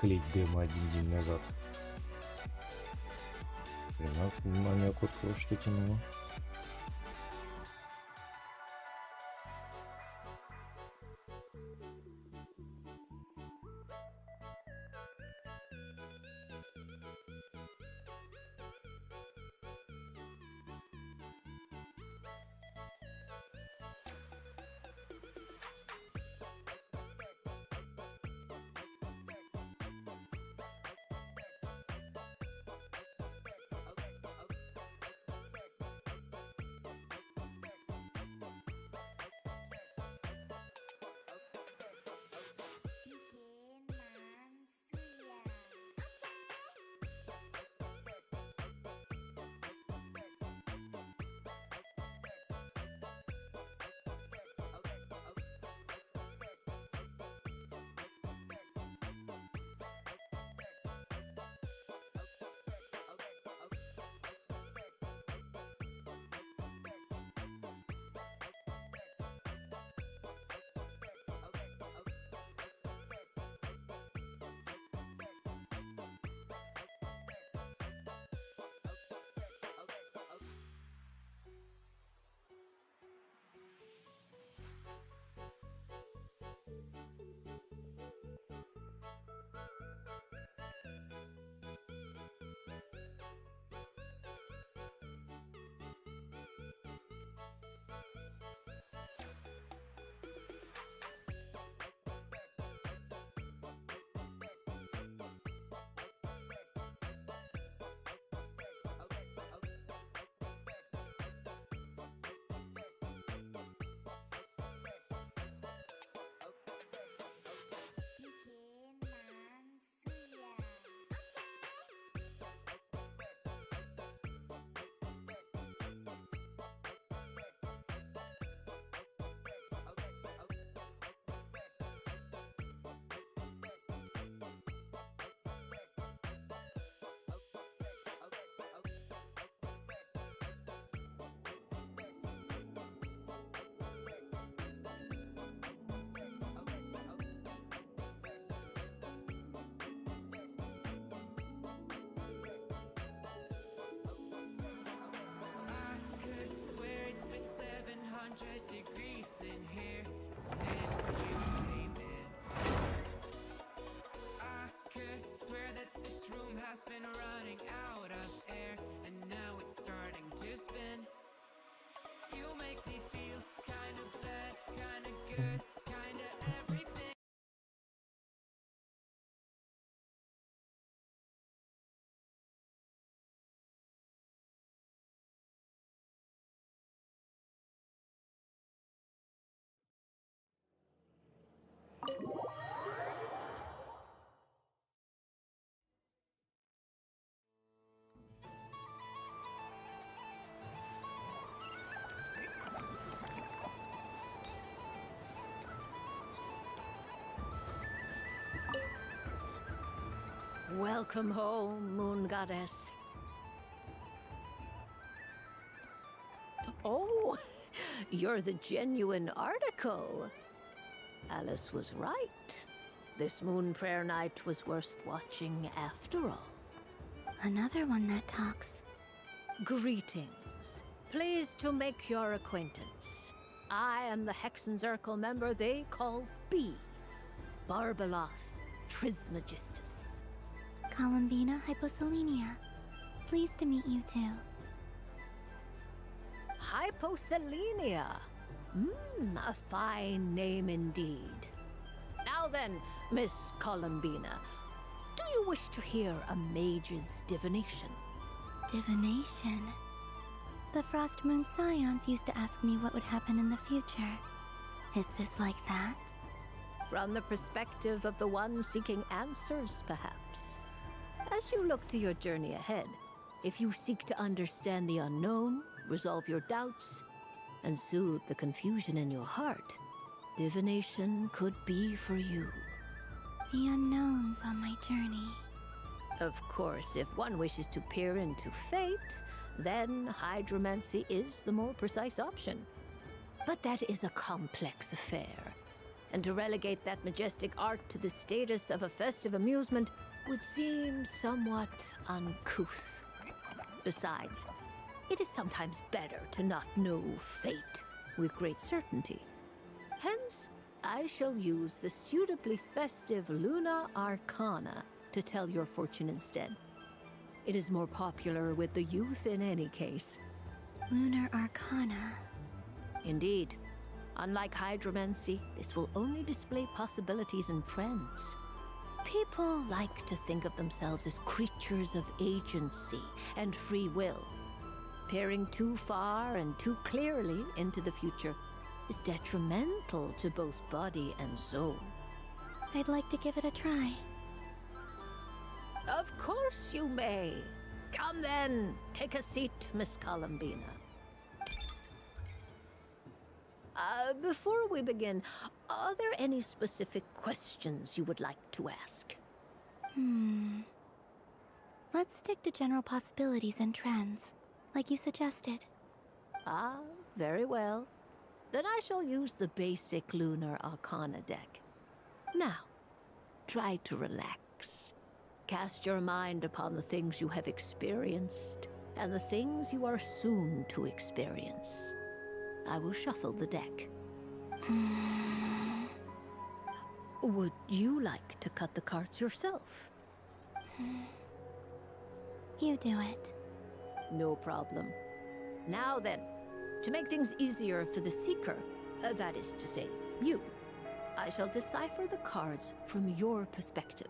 клеить демо 1 день назад. Внимание, куртку что тянуло. Degrees in here since you came in. I could swear that this room has been running out of air, and now it's starting to spin. You make me feel kind of bad, kind of good, kind of everything. Welcome home, Moon Goddess. Oh, you're the genuine article. Alice was right. This moon prayer night was worth watching after all. Another one that talks. Greetings. Pleased to make your acquaintance. I am the Hexenzirkel member they call B. Barbeloth Trismegistus. Columbina Hyposelenia. Pleased to meet you too. Hyposelenia. A fine name indeed. Now then, Miss Columbina, do you wish to hear a mage's divination? Divination. The Frost Moon Scions used to ask me what would happen in the future. Is this like that? From the perspective of the one seeking answers, perhaps. As you look to your journey ahead, if you seek to understand the unknown, resolve your doubts, and soothe the confusion in your heart, divination could be for you. The unknowns on my journey. Of course, if one wishes to peer into fate, then hydromancy is the more precise option. But that is a complex affair, and to relegate that majestic art to the status of a festive amusement would seem somewhat uncouth. Besides, it is sometimes better to not know fate with great certainty. Hence, I shall use the suitably festive Luna Arcana to tell your fortune instead. It is more popular with the youth in any case. Lunar Arcana. Indeed. Unlike hydromancy, this will only display possibilities and trends. People like to think of themselves as creatures of agency and free will. Peering too far and too clearly into the future is detrimental to both body and soul. I'd like to give it a try. Of course you may. Come then, take a seat, Miss Columbina. Before we begin, are there any specific questions you would like to ask? Let's stick to general possibilities and trends, like you suggested. Ah, very well. Then I shall use the basic Lunar Arcana deck. Now, try to relax. Cast your mind upon the things you have experienced and the things you are soon to experience. I will shuffle the deck. Would you like to cut the cards yourself? You do it. No problem. Now then, to make things easier for the seeker, that is to say, you, I shall decipher the cards from your perspective.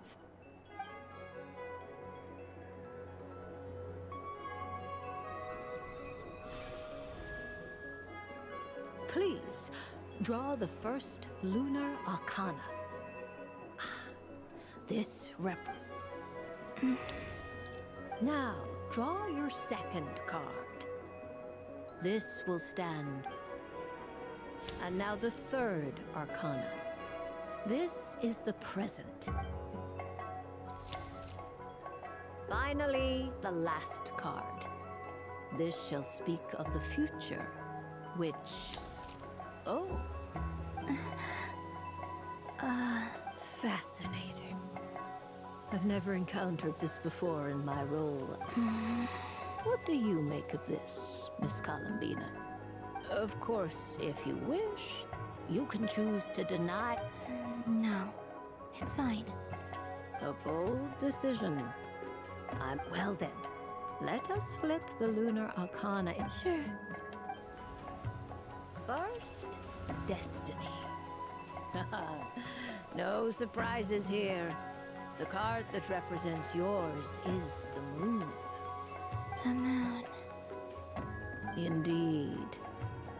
Please, draw the first Lunar Arcana. This Now, draw your second card. This will stand. And now the third Arcana. This is the present. Finally, the last card. This shall speak of the future, which... Oh. Fascinating. I've never encountered this before in my role. What do you make of this, Miss Columbina? Of course, if you wish, you can choose to deny... No, it's fine. A bold decision. Well then, let us flip the Lunar Arcana in. Sure. First, destiny. No surprises here. The card that represents yours is the moon. The moon. Indeed.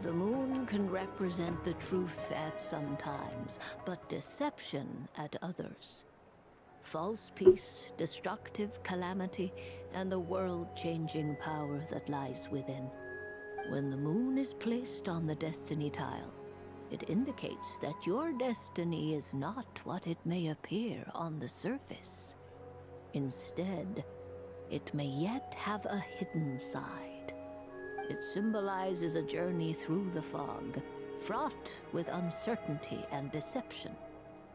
The moon can represent the truth at some times, but deception at others. False peace, destructive calamity, and the world-changing power that lies within. When the moon is placed on the destiny tile, it indicates that your destiny is not what it may appear on the surface. Instead, it may yet have a hidden side. It symbolizes a journey through the fog, fraught with uncertainty and deception,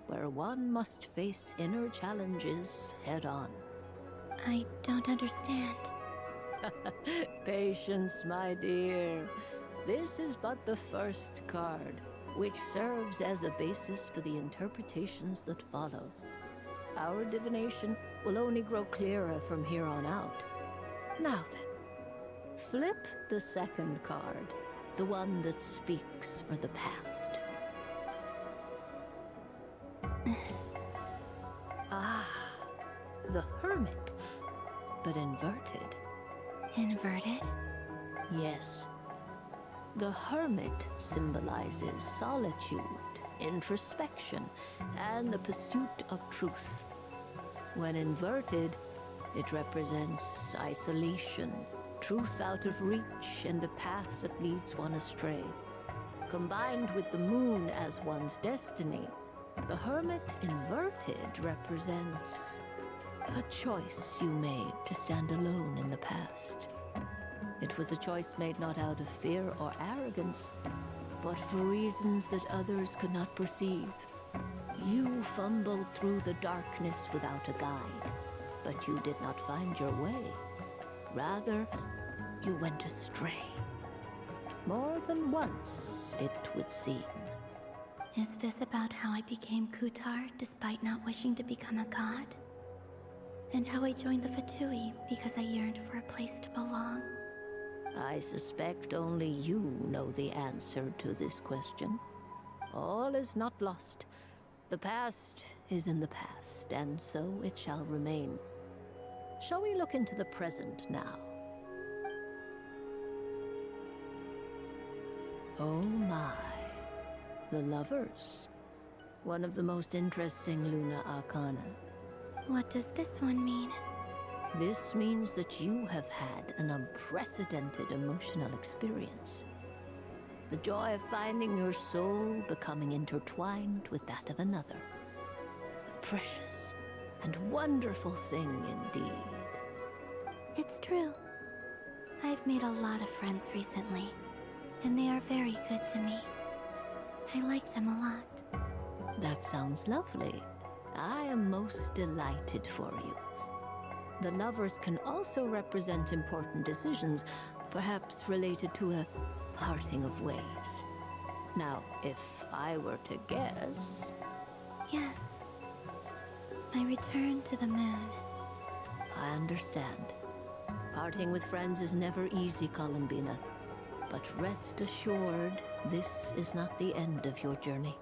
where one must face inner challenges head-on. I don't understand. Patience, my dear. This is but the first card, which serves as a basis for the interpretations that follow. Our divination will only grow clearer from here on out. Now then, flip the second card, the one that speaks for the past. The Hermit, but inverted. Inverted? Yes. The Hermit symbolizes solitude, introspection, and the pursuit of truth. When inverted, it represents isolation, truth out of reach, and a path that leads one astray. Combined with the moon as one's destiny, the Hermit inverted represents a choice you made to stand alone in the past. It was a choice made not out of fear or arrogance, but for reasons that others could not perceive. fumbled through the darkness without a guide, but you did not find your way. Rather, you went astray. More than once, it would seem. Is this about how I became Kutar despite not wishing to become a god? And how I joined the Fatui because I yearned for a place to belong? I suspect only you know the answer to this question. All is not lost. The past is in the past, and so it shall remain. Shall we look into the present now? Oh my. The lovers. One of the most interesting Luna Arcana. What does this one mean? This means that you have had an unprecedented emotional experience. The joy of finding your soul becoming intertwined with that of another. A precious and wonderful thing indeed. It's true. I've made a lot of friends recently, and they are very good to me. I like them a lot. That sounds lovely. I am most delighted for you. The lovers can also represent important decisions, perhaps related to a parting of ways. Now, if I were to guess... Yes. My return to the moon. I understand. Parting with friends is never easy, Columbina. But rest assured, this is not the end of your journey.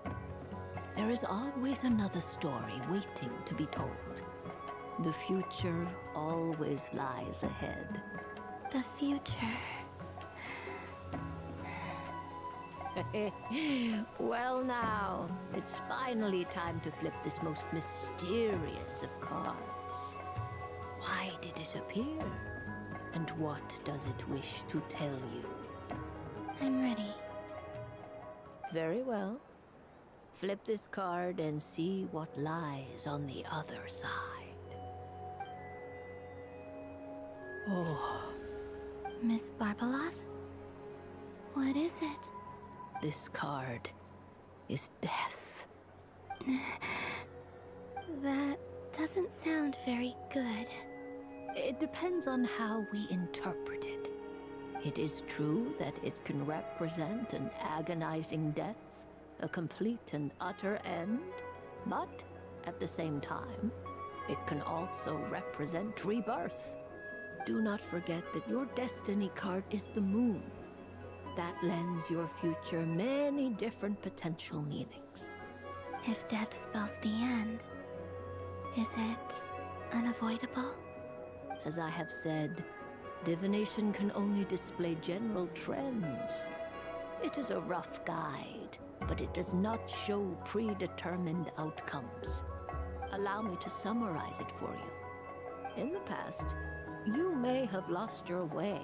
There is always another story waiting to be told. The future always lies ahead. The future. Well now, it's finally time to flip this most mysterious of cards. Why did it appear? And what does it wish to tell you? I'm ready. Very well. Flip this card and see what lies on the other side. Oh, Miss Barbeloth? What is it? this card is death. That doesn't sound very good. It depends on how we interpret it. It is true that it can represent an agonizing death, a complete and utter end, but at the same time, it can also represent rebirth. Do not forget that your destiny card is the moon. That lends your future many different potential meanings. If death spells the end, is it unavoidable? As I have said, divination can only display general trends. It is a rough guide, but it does not show predetermined outcomes. Allow me to summarize it for you. In the past, you may have lost your way,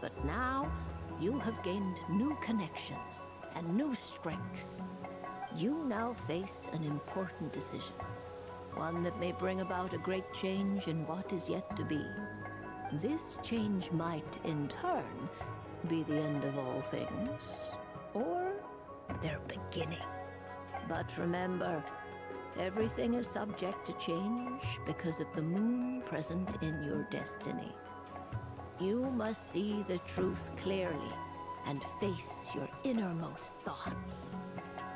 but now you have gained new connections and new strength. You now face an important decision, one that may bring about a great change in what is yet to be. This change might, in turn, be the end of all things, or their beginning. But remember, everything is subject to change because of the moon present in your destiny. You must see the truth clearly and face your innermost thoughts.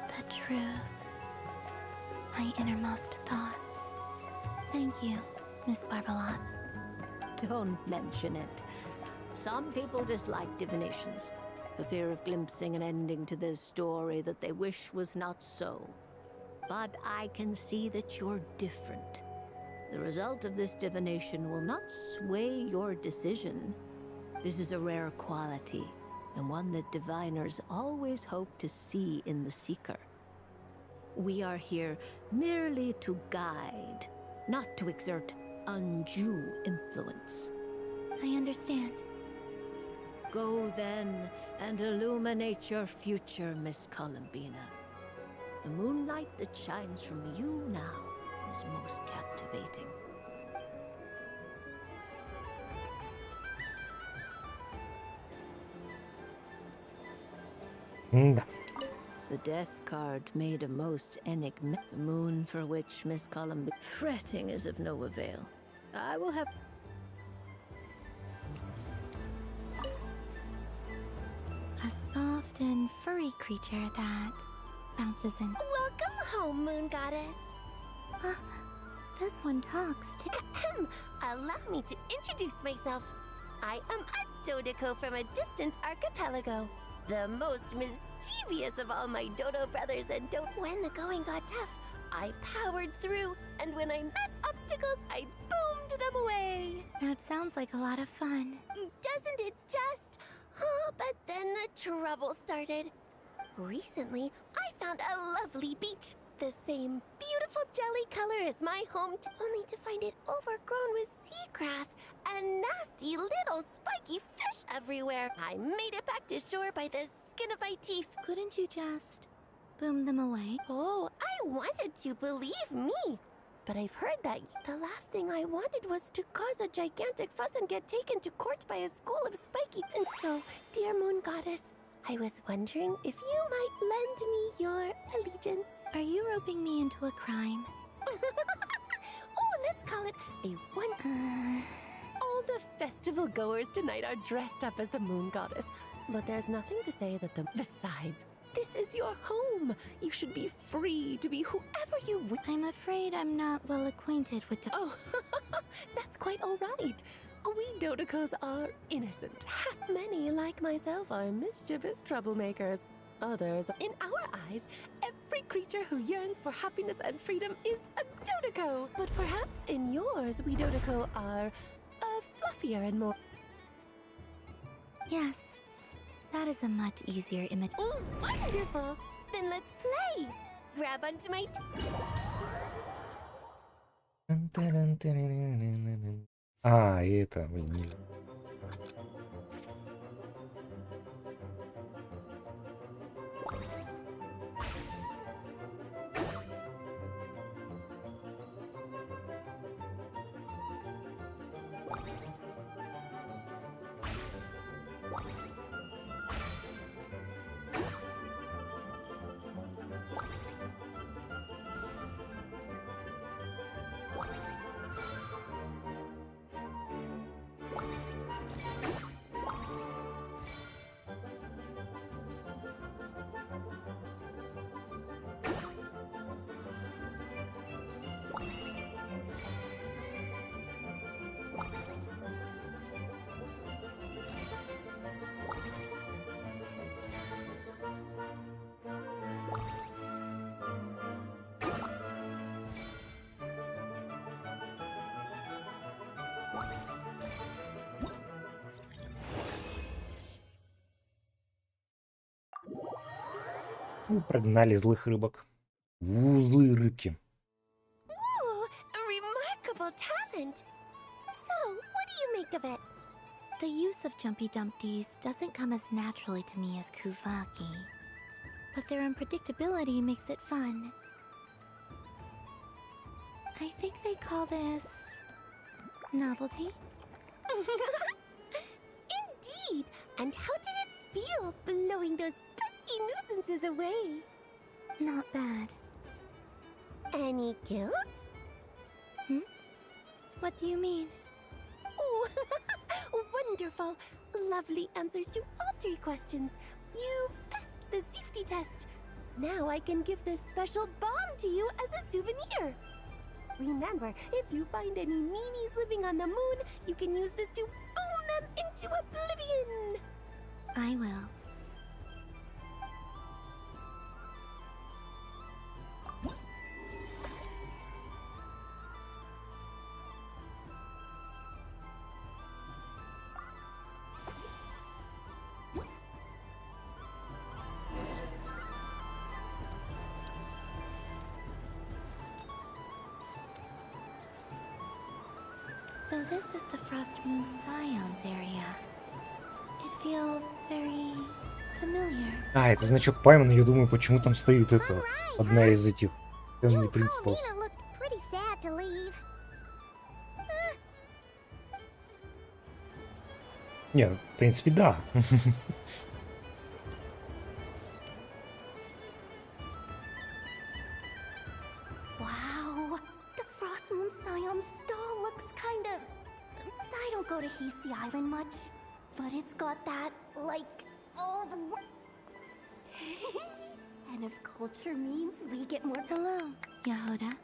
The truth. My innermost thoughts. Thank you, Miss Barbeloth. Don't mention it. Some people dislike divinations, for fear of glimpsing an ending to their story that they wish was not so. But I can see that you're different. The result of this divination will not sway your decision. This is a rare quality, and one that diviners always hope to see in the seeker. We are here merely to guide, not to exert undue influence. I understand. Go then and illuminate your future, Miss Columbina. The moonlight that shines from you now is most captivating. Да. The death card made a most enigmatic. The moon for which Miss Columbia fretting is of no avail. I will have. A soft and furry creature that bounces in. Welcome home, Moon Goddess. This one talks too. Allow me to introduce myself. I am a Dodeco from a distant archipelago. The most mischievous of all my dodo brothers and When the going got tough, I powered through, and when I met obstacles, I boomed them away. That sounds like a lot of fun. Doesn't it just? Oh, but then the trouble started. Recently, I found a lovely beach, the same beautiful jelly color as my home, only to find it overgrown with seagrass and nasty little spiky fish everywhere. I made it back to shore by the skin of my teeth. Couldn't you just boom them away? Oh, I wanted to, believe me. But I've heard that the last thing I wanted was to cause a gigantic fuss and get taken to court by a school of spiky. And so, dear Moon Goddess, I was wondering if you might lend me your allegiance. Are you roping me into a crime? Oh, let's call it a one. All the festival goers tonight are dressed up as the Moon Goddess, but there's nothing to say that Besides, this is your home. You should be free to be whoever you wish. I'm afraid I'm not well acquainted with the. Oh, that's quite all right. We Dodecos are innocent. Many, like myself, are mischievous troublemakers. Others, in our eyes, every creature who yearns for happiness and freedom is a Dodeco. But perhaps in yours, we Dodeco are fluffier and more. Yes, that is a much easier image. Oh, wonderful! Then let's play. Grab onto my. А, и это ваниль. Прогнали злых рыбок. Злые рыбки. Ooh, a remarkable talent. So, what do you make of it? The use of Jumpy Dumpties doesn't come as naturally to me as Kuvaki, but their unpredictability makes it fun. I think they call this novelty. Indeed. And how did it feel blowing those pesky nuisances away? Not bad. Any guilt? What do you mean? Oh, wonderful. Lovely answers to all three questions. You've passed the safety test. Now I can give this special bomb to you as a souvenir. Remember, if you find any meanies living on the moon, you can use this to boom them into oblivion. I will. So this is the Frost Moon Scions area. It feels very familiar. А, это значок пойман. Я думаю, почему там стоит это одна из этих Family Principles. Нет, в принципе, да. Frost Moon Scion's stall looks kind of... I don't go to Heisei Island much, but it's got that, like, old... And if culture means we get more... Hello, Yehoda.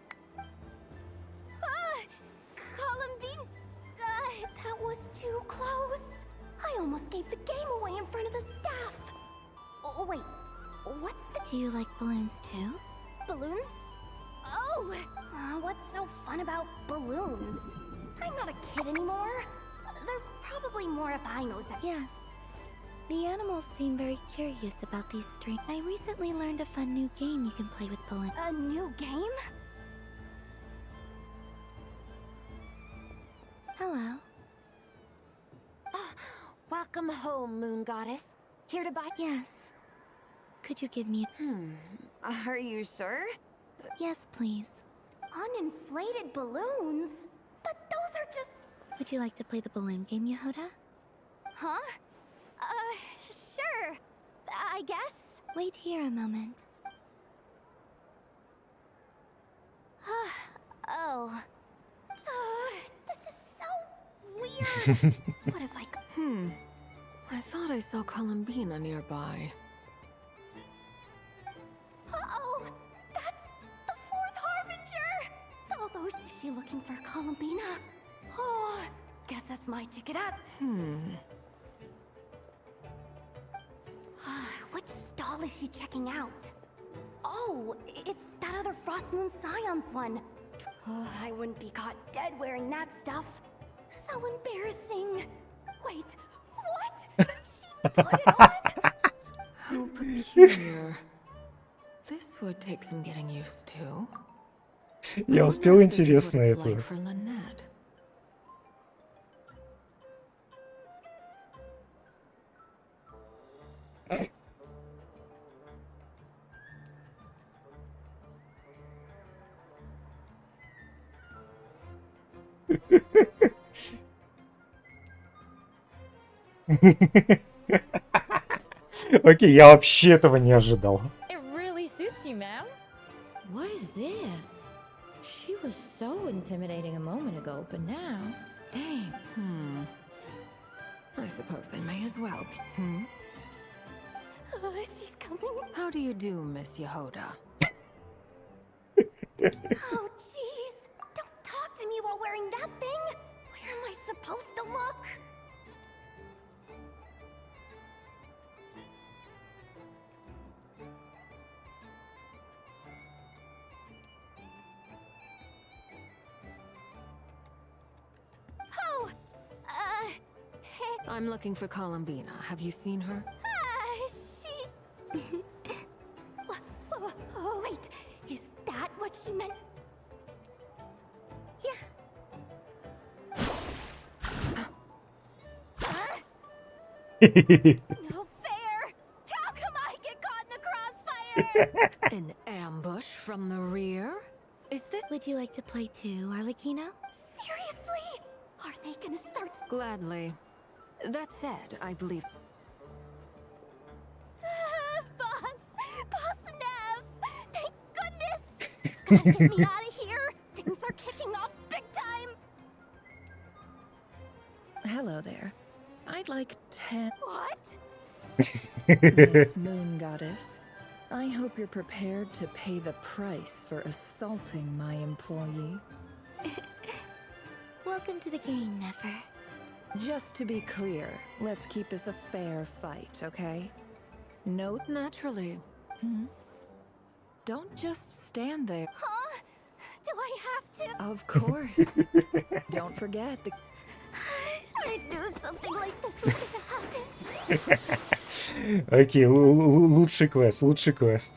Columbine! That was too close. I almost gave the game away in front of the staff. Oh, wait. What's the... Do you like balloons too? Balloons? Oh! What's so fun about balloons? I'm not a kid anymore. They're probably more albinos at... Yes. The animals seem very curious about these strings. I recently learned a fun new game you can play with balloons. A new game? Hello. Welcome home, Moon Goddess. Here to buy... Yes. Could you give me Are you sure? Yes, please. Uninflated balloons? But those are just... Would you like to play the balloon game, Yehoda? Huh? Sure. I guess. Wait here a moment. Oh. This is so weird. What if I... I thought I saw Columbina nearby. Uh-oh! That's the fourth harbinger! Although, is she looking for Columbina? Oh, guess that's my ticket out. Which stall is she checking out? Oh, it's that other Frost Moon Scion's one. Oh, I wouldn't be caught dead wearing that stuff. So embarrassing. Wait, what? She put it on? How peculiar. This would take some getting used to. Я успел Wonder if this is интересно what it's это. like for Lynette. Окей, я вообще этого не ожидал. It really suits you, ma'am. What is this? She was so intimidating a moment ago, but now, dang. I suppose I may as well. She's coming. How do you do, Miss Yehoda? Oh, jeez. Don't talk to me while wearing that thing. Where am I supposed to look? Oh, hey, I'm looking for Columbina. Have you seen her? she's... oh, wait. Is that what she meant? No fair! How come I get caught in the crossfire? An ambush from the rear? Is this... Would you like to play too, Arlecchino? Seriously? Are they gonna start... Gladly. That said, I believe... Boss Nev! Thank goodness! Gotta get me out of here! Things are kicking off big time! Hello there. I'd like 10... What? Miss Moon Goddess. I hope you're prepared to pay the price for assaulting my employee. Welcome to the game, Nefer. Just to be clear, let's keep this a fair fight, okay? No... Naturally. Don't just stand there. Huh? Do I have to? Of course. Don't forget the... I knew something like this was gonna happen. Окей, лучший квест, лучший квест.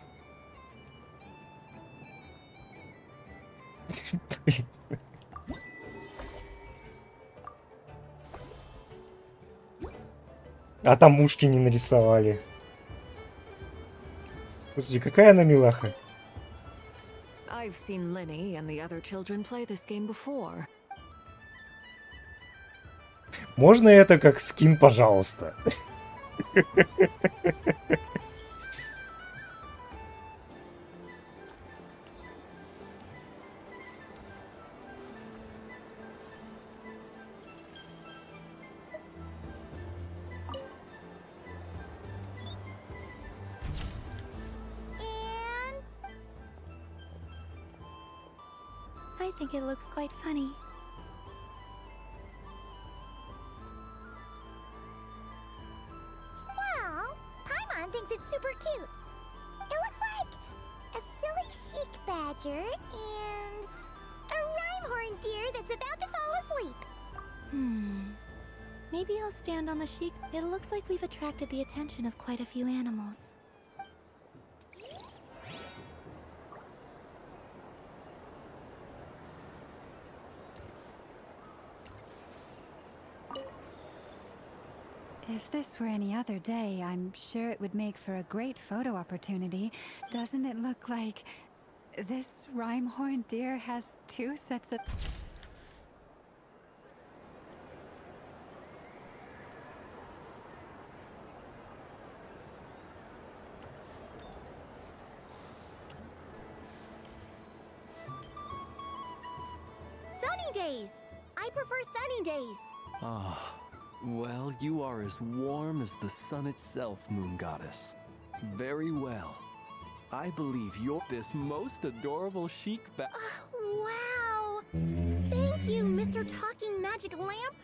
Блин. А там ушки не нарисовали. Господи, какая она милаха. I've seen Lenny and the other children play this game before. Можно это как скин, пожалуйста? I think it looks quite funny. Well, Paimon thinks it's super cute. It looks like a silly chic badger and a rhyme-horned deer that's about to fall asleep. Maybe I'll stand on the chic. It looks like we've attracted the attention of quite a few animals. If this were any other day, I'm sure it would make for a great photo opportunity. Doesn't it look like this rhyme-horned deer has 2 sets of... Sunny days! I prefer sunny days. Ah, well, you are as warm as the sun itself, Moon Goddess. Very well. I believe you're this most adorable chic Wow! Thank you, Mr. Talking Magic Lamp.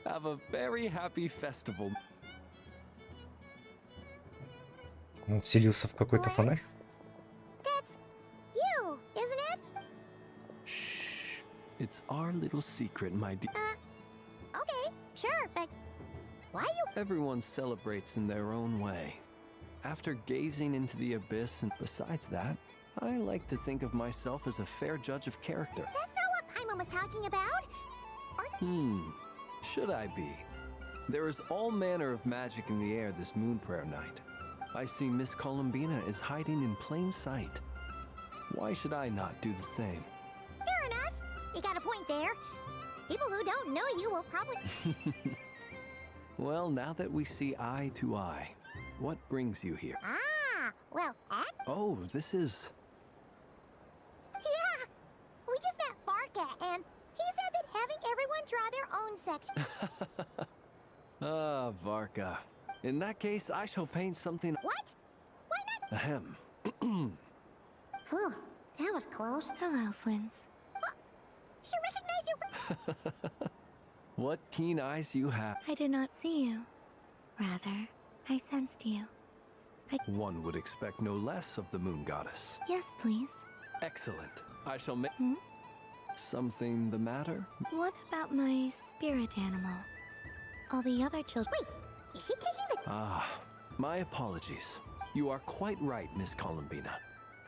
Have a very happy festival. Он вселился в какой-то фонарь. That's you, isn't it? Shh. It's our little secret, my dear. Okay, sure, but why you? Everyone celebrates in their own way. After gazing into the abyss, and besides that, I like to think of myself as a fair judge of character. That's not what Paimon was talking about. Should I be? There is all manner of magic in the air this moon prayer night. I see Miss Columbina is hiding in plain sight. Why should I not do the same? Fair enough. You got a point there. People who don't know you will probably. Well, now that we see eye to eye, what brings you here? Ah, well, Oh, this is... yeah. We just met Barca, and he said that having everyone draw their own section. Ah, Varka. In that case, I shall paint something... What? Why not? Ahem. Phew, that was close. Hello, Flins. She recognized your... What keen eyes you have. I did not see you. Rather, I sensed you. One would expect no less of the moon goddess. Yes, please. Excellent. I shall make... Hmm? Something the matter? What about my spirit animal? All the other children... Wait, is she taking the... Ah, my apologies. You are quite right, Miss Columbina.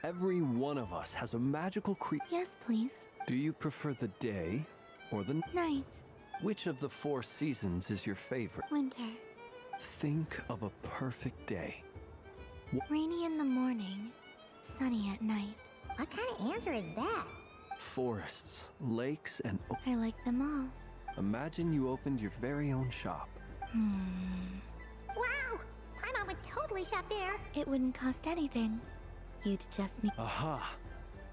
Every one of us has a magical creature. Yes, please. Do you prefer the day or the Night. Which of the 4 seasons is your favorite? Winter. Think of a perfect day. Rainy in the morning. Sunny at night. What kind of answer is that? Forests, lakes, and... I like them all. Imagine you opened your very own shop. Wow! Paimon would totally shop there. It wouldn't cost anything. You'd just need... Aha!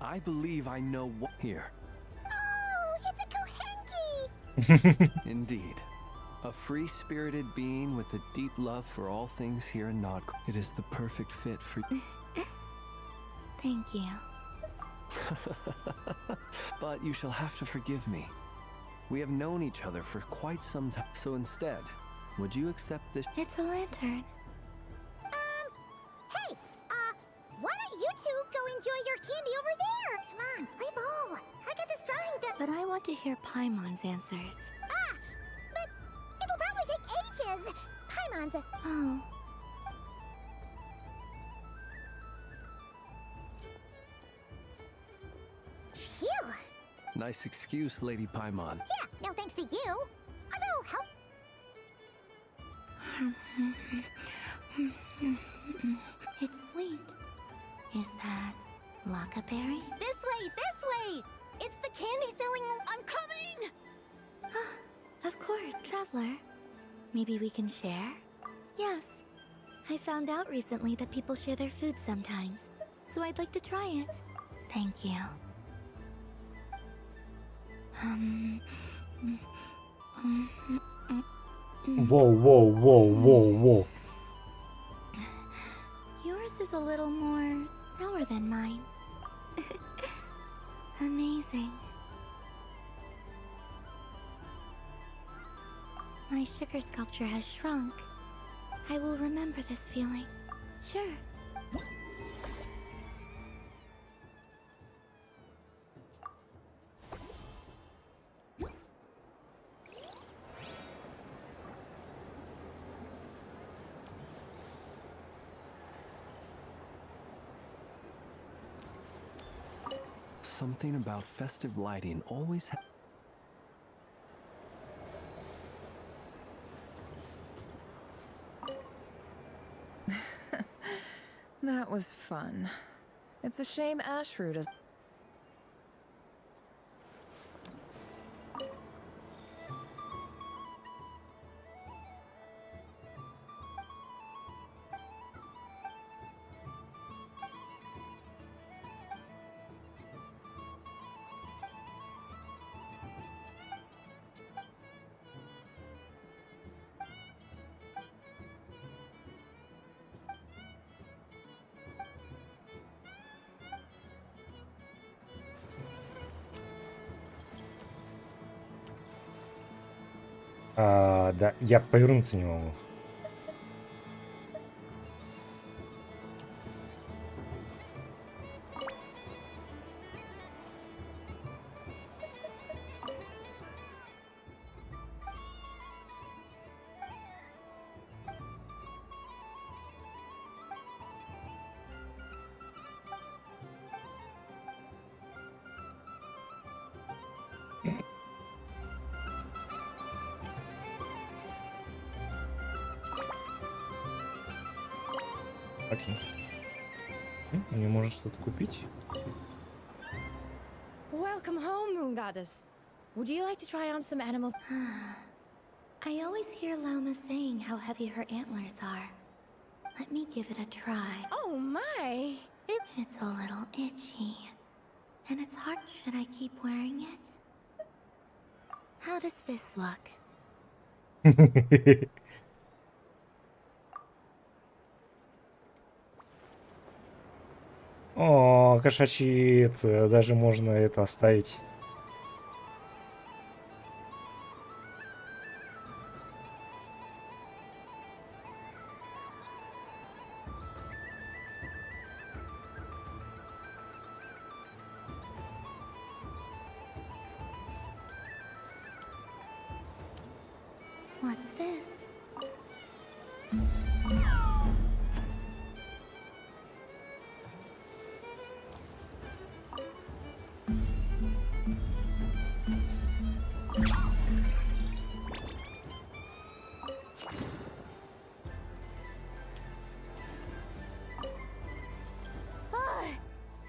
I believe I know what... Here. Oh, it's a Kohenki! Indeed. A free-spirited being with a deep love for all things here in Nod. It is the perfect fit for... Thank you. But you shall have to forgive me. We have known each other for quite some time. So instead, would you accept this? It's a lantern. Hey, why don't you two go enjoy your candy over there? Come on, play ball. I got this drawing done. But I want to hear Paimon's answers. Ah, but it'll probably take ages. Paimon's a... Oh. Phew. Nice excuse, Lady Paimon. Yeah, no thanks to you. Although, help... It's sweet. Is that Lockaberry? This way, this way! It's the candy selling... I'm coming! Of course, Traveler. Maybe we can share? Yes. I found out recently that people share their food sometimes, so I'd like to try it. Thank you. Воу. Yours is a little more sour than mine. sugar sculpture has shrunk, I will remember this feeling. Sure. Something about festive lighting always That was fun. It's a shame Ashroot is. Да, я повернуться не могу. Окей. Мне можно что-то купить? Welcome home, Moon Goddess. Would you like to try on some animal? I always hear Loma saying how heavy her antlers are. Let me give it a try. Oh my! It's a little itchy. And it's hard. Should I keep wearing it? How does this look? О, кошачий, это, даже можно это оставить. What's this?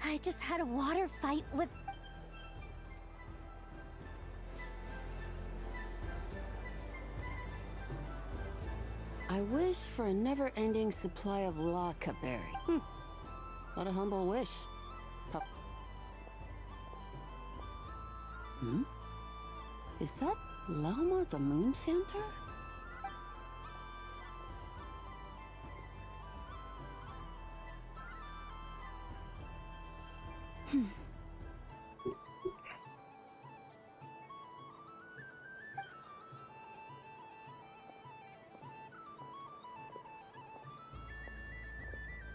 I just had a water fight with... I wish for a never-ending supply of laka berry. What a humble wish. Is that Lama the Moon Chanter?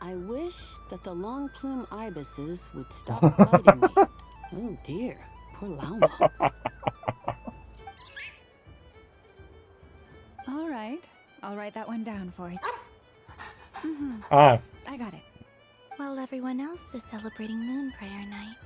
I wish that the long plume ibises would stop biting me. Oh dear, poor Lama. All right, I'll write that one down for you. А, I got it. While everyone else is celebrating Moon Prayer Night.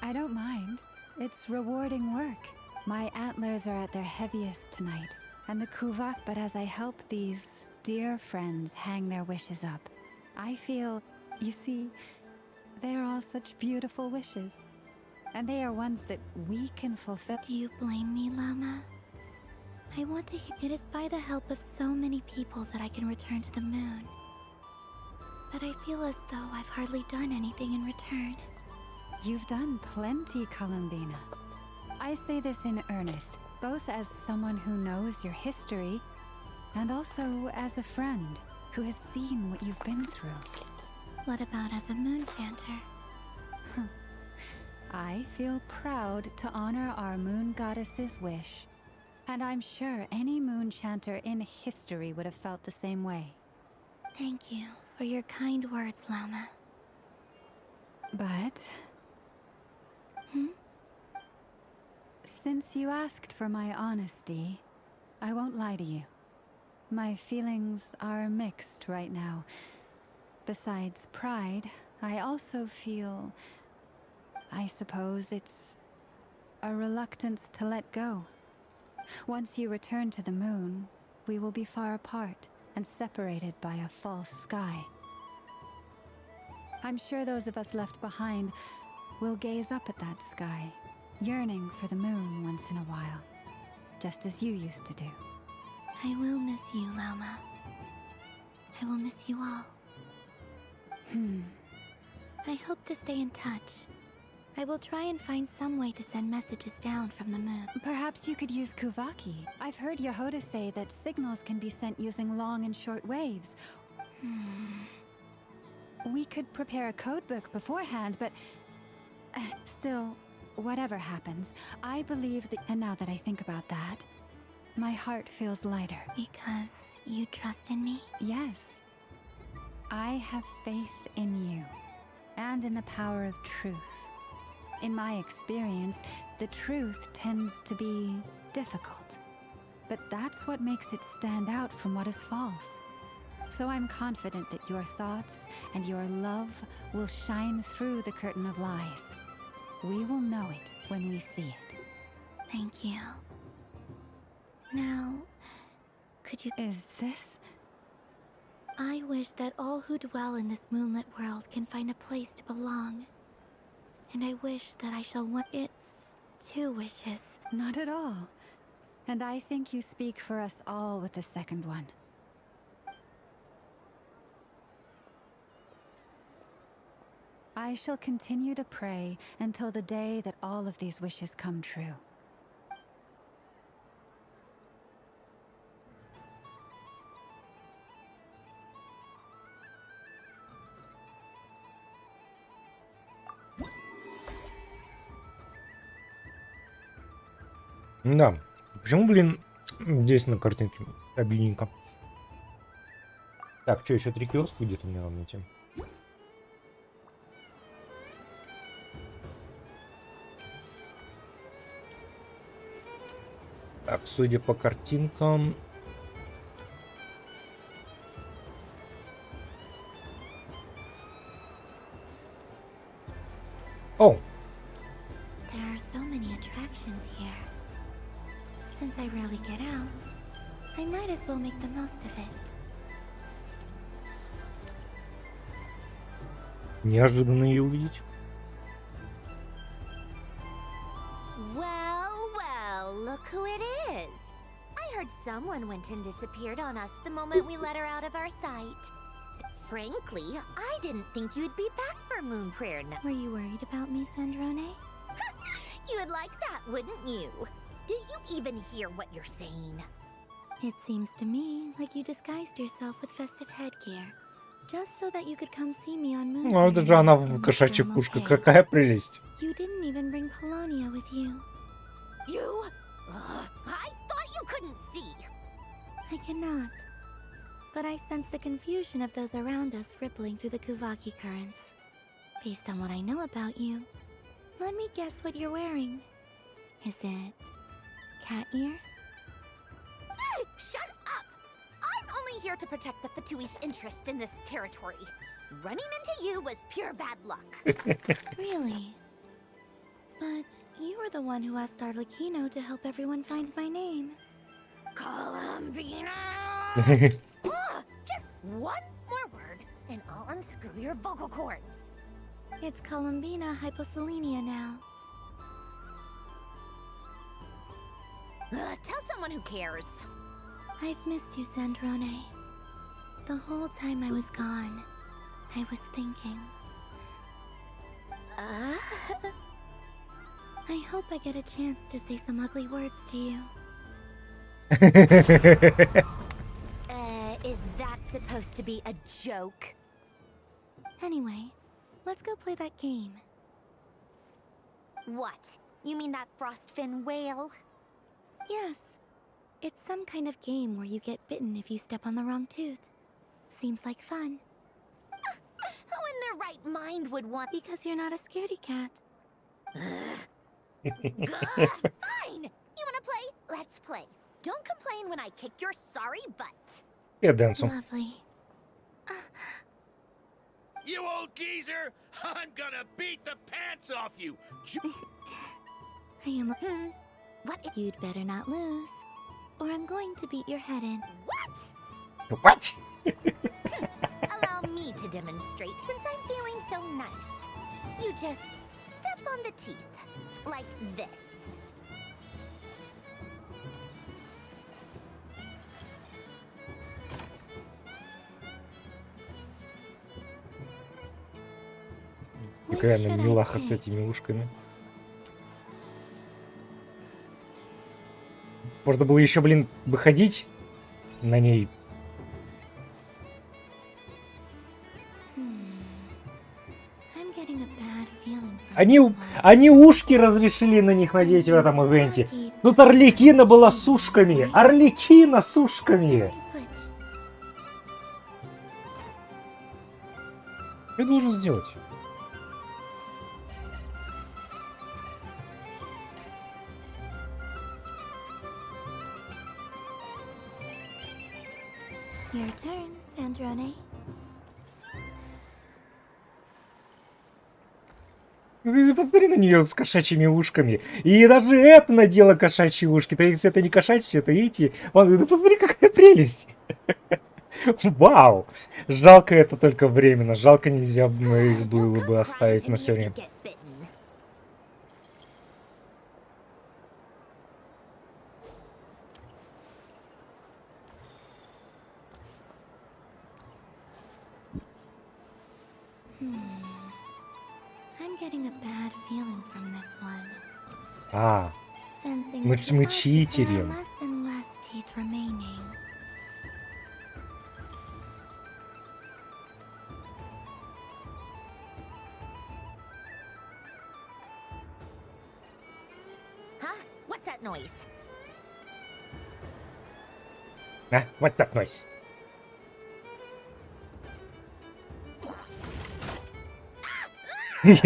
I don't mind. It's rewarding work. My antlers are at their heaviest tonight, and the kuvak, but as I help these dear friends hang their wishes up, I feel, you see, they're all such beautiful wishes. And they are ones that we can fulfill. Do you blame me, Lama? I want to hear. It is by the help of so many people that I can return to the moon. But I feel as though I've hardly done anything in return. You've done plenty, Columbina. I say this in earnest, both as someone who knows your history, and also as a friend who has seen what you've been through. What about as a moon chanter? I feel proud to honor our moon goddess's wish. And I'm sure any moon chanter in history would have felt the same way. Thank you for your kind words, Lama. But... Since you asked for my honesty, I won't lie to you. My feelings are mixed right now. Besides pride, I also feel... I suppose it's... a reluctance to let go. Once you return to the moon, we will be far apart and separated by a false sky. I'm sure those of us left behind will gaze up at that sky, yearning for the moon once in a while, just as you used to do. I will miss you, Lama. I will miss you all. I hope to stay in touch. I will try and find some way to send messages down from the moon. Perhaps you could use Kuvaki. I've heard Yehoda say that signals can be sent using long and short waves. We could prepare a codebook beforehand, but... still, whatever happens, I believe that... And now that I think about that, my heart feels lighter. Because you trust in me? Yes. I have faith in you, and in the power of truth. In my experience, the truth tends to be difficult. But that's what makes it stand out from what is false. So I'm confident that your thoughts and your love will shine through the curtain of lies. We will know it when we see it. Thank you. Now, could you... Is this... I wish that all who dwell in this moonlit world can find a place to belong. And I wish that I shall want... It's 2 wishes. Not at all. And I think you speak for us all with the second one. I shall continue to pray until the day that all of these wishes come true. Да. Почему, блин, здесь на картинке обидненько? Так, что, еще 3 киоска где-то мне надо найти? Так, судя по картинкам... О! There are so many attractions here. Since I rarely get out, I might as well make the most of it. Неожиданно ее увидеть. Well, look who it is. I heard someone went and disappeared on us the moment we let her out of our sight. Frankly, I didn't think you'd be back for Moon Prayer night. Were you worried about me, Sandrone? You would like that, wouldn't you? Do you even hear what you're saying? It seems to me like you disguised yourself with festive headgear, just so that you could come see me on Moon Ну, это же она в кошачья кушка. Какая прелесть. You didn't even bring Polonia with you. You? I thought you couldn't see. I cannot. But I sense the confusion of those around us rippling through the Kuvaki currents. Based on what I know about you, let me guess what you're wearing. Is it cat ears? Shut up! I'm only here to protect the Fatui's interest in this territory. Running into you was pure bad luck. Really? But you were the one who asked Arlecchino to help everyone find my name. Columbina! Just one more word, and I'll unscrew your vocal cords. It's Columbina hyposelenia now. Tell someone who cares. I've missed you, Sandrone. The whole time I was gone, I was thinking. I hope I get a chance to say some ugly words to you. Is that supposed to be a joke? Anyway, let's go play that game. What? You mean that frostfin whale? Yes, It's some kind of game where you get bitten if you step on the wrong tooth. Seems like fun. Who in their right mind would want? Because you're not a scaredy cat. Fine! You wanna play? Let's play. Don't complain when I kick your sorry butt. Я Дэнсу. Lovely. You old geezer! I'm gonna beat the pants off you! I am a... What? You'd better not lose, or I'm going to beat your head in. What? What? Allow me to demonstrate since I'm feeling so nice. You just step on the teeth, like this. Какая она милаха с этими ушками. Можно было еще, блин, выходить на ней. Они ушки разрешили на них надеть в этом ивенте. Тут Арлекина была с ушками. Арлекина с ушками. Что я должен сделать? Your turn, Sandrone. Ты посмотри на нее с кошачьими ушками. И даже это надела кошачьи ушки. То есть это не кошачьи, это эти. Вон, ты посмотри, какая прелесть. Вау. Жалко это только временно. Жалко нельзя было бы оставить на все время. А, мы читерим. Huh? What's that noise? What's that noise? I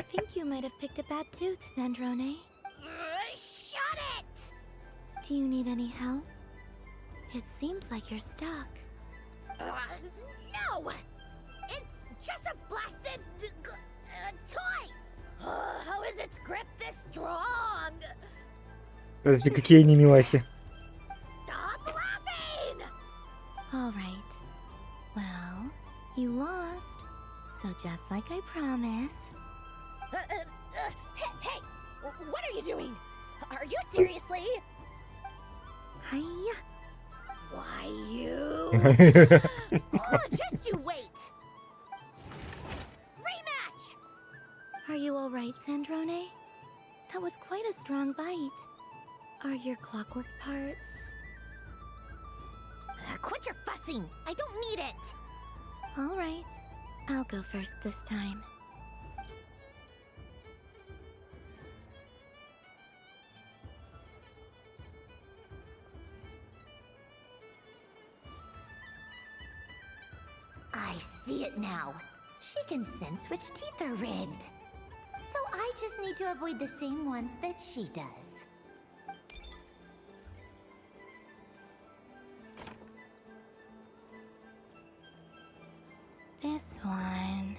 think you might have picked a bad tooth, Sandrone. Shut it! Do you need any help? It seems like you're stuck. No! It's just a blasted toy! How is its grip this strong? Подожди, какие они милахи. Stop laughing! All right. Well, you lost. So just like I promised. Hey! What are you doing? Are you seriously? Hiya. Why you? Just you wait. Rematch! Are you all right, Sandrone? That was quite a strong bite. Are your clockwork parts? Quit your fussing. I don't need it. All right. I'll go first this time. I see it now. She can sense which teeth are rigged. So I just need to avoid the same ones that she does. This one...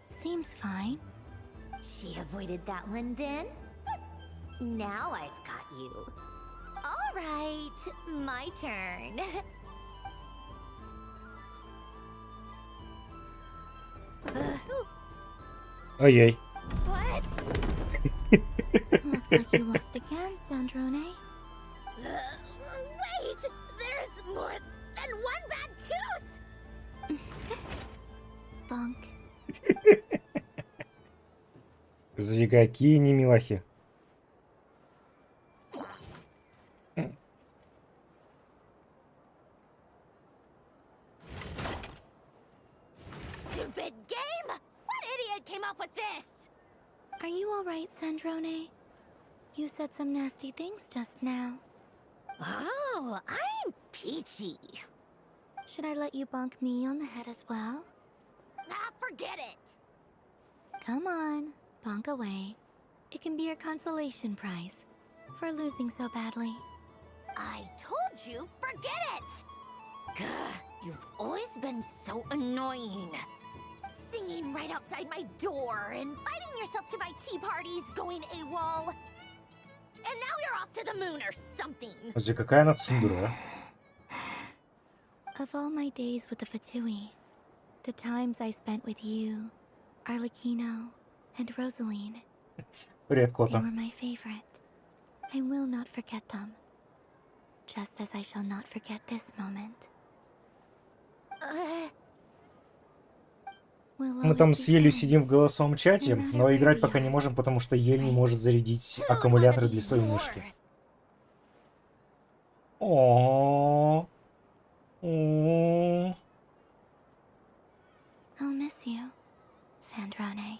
Seems fine. She avoided that one then? Now I've got you. All right, my turn. Ой-ой. What? Looks like you lost again, Sandrone. Wait! There's more than one bad tooth! Bonk. Подожди, какие они милахи. Stupid game! What idiot came up with this? Are you all right, Sandrone? You said some nasty things just now. Oh, I'm peachy. Should I let you bonk me on the head as well? Ah, forget it. Come on, bonk away. It can be your consolation prize for losing so badly. I told you, forget it. Gah, you've always been so annoying. Singing right outside my door, inviting yourself to my tea parties, going AWOL. And now you're off to the moon or something. Подожди, какая она цундра? Of all my days with the Fatui, the times I spent with you, Arlecchino, and Rosaline, Привет, they Кота. were my favorite. I will not forget them. Just as I shall not forget this moment. Мы там с Елью сидим в голосовом чате, но играть пока не можем, потому что Ель не может зарядить аккумуляторы для своей мышки. О. I'll miss you, Sandrane.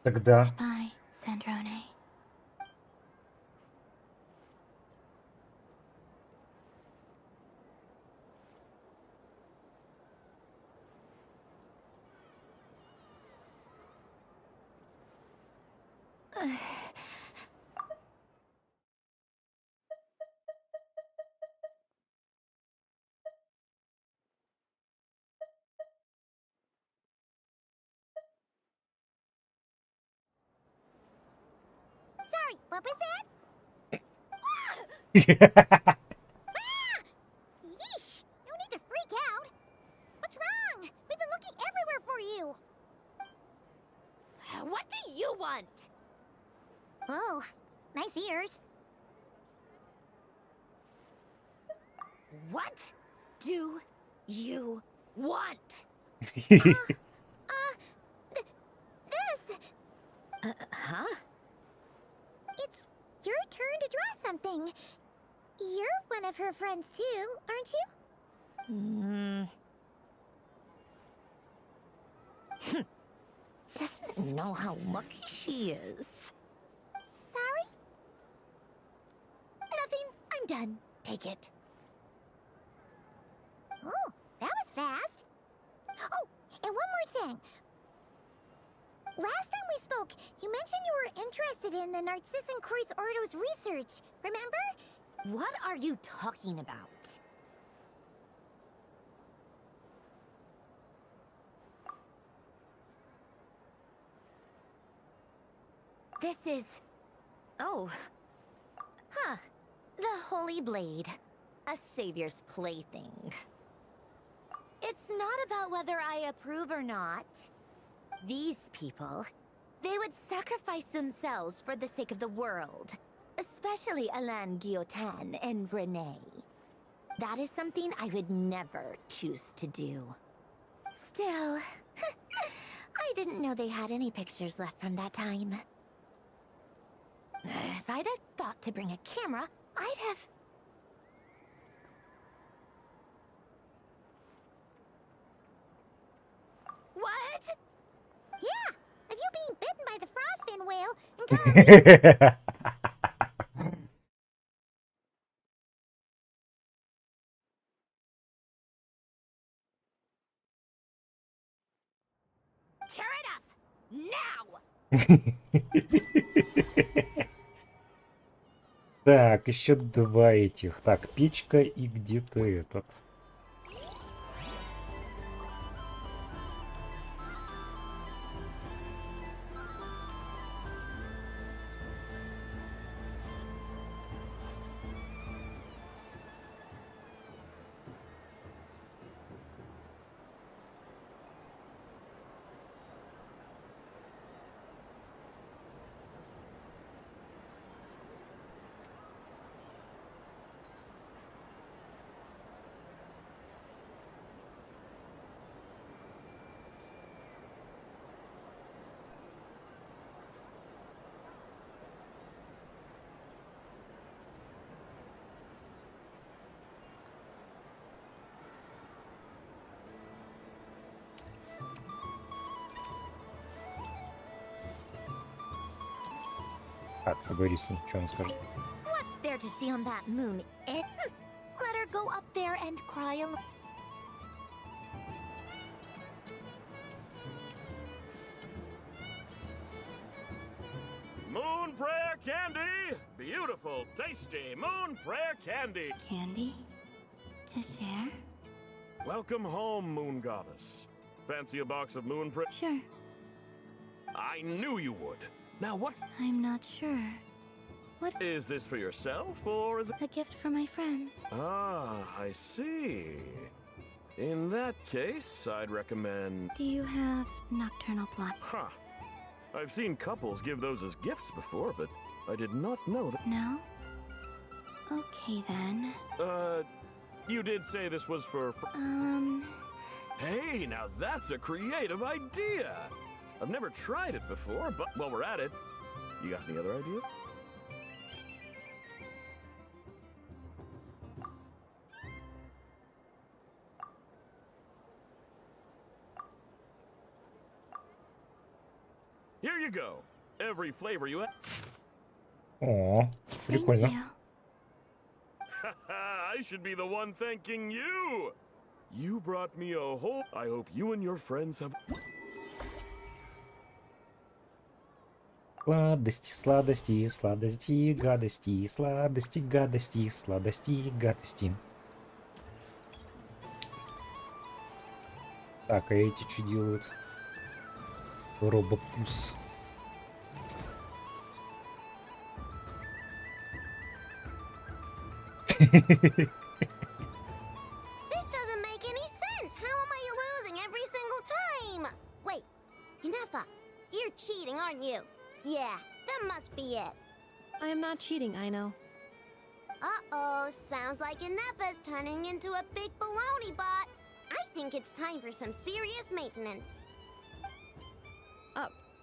Тогда. Bye, Sandrane. Sorry, what was that? Yeesh! No need to freak out. What's wrong? We've been looking everywhere for you. What do you want? Oh, nice ears. What do you want? This. Huh? It's your turn to draw something. You're one of her friends too, aren't you? Doesn't know how lucky she is. Sorry? Nothing. I'm done. Take it. Oh, that was fast. Oh, and one more thing. Last time we spoke, you mentioned you were interested in the Narcissan Kreuz Ordo's research, remember? What are you talking about? This is... Oh. Huh. The Holy Blade. A savior's plaything. It's not about whether I approve or not. These people, they would sacrifice themselves for the sake of the world. Especially Alain Guillotin and Renee. That is something I would never choose to do. Still, I didn't know they had any pictures left from that time. If I'd have thought to bring a camera, I'd have... What? Yeah, of you being bitten by the frostfin whale and Tear it up! Now! Так, еще два этих. Так, печка и где-то этот. Так, поговори с ним, что он скажет. What's there to see on that moon? Let her go up there and cry alone. Moon prayer candy! Beautiful, tasty moon prayer candy! Candy? To share? Welcome home, moon goddess. Fancy a box of moon prayer? Sure. I knew you would. Now what I'm not sure. is this for yourself, or is it... A gift for my friends. Ah, I see. In that case, I'd recommend... Do you have nocturnal plot? Huh. I've seen couples give those as gifts before, but I did not know that... No? Okay then. You did say this was for... Hey, now that's a creative idea! I've never tried it before, but while we're at it, you got any other ideas? Here you go. Every flavor you have. О, прикольно. I should be the one thanking you. You brought me a whole... I hope you and your friends have... Сладости, сладости, сладости, гадости, сладости, гадости, сладости, гадости. Так, а эти что делают? Робопус. This doesn't make any sense. How am I losing every single time? Wait, Inefa, you're cheating, aren't you? Yeah, that must be it. I am not cheating, I know. Uh-oh, sounds like Inefa's turning into a big baloney bot. I think it's time for some serious maintenance.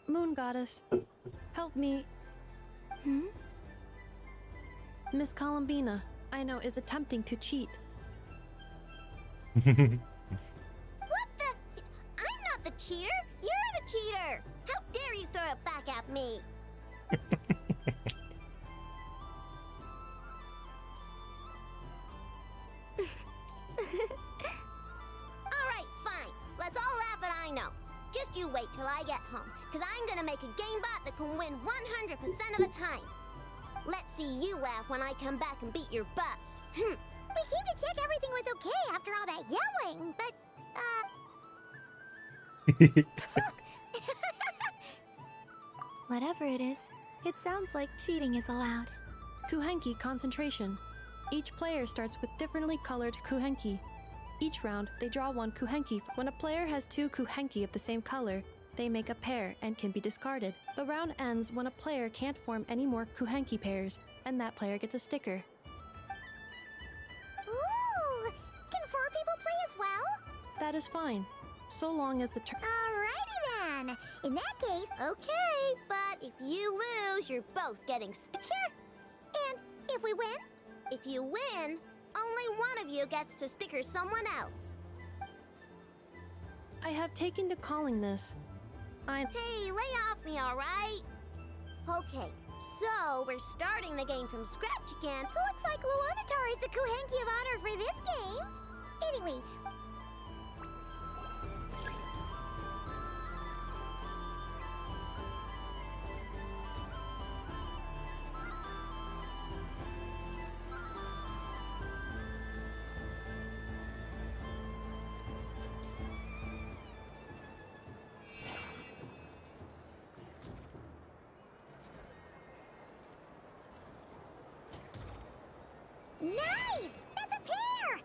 Moon Goddess, help me. Miss Columbina, I know, is attempting to cheat. What the? I'm not the cheater. You're the cheater. How dare you throw it back at me? Alright, fine. Let's all laugh at I know. Just you wait till I get home, because I'm gonna make a game bot that can win 100% of the time. Let's see you laugh when I come back and beat your butts. We came to check everything was okay after all that yelling, but, Whatever it is, it sounds like cheating is allowed. Kuhenki concentration. Each player starts with differently colored kuhenki. Each round, they draw one kuhenki. When a player has two kuhenki of the same color, they make a pair and can be discarded. The round ends when a player can't form any more kuhenki pairs, and that player gets a sticker. ooh, can 4 people play as well? That is fine, so long as the turn. Alrighty then. In that case, okay, but if you lose, you're both getting Sure. And if we win? If you win, only one of you gets to sticker someone else. I have taken to calling this. Hey, lay off me, alright? Okay, so we're starting the game from scratch again. Looks like Luonatar is the Kuhenki of honor for this game. Anyway, nice! That's a pair!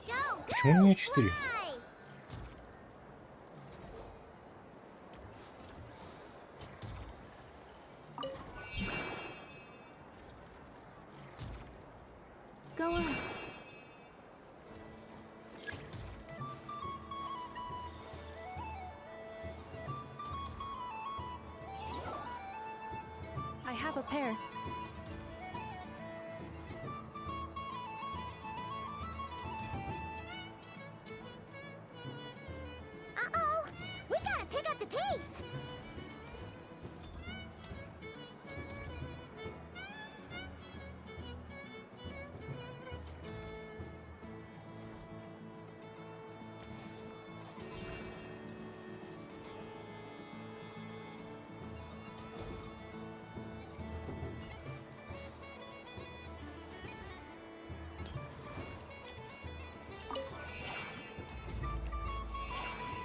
Go, Почему у меня 4? fly! Go on. I have a pair.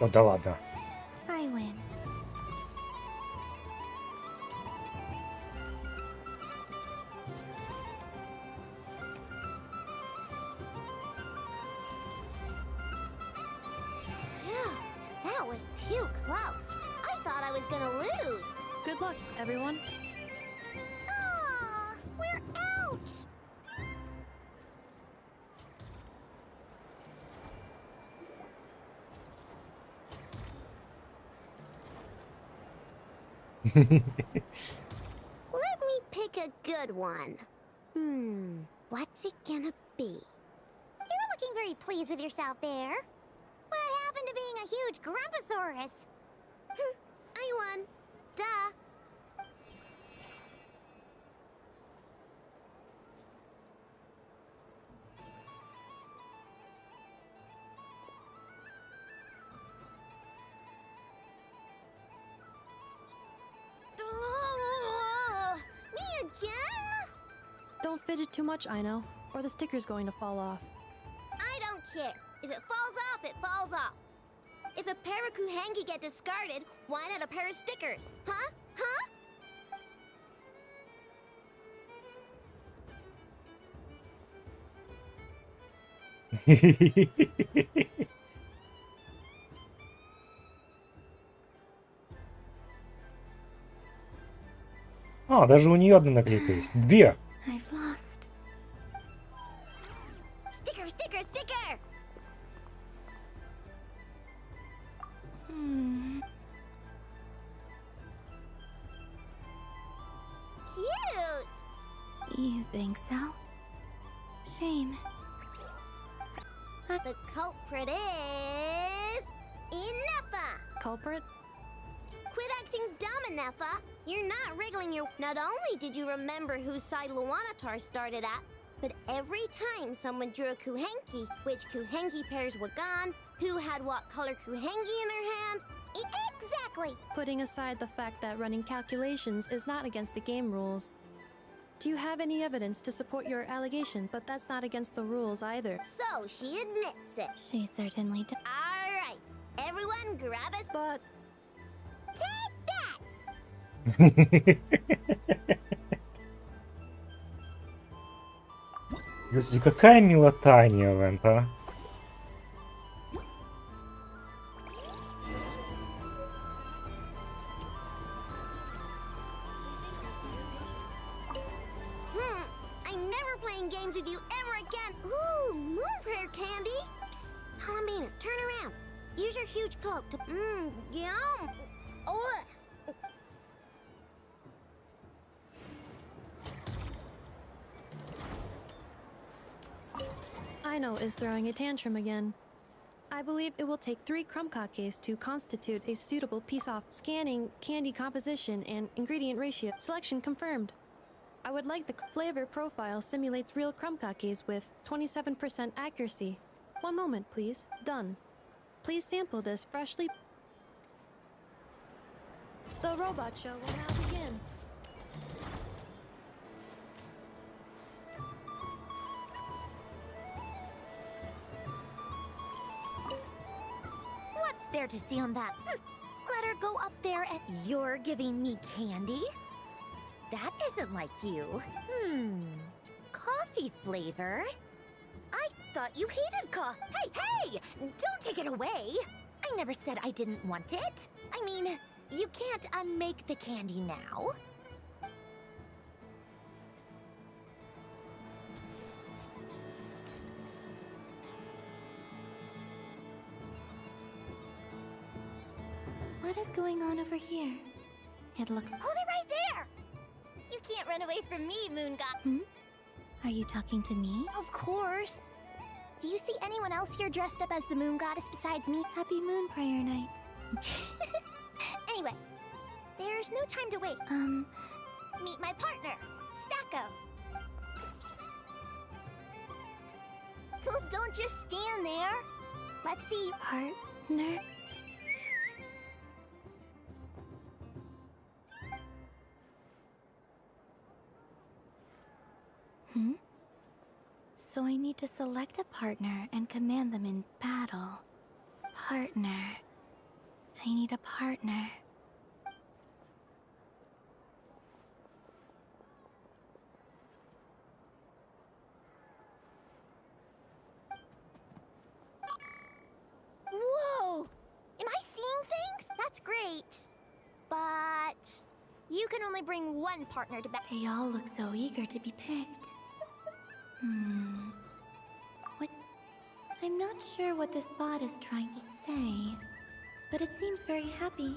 О, да ладно. I win. That was too close. I thought I was gonna lose. Good luck, everyone. Ah, we're out. Let me pick a good one. What's it gonna be? You're not looking very pleased with yourself there. What happened to being a huge Grumposaurus? I won. Duh. Me again? Don't fidget too much, I know, or the sticker's going to fall off. I don't care. If it falls off, it falls off. If a pair of Kuhenki get discarded, why not a pair of stickers? Huh? Huh? А, даже у нее одна наклейка есть. Две. I've lost. Sticker, sticker, sticker! Cute! You think so? Shame. The culprit is... Ineffa! Culprit? Quit acting dumb, Ineffa! You're not wriggling your... Not only did you remember whose side Luanatar started at, but every time someone drew a Kuhenki, which Kuhenki pairs were gone, who had what color Kuhenki in their hand... Exactly! Putting aside the fact that running calculations is not against the game rules. Do you have any evidence to support your allegation? But that's not against the rules either. So, she admits it. She certainly does. Alright, everyone grab us... But... Take that! Господи, какая милота Невент, а? I'm never playing games with you ever again. Ooh, moon prayer candy. Psst, Columbina, turn around. Use your huge cloak to... yum. Oh. Aino is throwing a tantrum again. I believe it will take 3 Krumkakes to constitute a suitable piece-off. Scanning candy composition and ingredient ratio. Selection confirmed. I would like the flavor profile simulates real Krumkakes with 27% accuracy. One moment, please. Done. Please sample this freshly... The robot show will now begin. What's there to see on that? Let her go up there and you're giving me candy? That isn't like you. Coffee flavor? I thought you hated coffee. Hey! Don't take it away! I never said I didn't want it. I mean, you can't unmake the candy now. What is going on over here? It looks... Hold it right there! You can't run away from me, Moon God. Are you talking to me? Of course. Do you see anyone else here dressed up as the Moon Goddess besides me? Happy Moon Prayer Night. Anyway, there's no time to wait. Meet my partner, Stacko. Well, don't just stand there. Let's see. Partner? So I need to select a partner and command them in battle. Partner. I need a partner. Whoa! Am I seeing things? That's great. But you can only bring one partner to bed. They all look so eager to be picked. What? I'm not sure what this bot is trying to say, but it seems very happy.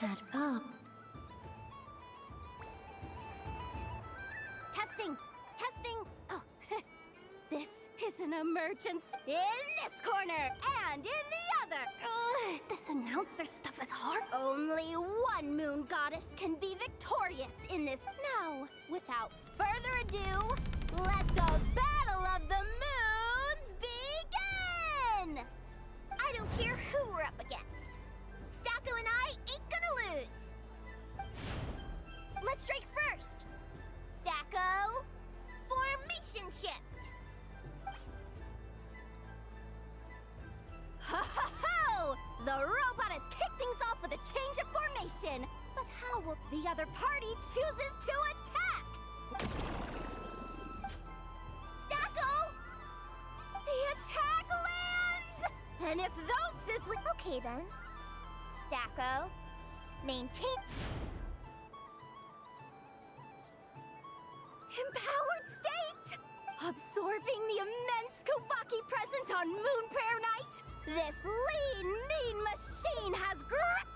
That Bob. Testing! Testing! Oh, this is an emergency in this corner and in the other! Ugh, this announcer stuff is hard. Only one moon goddess can be victorious in this. Now, without further ado, let the Battle of the Moons begin! I don't care who we're up against. Stacko and I ain't gonna lose. Let's strike first. Stacko, formation shift. Ho ho ho! The robot has kicked things off with a change of formation. But how will the other party chooses to attack? Stacko! The attack lands! And if those sizzling... Okay then. Stacko, maintain... Empowered state! Absorbing the immense Kuvaki present on Moon Prayer Night! This lean, mean machine has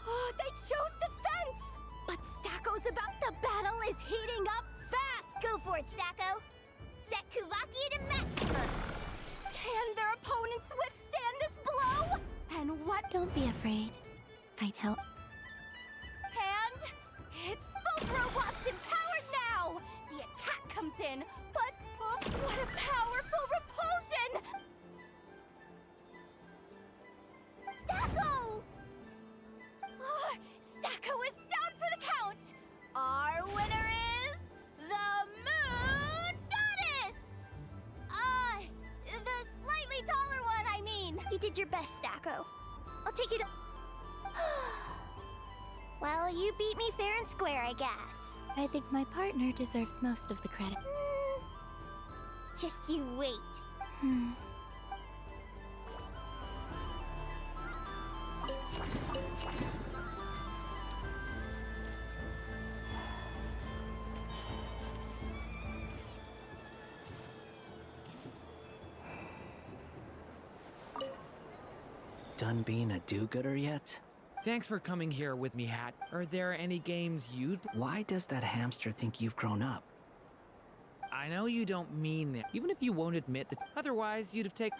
Oh, they chose defense! But Stacko's about... The battle is heating up fast! Go for it, Stacko! Set Kuvaki to maximum! Can their opponents withstand this blow? And what... Don't be afraid. Fight help. And... It's both robots empowered now! The attack comes in, but... what a powerful repulsion! Stacko! Stacko is down for the count! Our winner is... the Moon Goddess! The slightly taller one, I mean! You did your best, Stacko. I'll take you to... Well, you beat me fair and square, I guess. I think my partner deserves most of the credit. Just you wait. Done being a do-gooder yet? Thanks for coming here with me, Hat. Are there any games you'd... Why does that hamster think you've grown up? I know you don't mean that, even if you won't admit that. Otherwise, you'd have taken...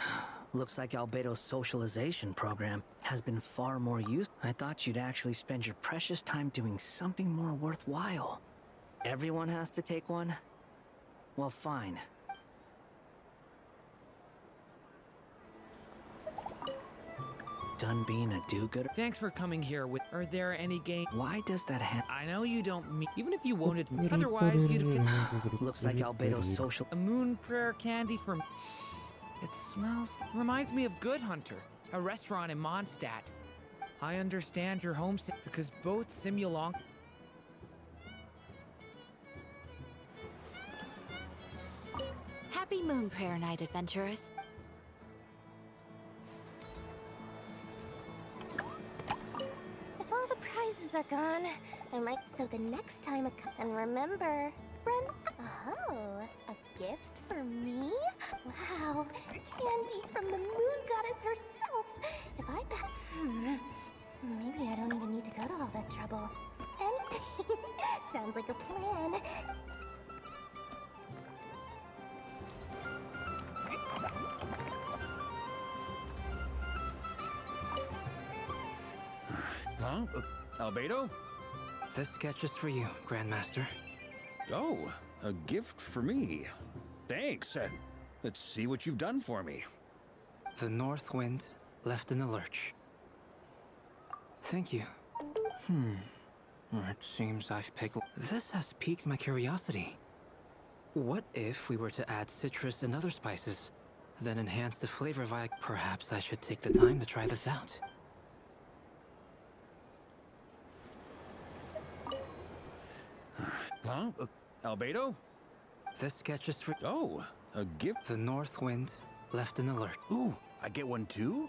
Looks like Albedo's socialization program has been far more used. I thought you'd actually spend your precious time doing something more worthwhile. Everyone has to take one? Well, fine. Done being a do-gooder? Thanks for coming here with... Are there any game... Why does that I know you don't mean... Even if you won't admit... Otherwise, you'd have taken... Looks like Albedo's social... A moon prayer candy from... It smells... Reminds me of Good Hunter, a restaurant in Mondstadt. I understand you're homesick because both Simulon... Happy Moon Prayer Night, adventurers. If all the prizes are gone, I might... So the next time and remember... Run... Oh, a gift for me? Wow, candy from the Moon Goddess herself! If I bet... Maybe I don't even need to go to all that trouble. And... Sounds like a plan. Huh? Albedo? This sketch is for you, Grandmaster. Oh, a gift for me. Thanks. Let's see what you've done for me. The North Wind left in the lurch. Thank you. It seems I've picked... This has piqued my curiosity. What if we were to add citrus and other spices, then enhance the flavor via... Perhaps I should take the time to try this out. Huh? Albedo? This sketch is for... Oh, a gift? The North Wind left in the lurch. Ooh, I get one too?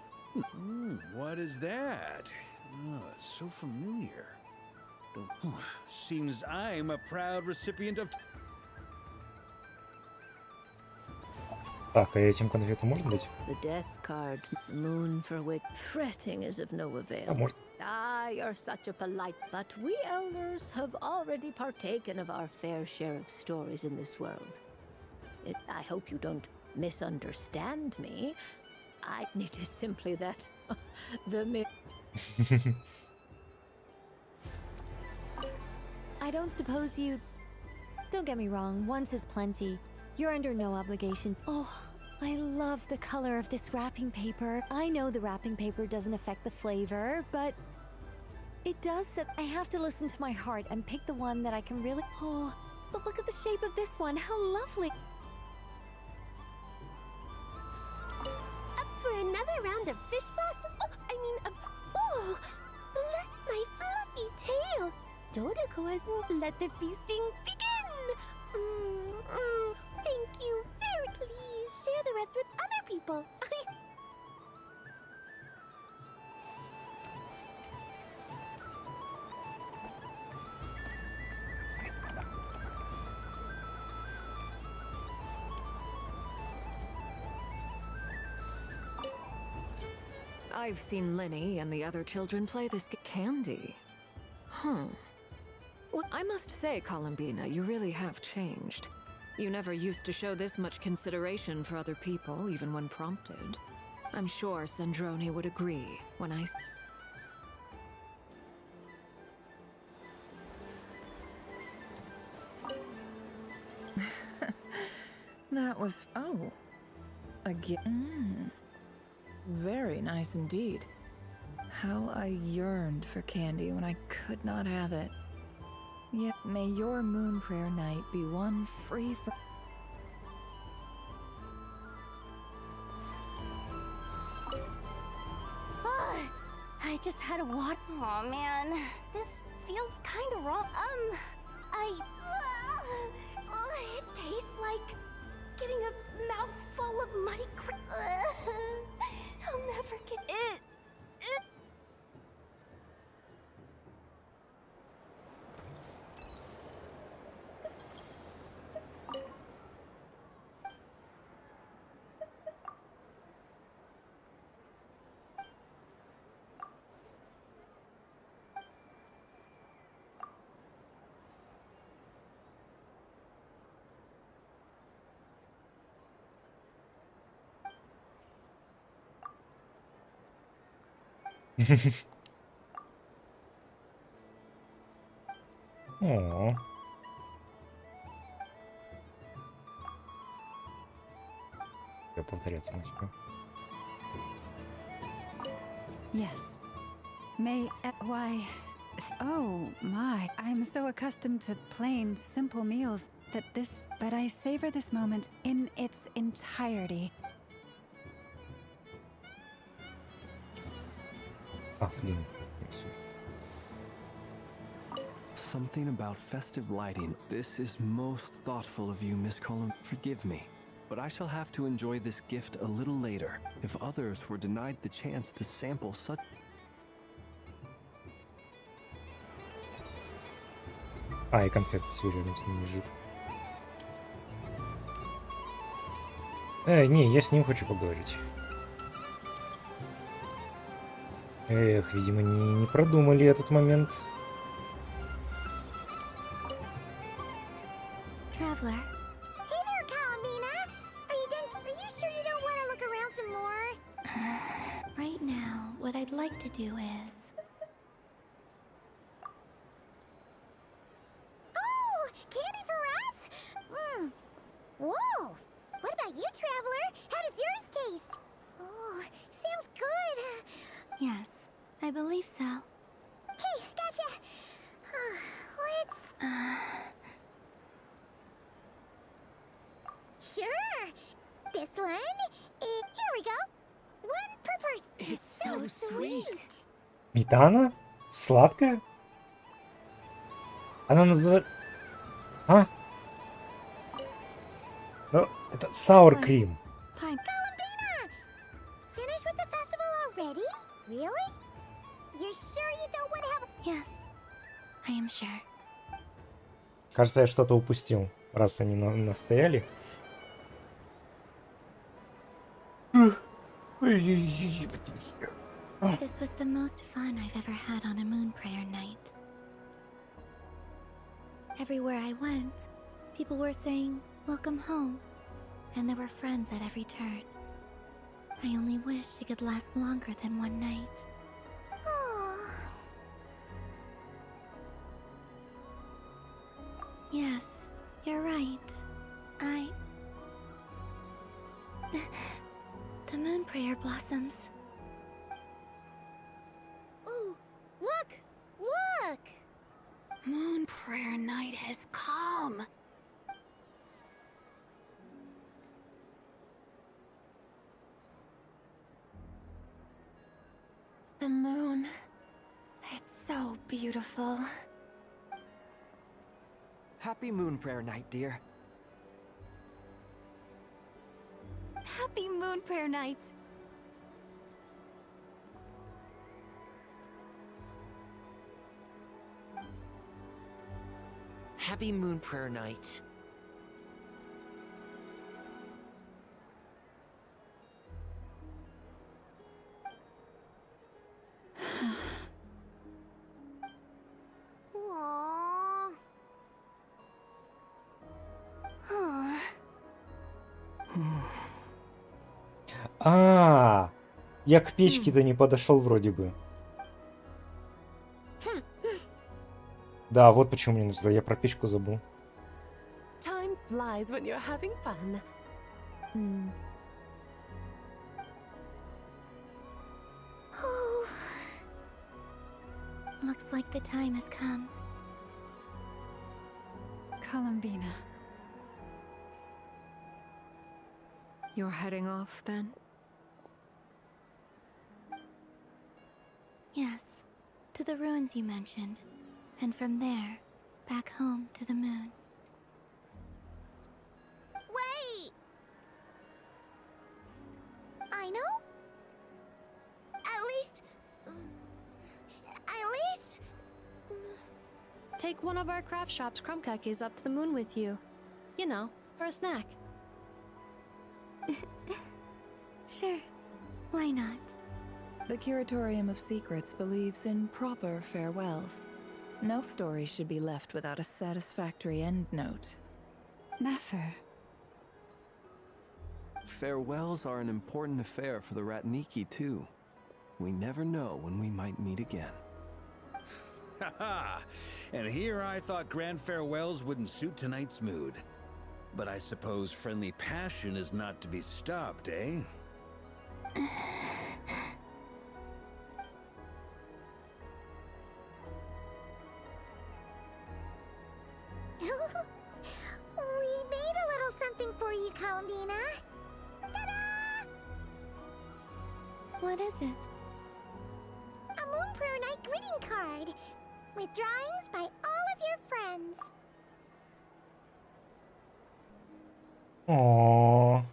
What is that? Oh, it's so familiar. Seems I'm a proud recipient of... Так, а этим конфету можно дать? The death card, the moon for which fretting is of no avail. А может? Ah, you're such a polite, but we elders have already partaken of our fair share of stories in this world. I hope you don't misunderstand me. It is simply that the I don't suppose you... Don't get me wrong, once is plenty. You're under no obligation. Oh, I love the color of this wrapping paper. I know the wrapping paper doesn't affect the flavor, but it does that I have to listen to my heart and pick the one that I can really... Oh, but look at the shape of this one. How lovely. Up for another round of fish blast? Oh, bless my fluffy tail. Dodokoism, let the feasting begin. Thank you. Very please share the rest with other people. I've seen Linny and the other children play this Candy. Huh. Well, I must say, Columbina, you really have changed. You never used to show this much consideration for other people, even when prompted. I'm sure Sandrone would agree when I... That was... Oh. Again. Very nice indeed. How I yearned for candy when I could not have it. Yet may your moon prayer night be one free from... I just had a water. Aw, man. This feels kind of wrong. It tastes like getting a mouthful of muddy I'll never get it. О. Я повторяться начну. Yes. Why... Oh, my. I'm so accustomed to plain, simple meals that this... But I savor this moment in its entirety. Something about festive lighting. This is most thoughtful of you, Miss Cullum. Forgive me, but I shall have to enjoy this gift a little later. If others were denied the chance to sample such... А, и конфетка с рядом с ним лежит. Не, я с ним хочу поговорить. Эх, видимо, не продумали этот момент. Traveler. Hey there, Calamina. Are you sure you don't want to look around some more? Right now, what I'd like to do is... Oh, candy for us? Whoa. What about you, Traveler? How does yours taste? Oh, sounds good. Yes, I believe so. Okay, gotcha. Let's... Sure. This one. Here we go. One per person. It's so sweet. Сметана? Сладкая? Она называет... А? Ну, это sour cream. Fine. Columbina! Finished with the festival already? Really? You're sure you don't want to have a... Yes, I am sure. Кажется, я что-то упустил, раз они настояли. This was the most fun I've ever had on a moon prayer night. Everywhere I went, people were saying, "Welcome home," and there were friends at every turn. I only wish it could last longer than one night. Yes, you're right. The moon prayer blossoms. Ooh, look! Look! Moon prayer night has come. The moon. It's so beautiful. Happy Moon Prayer Night, dear. Happy Moon Prayer Night. Happy Moon Prayer Night. Aww. Huh. А, я к печке-то не подошел вроде бы. Да, вот почему мне нужно. Я про печку забыл. Time flies when you're having fun. Oh. Looks like the time has come. Columbina. You're heading off then? Yes, to the ruins you mentioned. And from there, back home to the moon. Wait! I know? At least... Take one of our craft shop's crumb cookies up to the moon with you. You know, for a snack. Sure. Why not? The Curatorium of Secrets believes in proper farewells. No story should be left without a satisfactory endnote. Never. Farewells are an important affair for the Ratniki, too. We never know when we might meet again. Haha! And here I thought grand farewells wouldn't suit tonight's mood. But I suppose friendly passion is not to be stopped, eh? We made a little something for you, Columbina. Ta-da! What is it? A Moon Prayer Night greeting card with drawings by all of your friends. О,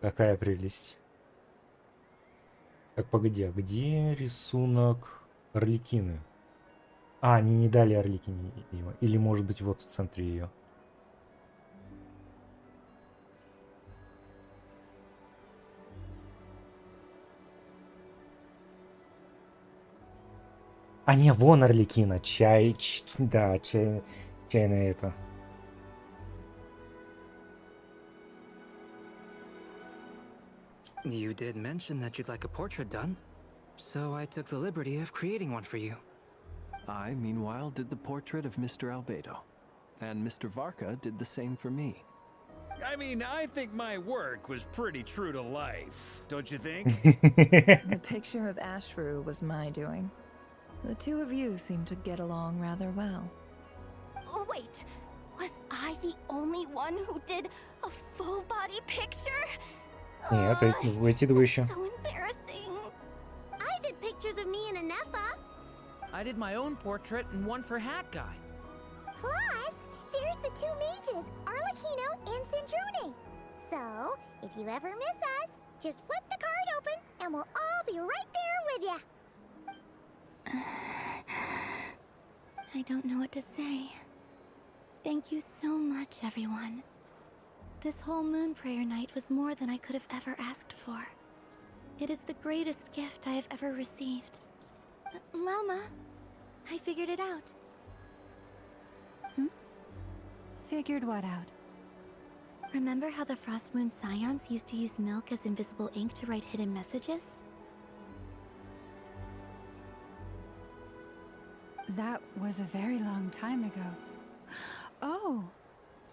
какая прелесть. Так, погоди, а где рисунок Орликины? А, они не дали Орликине его. Или, может быть, вот в центре ее. А не, вон Орликина. Да, чайная это. You did mention that you'd like a portrait done, so I took the liberty of creating one for you. I, meanwhile, did the portrait of Mr. Albedo. And Mr. Varka did the same for me. I mean, I think my work was pretty true to life, don't you think? The picture of Ashru was my doing. The two of you seem to get along rather well. Wait, was I the only one who did a full body picture? Нет, эти двое еще. So embarrassing. I did pictures of me and Anefa. I did my own portrait and one for Hat Guy. the two mages, Arlecchino and Cindrune. So, if you ever miss us, just flip the card open and we'll all be right there with you. I don't know what to say. Thank you so much, everyone. This whole moon prayer night was more than I could have ever asked for. It is the greatest gift I have ever received. Llama, I figured it out. Figured what out? Remember how the Frost Moon Scions used to use milk as invisible ink to write hidden messages? That was a very long time ago. Oh,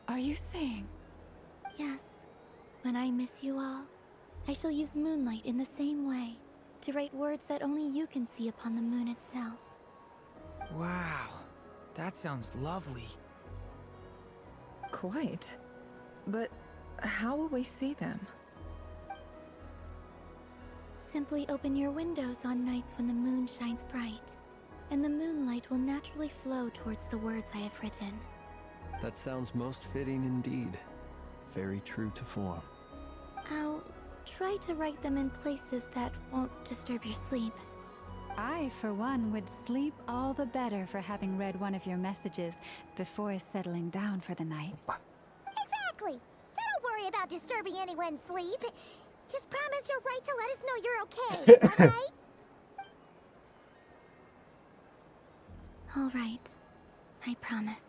are you saying? Yes. When I miss you all, I shall use moonlight in the same way, to write words that only you can see upon the moon itself. Wow, that sounds lovely. Quite. But how will we see them? Simply open your windows on nights when the moon shines bright, and the moonlight will naturally flow towards the words I have written. That sounds most fitting indeed. Very true to form. I'll try to write them in places that won't disturb your sleep. I, for one, would sleep all the better for having read one of your messages before settling down for the night. Exactly. So don't worry about disturbing anyone's sleep. Just promise you'll write to let us know you're okay, alright? All right. I promise.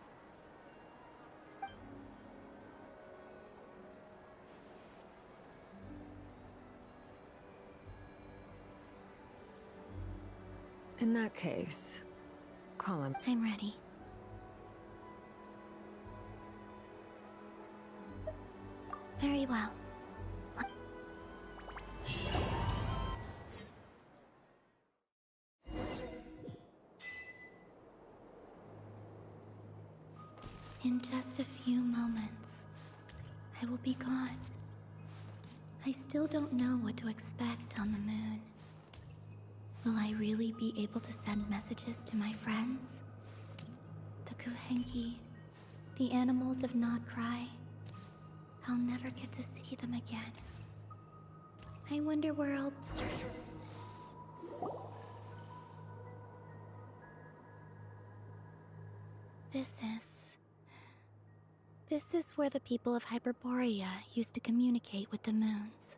In that case, call him. I'm ready. Very well. In just a few moments, I will be gone. I still don't know what to expect on the moon. Will I really be able to send messages to my friends? The Kuhenki, the animals of Not Cry. I'll never get to see them again. I wonder where I'll... This is where the people of Hyperborea used to communicate with the moons.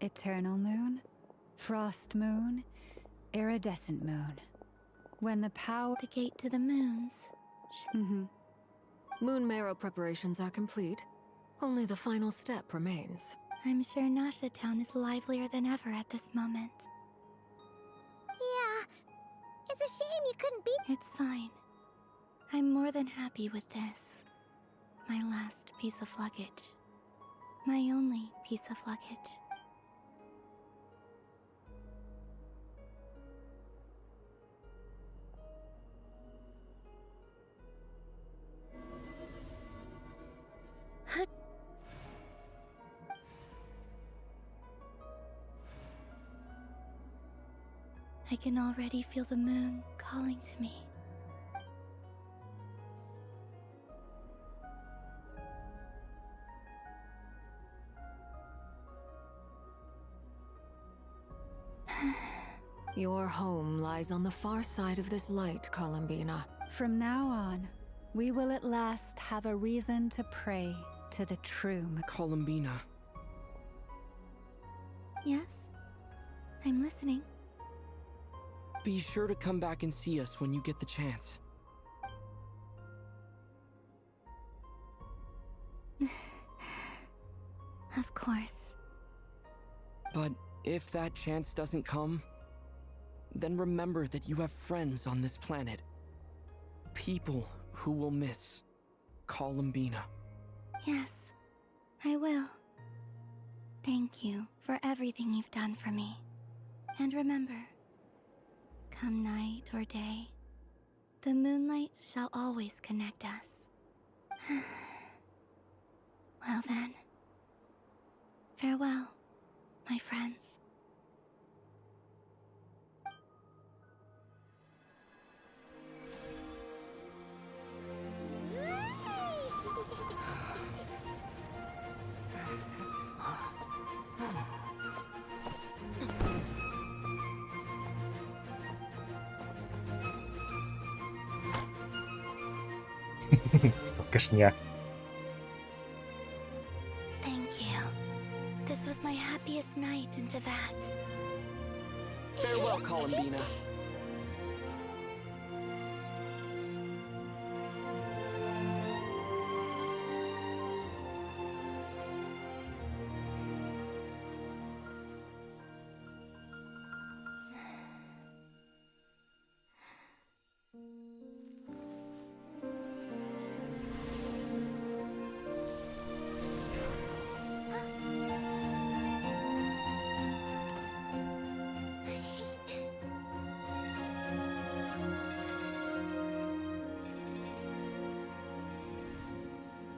Eternal moon, frost moon, iridescent moon. When the power... The gate to the moons. Moon marrow preparations are complete. Only the final step remains. I'm sure Nasha Town is livelier than ever at this moment. Yeah. It's a shame you couldn't be... It's fine. I'm more than happy with this. My last piece of luggage. My only piece of luggage. I can already feel the moon calling to me. Your home lies on the far side of this light, Columbina. From now on, we will at last have a reason to pray to the true Columbina. Yes? I'm listening. Be sure to come back and see us when you get the chance. Of course. But if that chance doesn't come, then remember that you have friends on this planet. People who will miss Columbina. Yes, I will. Thank you for everything you've done for me. And remember, come night or day, the moonlight shall always connect us. Well then, farewell, my friends. Кашня. Thank you. This was my happiest night in Teyvat. Farewell, Columbina.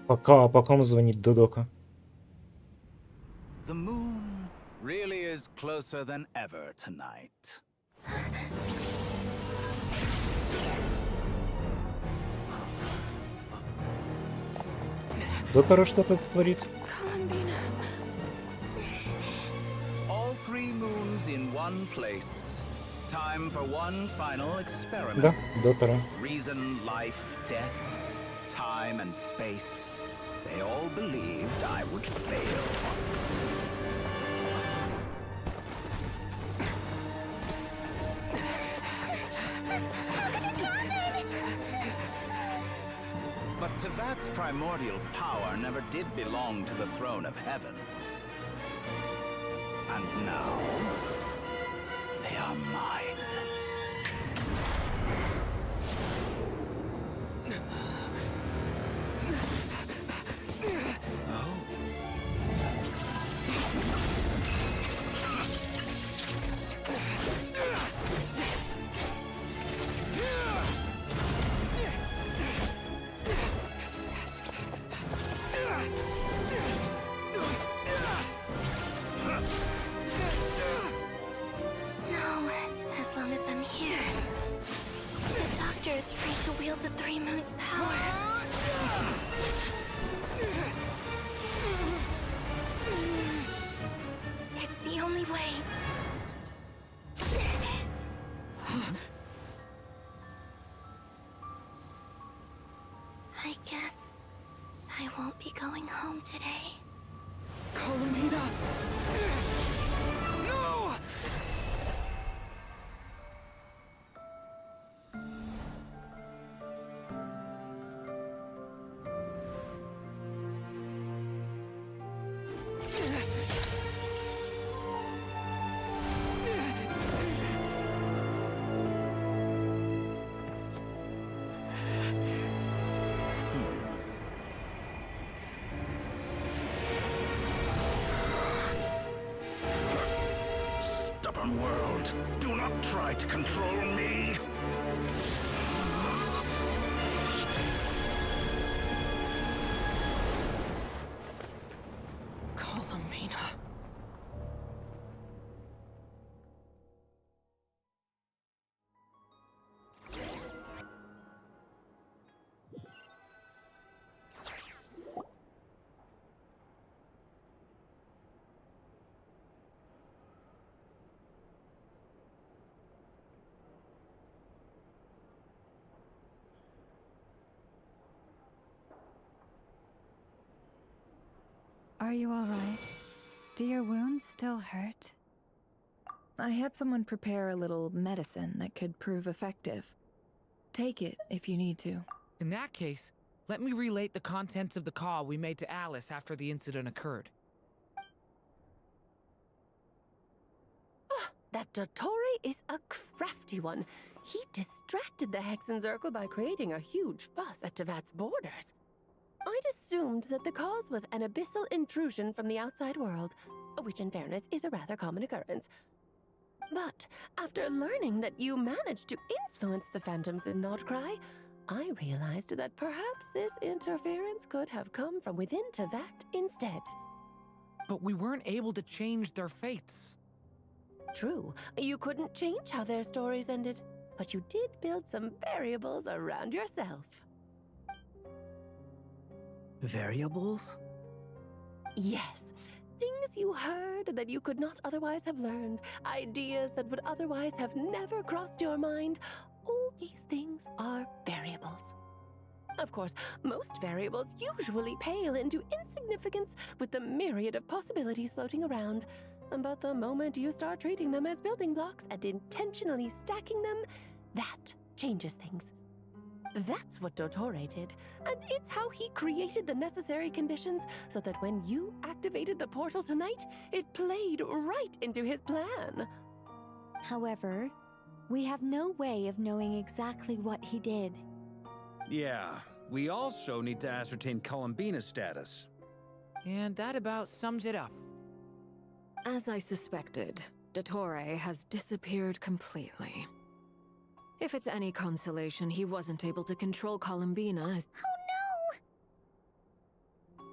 Пока он звонит Додока. The moon really is closer than ever tonight. Дотаро что-то творит. All three moons in one place. Time for one final experiment. Да, Дотаро. Reason, life, death, time and space. They all believed I would fail. But Teyvat's primordial power never did belong to the throne of heaven. And now, they are mine. No, as long as I'm here. The Doctor is free to wield the Three Moons' power. It's the only way. I guess I won't be going home today. Columbina! No! Stubborn world, do not try to control me. Columbina. Are you all right? Do your wounds still hurt? I had someone prepare a little medicine that could prove effective. Take it if you need to. In that case, let me relate the contents of the call we made to Alice after the incident occurred. That Dottore is a crafty one. He distracted the Hexenzirkel by creating a huge fuss at Teyvat's borders. I'd assumed that the cause was an abyssal intrusion from the outside world, which in fairness is a rather common occurrence. But after learning that you managed to influence the phantoms in Nordcry, I realized that perhaps this interference could have come from within Teyvat instead. But we weren't able to change their fates. True, you couldn't change how their stories ended, but you did build some variables around yourself. Variables? Yes, things you heard that you could not otherwise have learned, ideas that would otherwise have never crossed your mind. All these things are variables. Of course, most variables usually pale into insignificance with the myriad of possibilities floating around. But the moment you start treating them as building blocks and intentionally stacking them, that changes things. That's what Dottore did, and it's how he created the necessary conditions so that when you activated the portal tonight, it played right into his plan. However, we have no way of knowing exactly what he did. Yeah, we also need to ascertain Columbina's status. And that about sums it up. As I suspected, Dottore has disappeared completely. If it's any consolation, he wasn't able to control Columbina as— Oh no!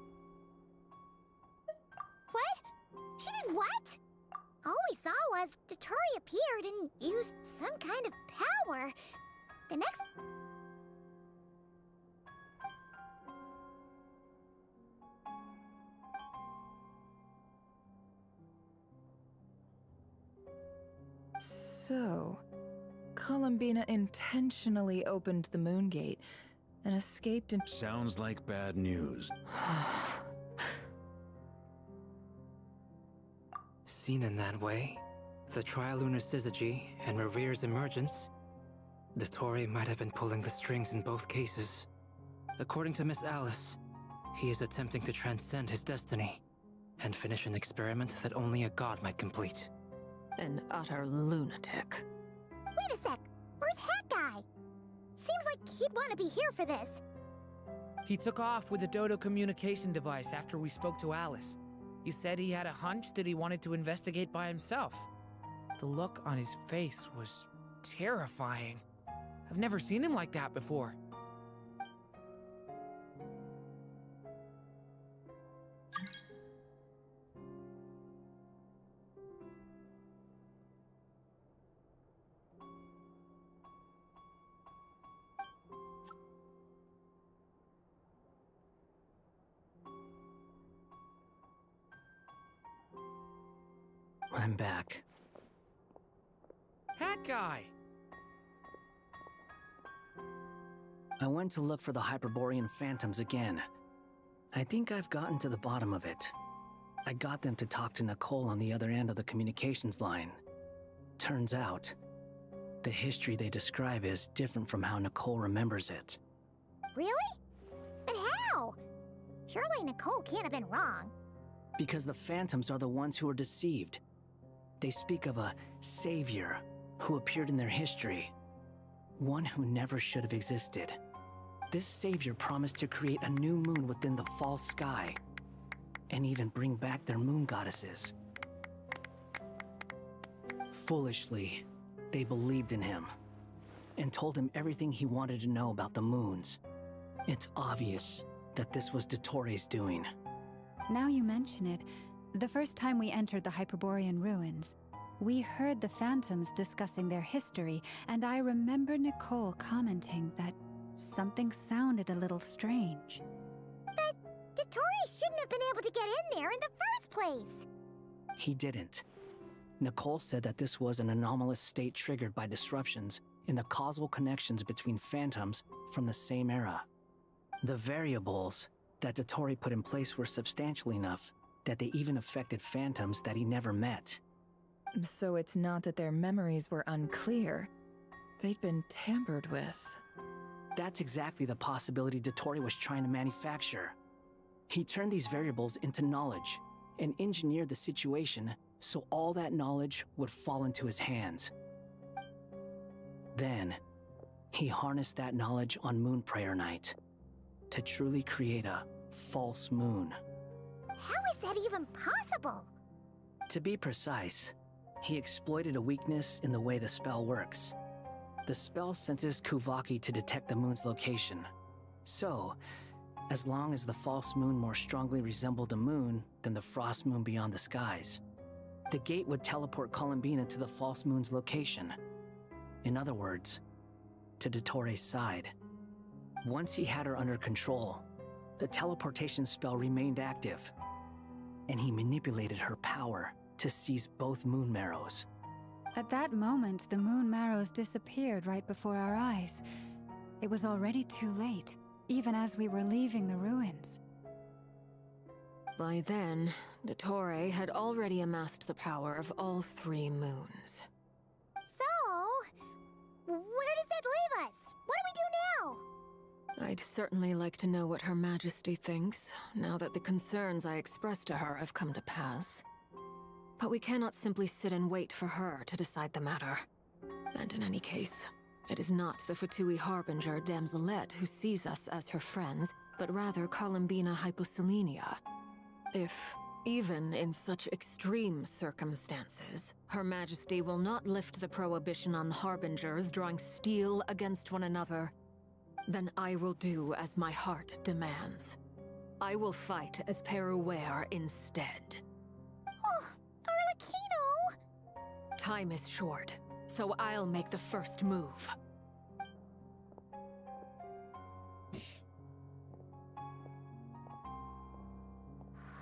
What? She did what? All we saw was Dottore appeared and used some kind of power. The next... So, Columbina intentionally opened the moon gate and escaped in— Sounds like bad news. Seen in that way, the Trilunar Syzygy and Revere's emergence, Dottore might have been pulling the strings in both cases. According to Miss Alice, he is attempting to transcend his destiny and finish an experiment that only a god might complete. An utter lunatic. Wait a sec, where's Hat Guy? Seems like he'd want to be here for this. He took off with the Dodo communication device after we spoke to Alice. He said he had a hunch that he wanted to investigate by himself. The look on his face was terrifying. I've never seen him like that before. I'm back. Hat Guy! I went to look for the Hyperborean phantoms again. I think I've gotten to the bottom of it. I got them to talk to Nicole on the other end of the communications line. Turns out, the history they describe is different from how Nicole remembers it. Really? But how? Surely Nicole can't have been wrong. Because the phantoms are the ones who are deceived. They speak of a savior who appeared in their history. One who never should have existed. This savior promised to create a new moon within the false sky, and even bring back their moon goddesses. Foolishly, they believed in him, and told him everything he wanted to know about the moons. It's obvious that this was Dottore's doing. Now you mention it, the first time we entered the Hyperborean ruins, we heard the phantoms discussing their history, and I remember Nicole commenting that something sounded a little strange. But Dottore shouldn't have been able to get in there in the first place! He didn't. Nicole said that this was an anomalous state triggered by disruptions in the causal connections between phantoms from the same era. The variables that Dottore put in place were substantial enough that they even affected phantoms that he never met. So it's not that their memories were unclear. They'd been tampered with. That's exactly the possibility Dottore was trying to manufacture. He turned these variables into knowledge and engineered the situation so all that knowledge would fall into his hands. Then, he harnessed that knowledge on Moon Prayer Night to truly create a false moon. How is that even possible? To be precise, he exploited a weakness in the way the spell works. The spell senses Kuvaki to detect the moon's location. So, as long as the false moon more strongly resembled the moon than the frost moon beyond the skies, the gate would teleport Columbina to the false moon's location. In other words, to Dottore's side. Once he had her under control, the teleportation spell remained active, and he manipulated her power to seize both moon marrows. At that moment, the moon marrows disappeared right before our eyes. It was already too late. even as we were leaving the ruins. By then, Dottore had already amassed the power of all 3 moons. So, where does that leave us? What do we do now? I'd certainly like to know what Her Majesty thinks, now that the concerns I expressed to her have come to pass. But we cannot simply sit and wait for her to decide the matter. And in any case, it is not the Fatui Harbinger Damselette who sees us as her friends, but rather Columbina Hyposelenia. If, even in such extreme circumstances, Her Majesty will not lift the prohibition on Harbingers drawing steel against one another, then I will do as my heart demands. I will fight as Peruware instead. Oh, Arlecchino! Time is short, so I'll make the first move.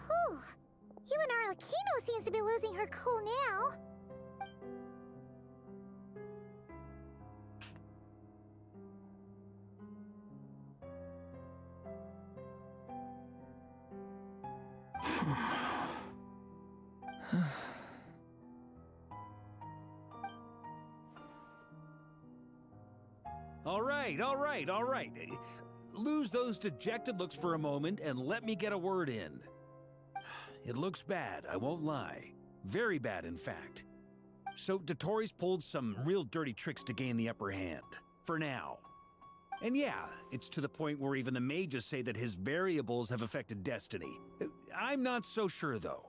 Whew. Even Arlecchino seems to be losing her cool now. All right. Lose those dejected looks for a moment and let me get a word in. It looks bad, I won't lie. Very bad, in fact. So Dottore's pulled some real dirty tricks to gain the upper hand. For now. And yeah, it's to the point where even the mages say that his variables have affected destiny. I'm not so sure, though.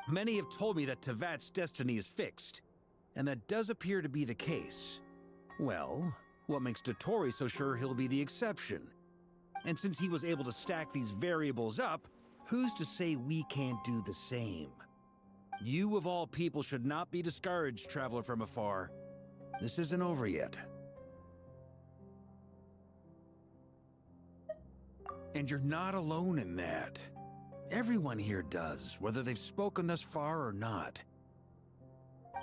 Many have told me that Tevat's destiny is fixed, and that does appear to be the case. Well, what makes Dottore so sure he'll be the exception? And since he was able to stack these variables up, who's to say we can't do the same? You of all people should not be discouraged, traveler from afar. This isn't over yet. And you're not alone in that. Everyone here does, whether they've spoken thus far or not.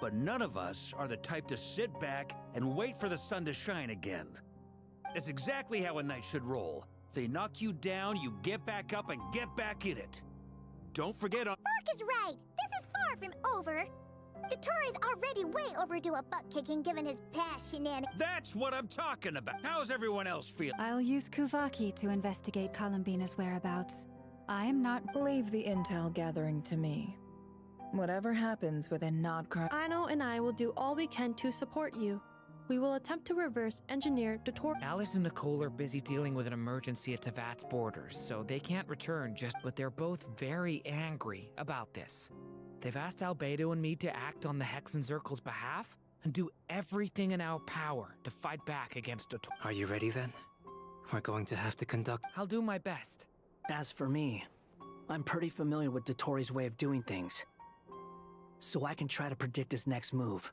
But none of us are the type to sit back and wait for the sun to shine again. That's exactly how a knight should roll. If they knock you down, you get back up and get back in it. Don't forget on— Mark is right! This is far from over! Dottore's already way overdue a butt-kicking given his past shenanigans. That's what I'm talking about! How's everyone else feel? I'll use Kuvaki to investigate Columbina's whereabouts. I am not— Leave the intel gathering to me. Whatever happens within Nodcry— Aino and I will do all we can to support you. We will attempt to reverse engineer Dottore. Alice and Nicole are busy dealing with an emergency at Tevat's borders, so they can't return but they're both very angry about this. They've asked Albedo and me to act on the Hexenzirkel's behalf and do everything in our power to fight back against Dottore. Are you ready then? We're going to have to conduct— I'll do my best. As for me, I'm pretty familiar with Dottore's way of doing things, so I can try to predict his next move.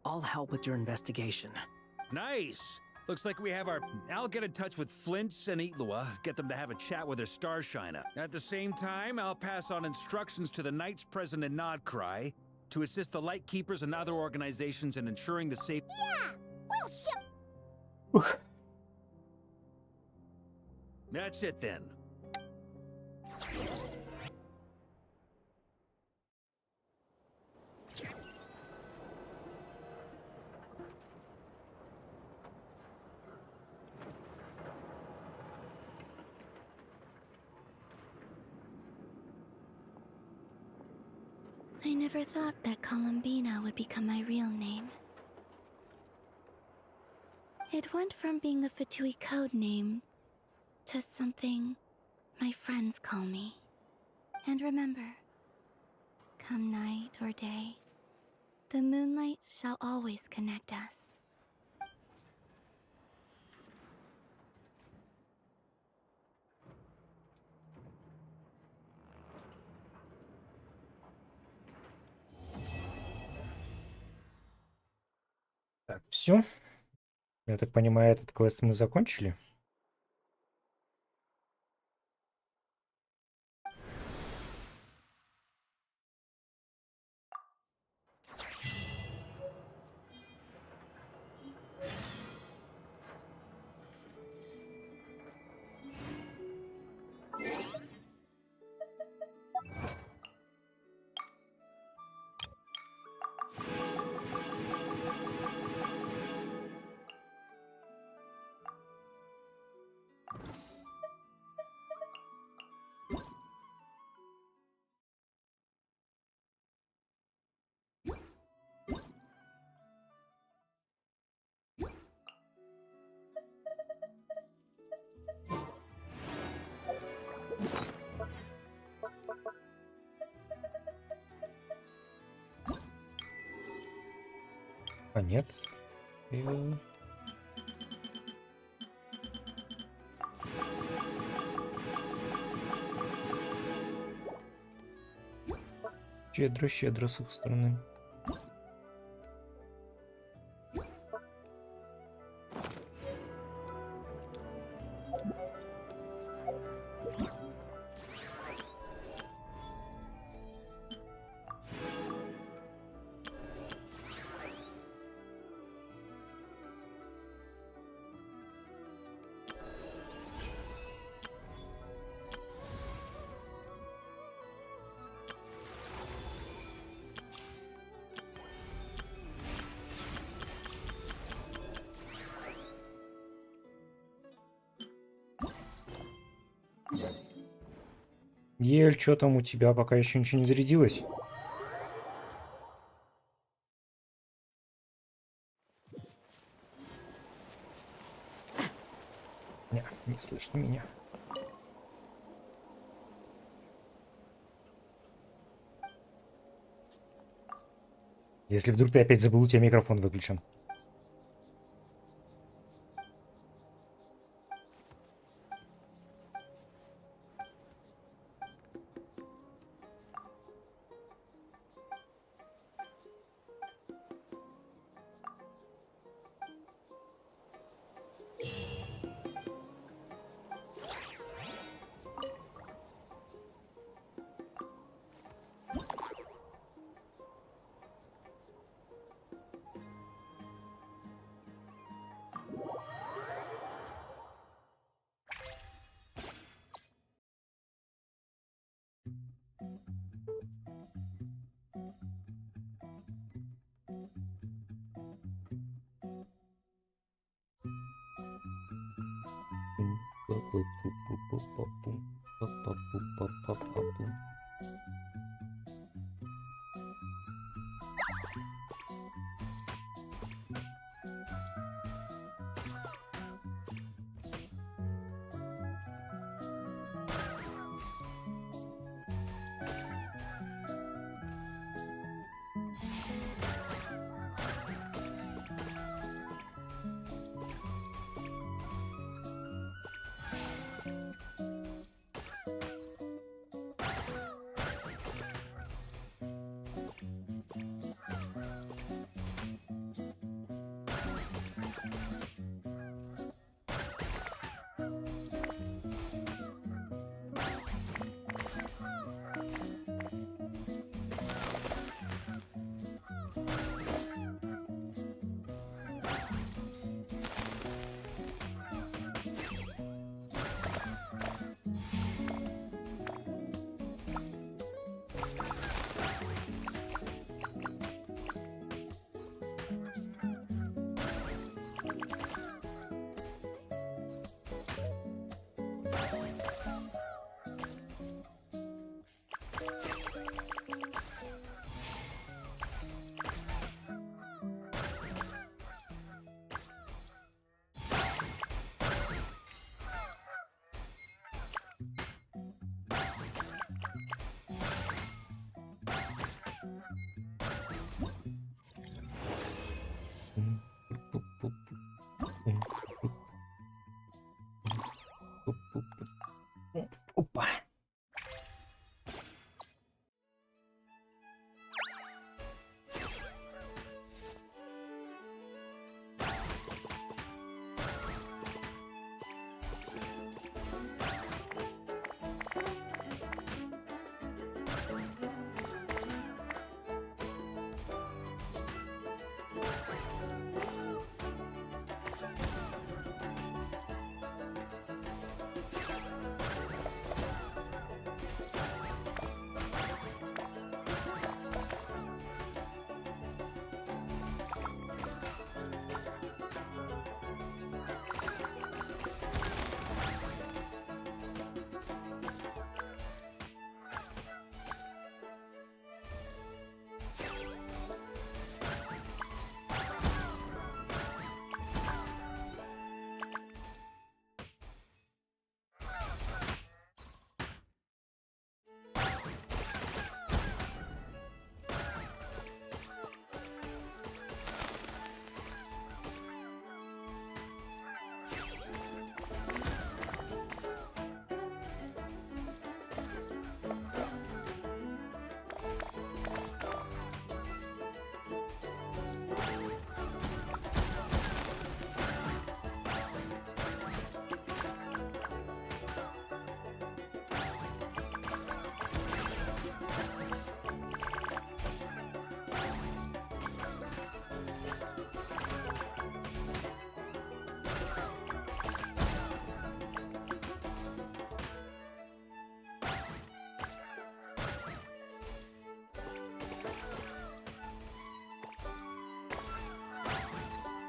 I'll help with your investigation. Nice! Looks like we have our— I'll get in touch with Flints and Itlua, get them to have a chat with their Starshiner. At the same time, I'll pass on instructions to the knights present in Nodcry to assist the Lightkeepers and other organizations in ensuring the safe— Yeah! We'll ship— That's it then. I never thought that Columbina would become my real name. It went from being a Fatui code name to something my friends call me. And remember, come night or day, the moonlight shall always connect us. Так, все. Я так понимаю, этот квест мы закончили. А нет. Щедро, щедро с их стороны. Ель, что там у тебя? Пока еще ничего не зарядилось? Не слышно меня. Если вдруг ты опять забыл, у тебя микрофон выключен.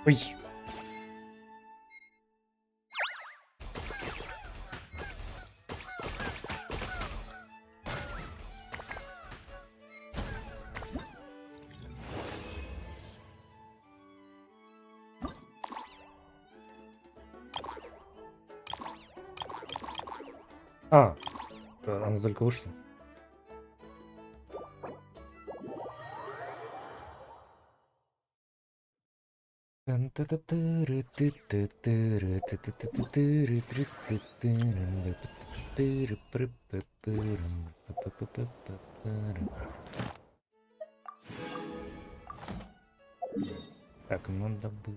Ой. А, она только вышла. Так, надо было.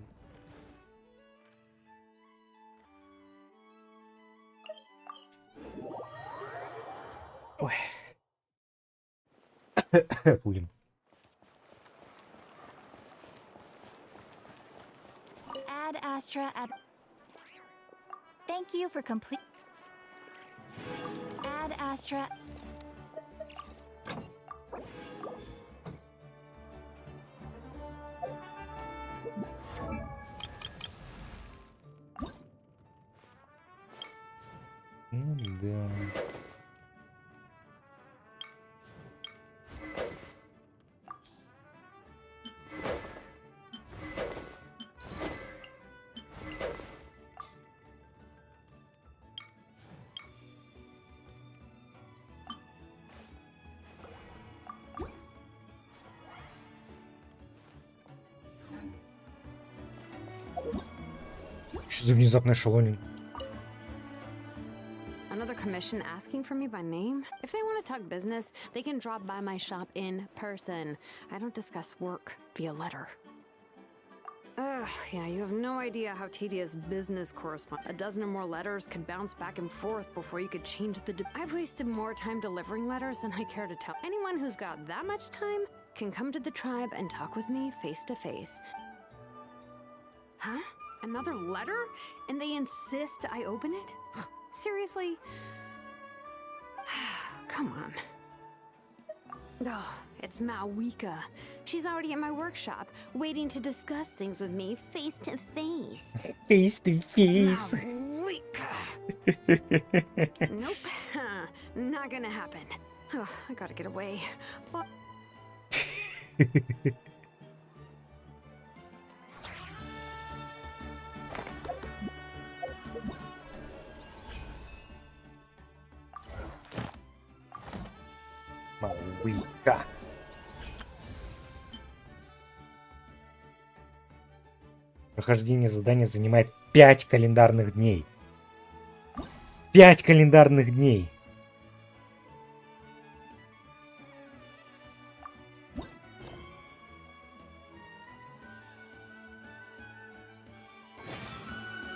Ой. Будем. Ad Astra at. Thank you for complete. Ad Astra. Ну да. Что за внезапный шалонин? Another commission asking for me by name? If they want to talk business, they can drop by my shop in person. I don't discuss work via letter. Ugh, yeah, you have no idea how tedious business correspondence. A dozen or more letters could bounce back and forth before you could change the. I've wasted more time delivering letters than I care to tell. Anyone who's got that much time can come to the tribe and talk with me face to face. Huh? Another letter? And they insist I open it? Seriously? Come on. Oh, it's Mawika. She's already at my workshop, waiting to discuss things with me face to face. Face to face. Mawika. Nope. Not gonna happen. Oh, I gotta get away. Мауика. Прохождение задания занимает 5 календарных дней. 5 календарных дней.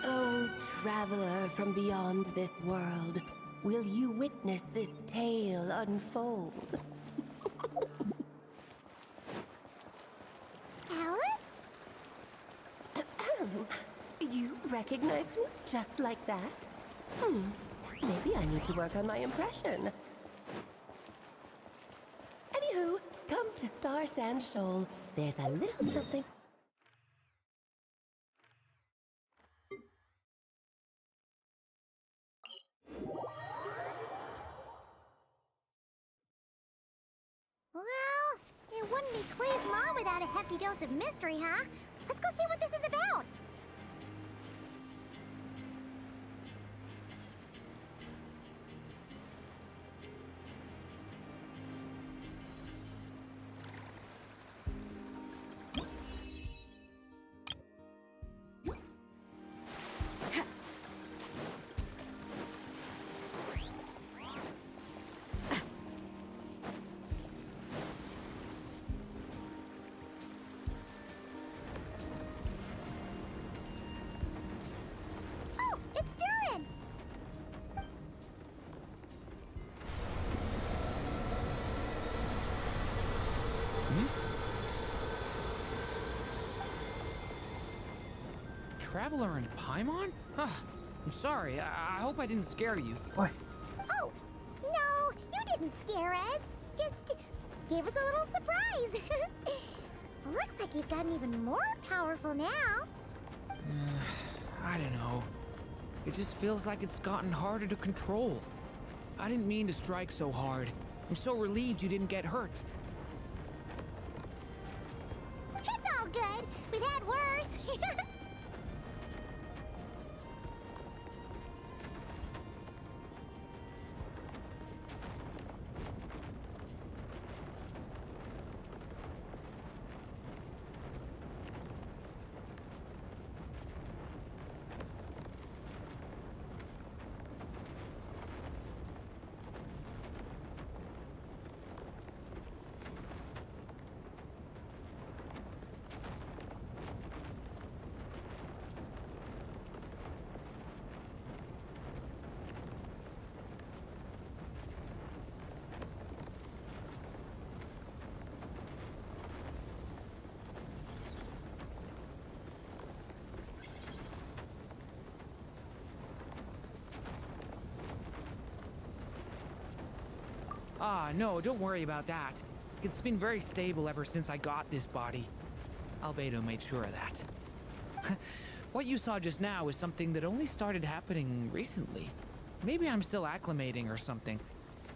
Oh, traveler from beyond this world, will you witness this tale unfold? Alice? You recognized me just like that? Maybe I need to work on my impression. Anywho, come to Star Sand Shoal. There's a little something. Well, it wouldn't be Clay's mom without a hefty dose of mystery, huh? Let's go see what this is about. Oh, it's Durin! Traveler in Paimon? Huh, I'm sorry. I hope I didn't scare you. What? Oh, no, you didn't scare us. Just gave us a little surprise. Looks like you've gotten even more powerful now. I don't know. It just feels like it's gotten harder to control. I didn't mean to strike so hard. I'm so relieved you didn't get hurt. It's all good. We've had worse. Ah, no, don't worry about that. It's been very stable ever since I got this body. Albedo made sure of that. What you saw just now is something that only started happening recently. Maybe I'm still acclimating or something.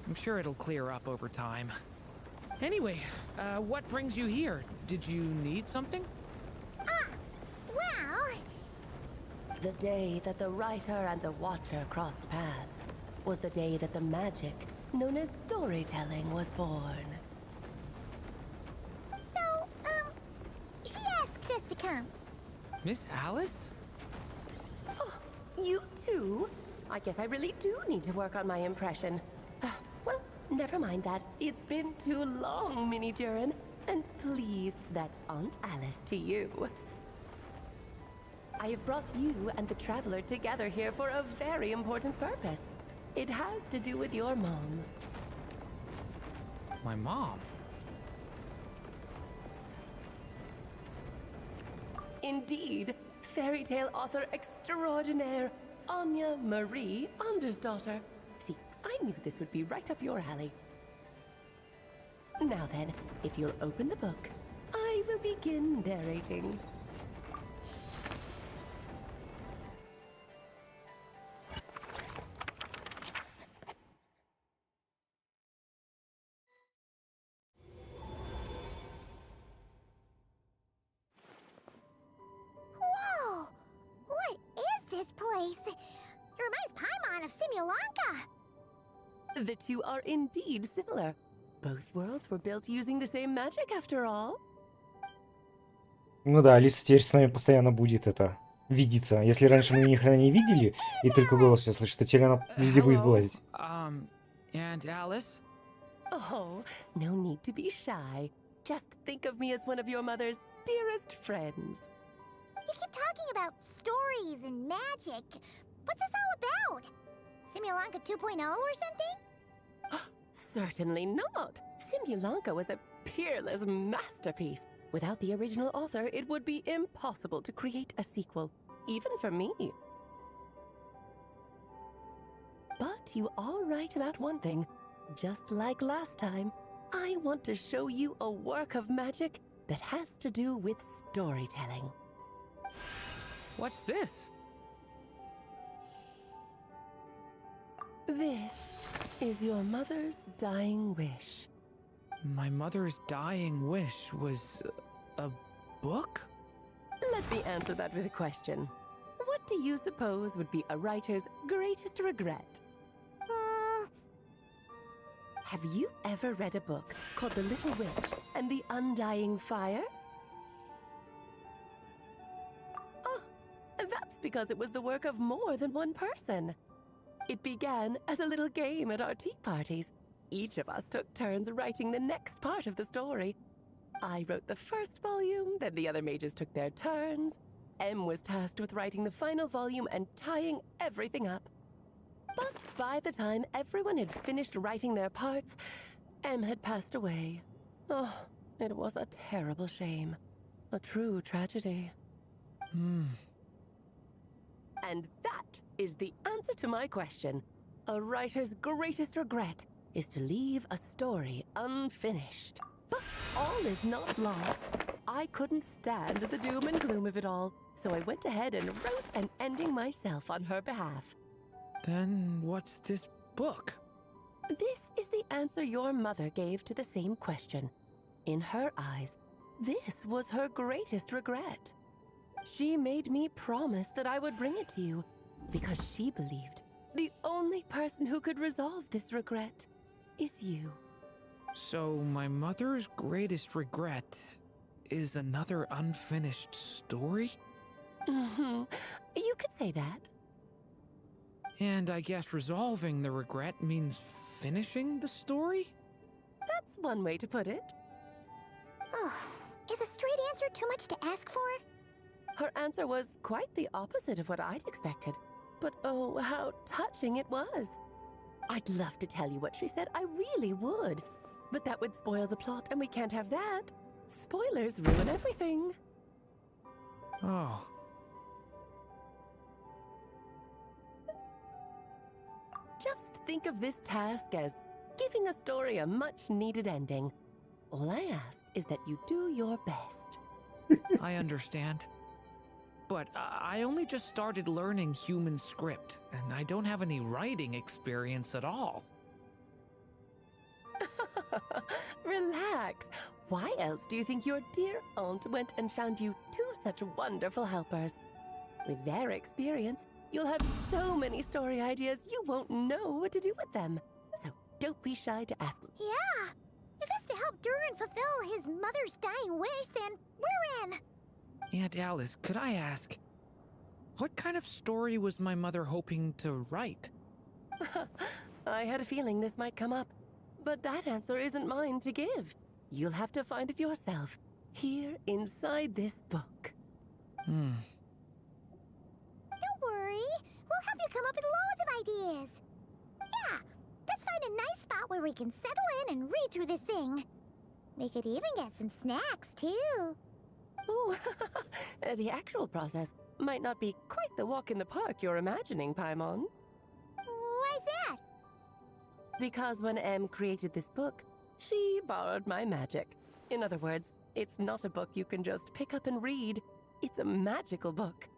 I'm sure it'll clear up over time. Anyway, what brings you here? Did you need something? Well... The day that the writer and the watcher crossed paths was the day that the magic known as storytelling was born. So, she asked us to come. Miss Alice? Oh, you too? I guess I really do need to work on my impression. Well, never mind that. It's been too long, Mini Durin. And please, that's Aunt Alice to you. I have brought you and the Traveler together here for a very important purpose. It has to do with your mom. My mom? Indeed, fairy tale author extraordinaire, Anya Marie Andersdottir. See, I knew this would be right up your alley. Now then, if you'll open the book, I will begin narrating. Whoa! What is this place? It reminds Paimon of Simulanka. The two are indeed similar. Both worlds were built using the same magic after all. Ну да, Алиса теперь с нами постоянно будет это видеться. Если раньше мы ни хрена не видели, и только голос все слышит, то теперь она везде будет вылазить. Aunt Alice? Oh, no need to be shy. Just think of me as one of your mother's dearest friends. You keep talking about stories and magic. What's this all about? Simulanka 2.0 or something? Certainly not. Simulanka was a peerless masterpiece. Without the original author, it would be impossible to create a sequel, even for me. But you are right about one thing. Just like last time, I want to show you a work of magic that has to do with storytelling. What's this? This is your mother's dying wish. My mother's dying wish was a book? Let me answer that with a question. What do you suppose would be a writer's greatest regret? Have you ever read a book called The Little Witch and the Undying Fire? Oh, that's because it was the work of more than one person. It began as a little game at our tea parties. Each of us took turns writing the next part of the story. I wrote the first volume, then the other mages took their turns. Em was tasked with writing the final volume and tying everything up. But by the time everyone had finished writing their parts, Em had passed away. Oh, it was a terrible shame. A true tragedy. And that is the answer to my question. A writer's greatest regret is to leave a story unfinished. But all is not lost. I couldn't stand the doom and gloom of it all, so I went ahead and wrote an ending myself on her behalf. Then what's this book? This is the answer your mother gave to the same question. In her eyes, this was her greatest regret. She made me promise that I would bring it to you, because she believed the only person who could resolve this regret is you. So my mother's greatest regret is another unfinished story? You could say that. And I guess resolving the regret means finishing the story? That's one way to put it. Oh, is a straight answer too much to ask for? Her answer was quite the opposite of what I'd expected. But oh, how touching it was. I'd love to tell you what she said, I really would. But that would spoil the plot, and we can't have that. Spoilers ruin everything. Oh. Just think of this task as giving a story a much-needed ending. All I ask is that you do your best. I understand. But I only just started learning human script, and I don't have any writing experience at all. Relax. Why else do you think your dear aunt went and found you two such wonderful helpers? With their experience, you'll have so many story ideas you won't know what to do with them. So don't be shy to ask. Yeah. If it's to help Durin fulfill his mother's dying wish, then we're in. Aunt Alice, could I ask, what kind of story was my mother hoping to write? I had a feeling this might come up, but that answer isn't mine to give. You'll have to find it yourself, here inside this book. Don't worry. We'll help you come up with loads of ideas. Yeah, let's find a nice spot where we can settle in and read through this thing. We could even get some snacks, too. Oh, the actual process might not be quite the walk in the park you're imagining, Paimon. Why's that? Because when Em created this book, she borrowed my magic. In other words, it's not a book you can just pick up and read. It's a magical book.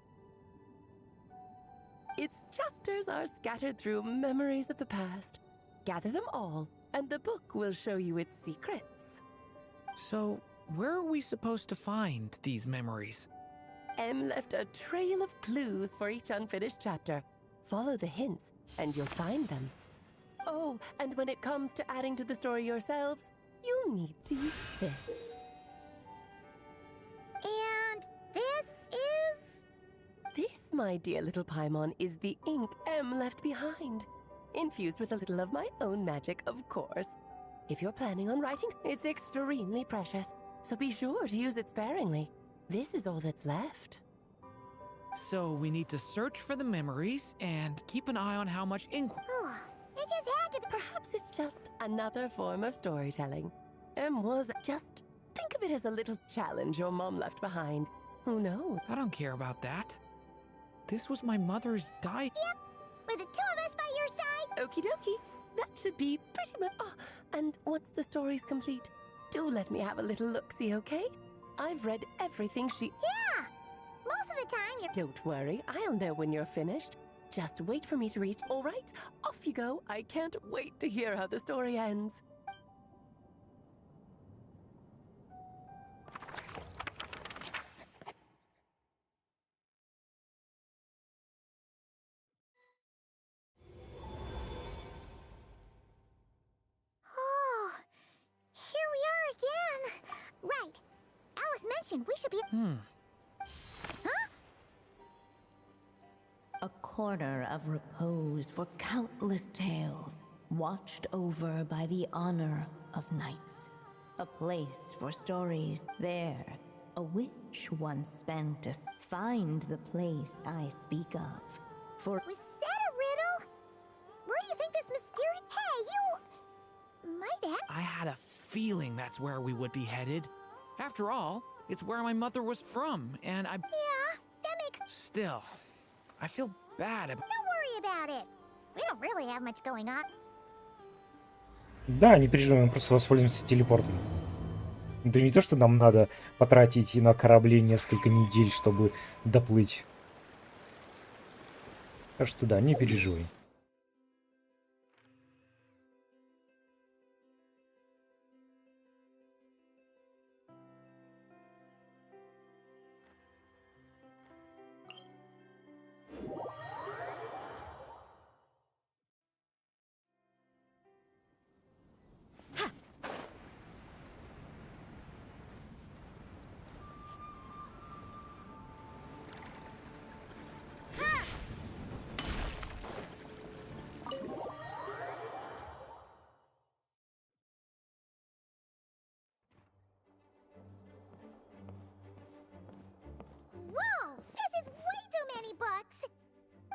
Its chapters are scattered through memories of the past. Gather them all, and the book will show you its secrets. So, where are we supposed to find these memories? Em left a trail of clues for each unfinished chapter. Follow the hints, and you'll find them. Oh, and when it comes to adding to the story yourselves, you'll need to use this. And this is? This, my dear little Paimon, is the ink Em left behind. Infused with a little of my own magic, of course. If you're planning on writing, it's extremely precious, so be sure to use it sparingly. This is all that's left. So we need to search for the memories and keep an eye on how much ink... Oh, it just had to be. Perhaps it's just another form of storytelling. Em was just... Think of it as a little challenge your mom left behind. Who knows? I don't care about that. This was my mother's Yep, with the two of us by your side. Okie dokie. That should be pretty much... Oh, and once the story's complete, do let me have a little look-see, okay? I've read everything she... Yeah! Most of the time you're... Don't worry, I'll know when you're finished. Just wait for me to reach. All right, off you go. I can't wait to hear how the story ends. Oh, here we are again. Right. Alice mentioned we should be... Huh? A corner of repose for countless tales, watched over by the honor of knights. A place for stories there. A witch once spent to find the place I speak of. For Was that a riddle? Where do you think this mysterious... Hey, you... might have... I had a feeling that's where we would be headed. After all, it's where my mother was from, and I... Yeah, that makes... Still, I feel bad about... Don't worry about it. We don't really have much going on. Да, не переживаем, просто воспользуемся телепортом. Это не то, что нам надо потратить на корабле несколько недель, чтобы доплыть. Так что да, не переживай. Whoa! This is way too many books!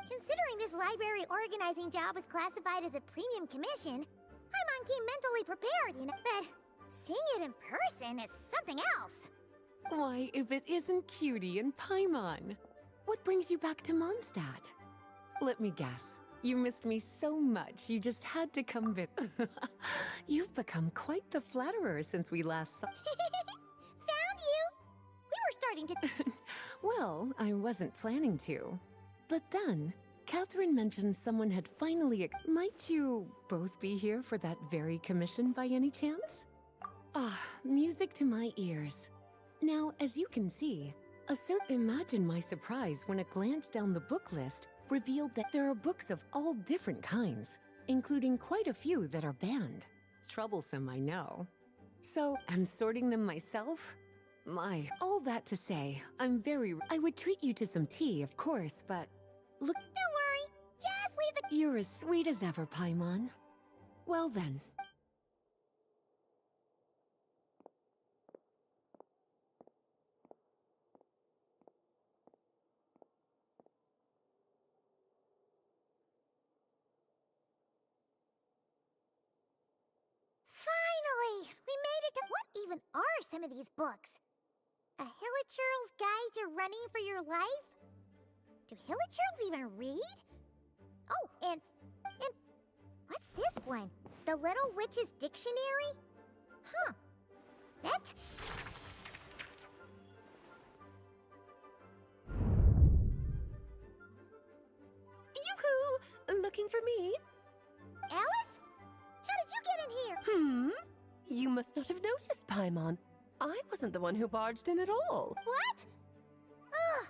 Considering this library organizing job is classified as a premium commission, Paimon came mentally prepared, you know, but seeing it in person is something else. Why, if it isn't Cutie and Paimon? What brings you back to Mondstadt? Let me guess. You missed me so much, you just had to come visit. You've become quite the flatterer since we last saw. Found you! We were starting to... Well, I wasn't planning to. But then, Catherine mentioned someone had finally... Might you both be here for that very commission by any chance? Ah, music to my ears. Now, as you can see, imagine my surprise when a glance down the book list revealed that there are books of all different kinds, including quite a few that are banned. Troublesome, I know. So, I'm sorting them myself? All that to say, I would treat you to some tea, of course, but... Look... Don't worry, just leave the... You're as sweet as ever, Paimon. Well then. Finally! We made it to... What even are some of these books? A Hilichurl's Guide to Running for Your Life? Do Hilichurls even read? Oh, and what's this one? The Little Witch's Dictionary? Huh. That... Yoo-hoo! Looking for me? Alice? How did you get in here? You must not have noticed, Paimon. I wasn't the one who barged in at all. What? Ugh.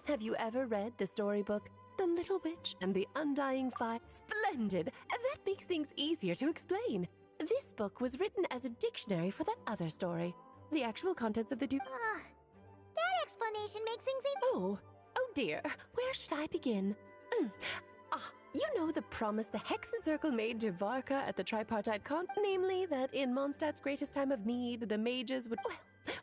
Have you ever read the storybook, The Little Witch and the Undying Fire? Splendid! That makes things easier to explain. This book was written as a dictionary for that other story. The actual contents of the That explanation makes things even... Oh dear. Where should I begin? You know the promise the Hexen Circle made to Varka at the tripartite con, namely that in Mondstadt's greatest time of need, the mages would... Well,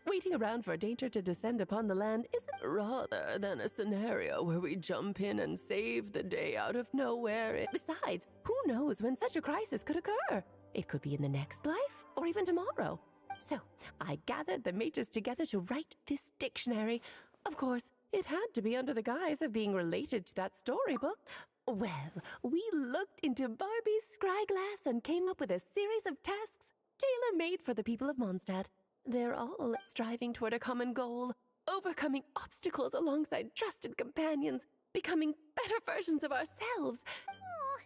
waiting around for danger to descend upon the land isn't rather than a scenario where we jump in and save the day out of nowhere. Besides, who knows when such a crisis could occur? It could be in the next life, or even tomorrow. So, I gathered the mages together to write this dictionary. Of course, it had to be under the guise of being related to that storybook. Well, we looked into Barbie's scryglass and came up with a series of tasks tailor-made for the people of Mondstadt. They're all striving toward a common goal, overcoming obstacles alongside trusted companions, becoming better versions of ourselves. Oh,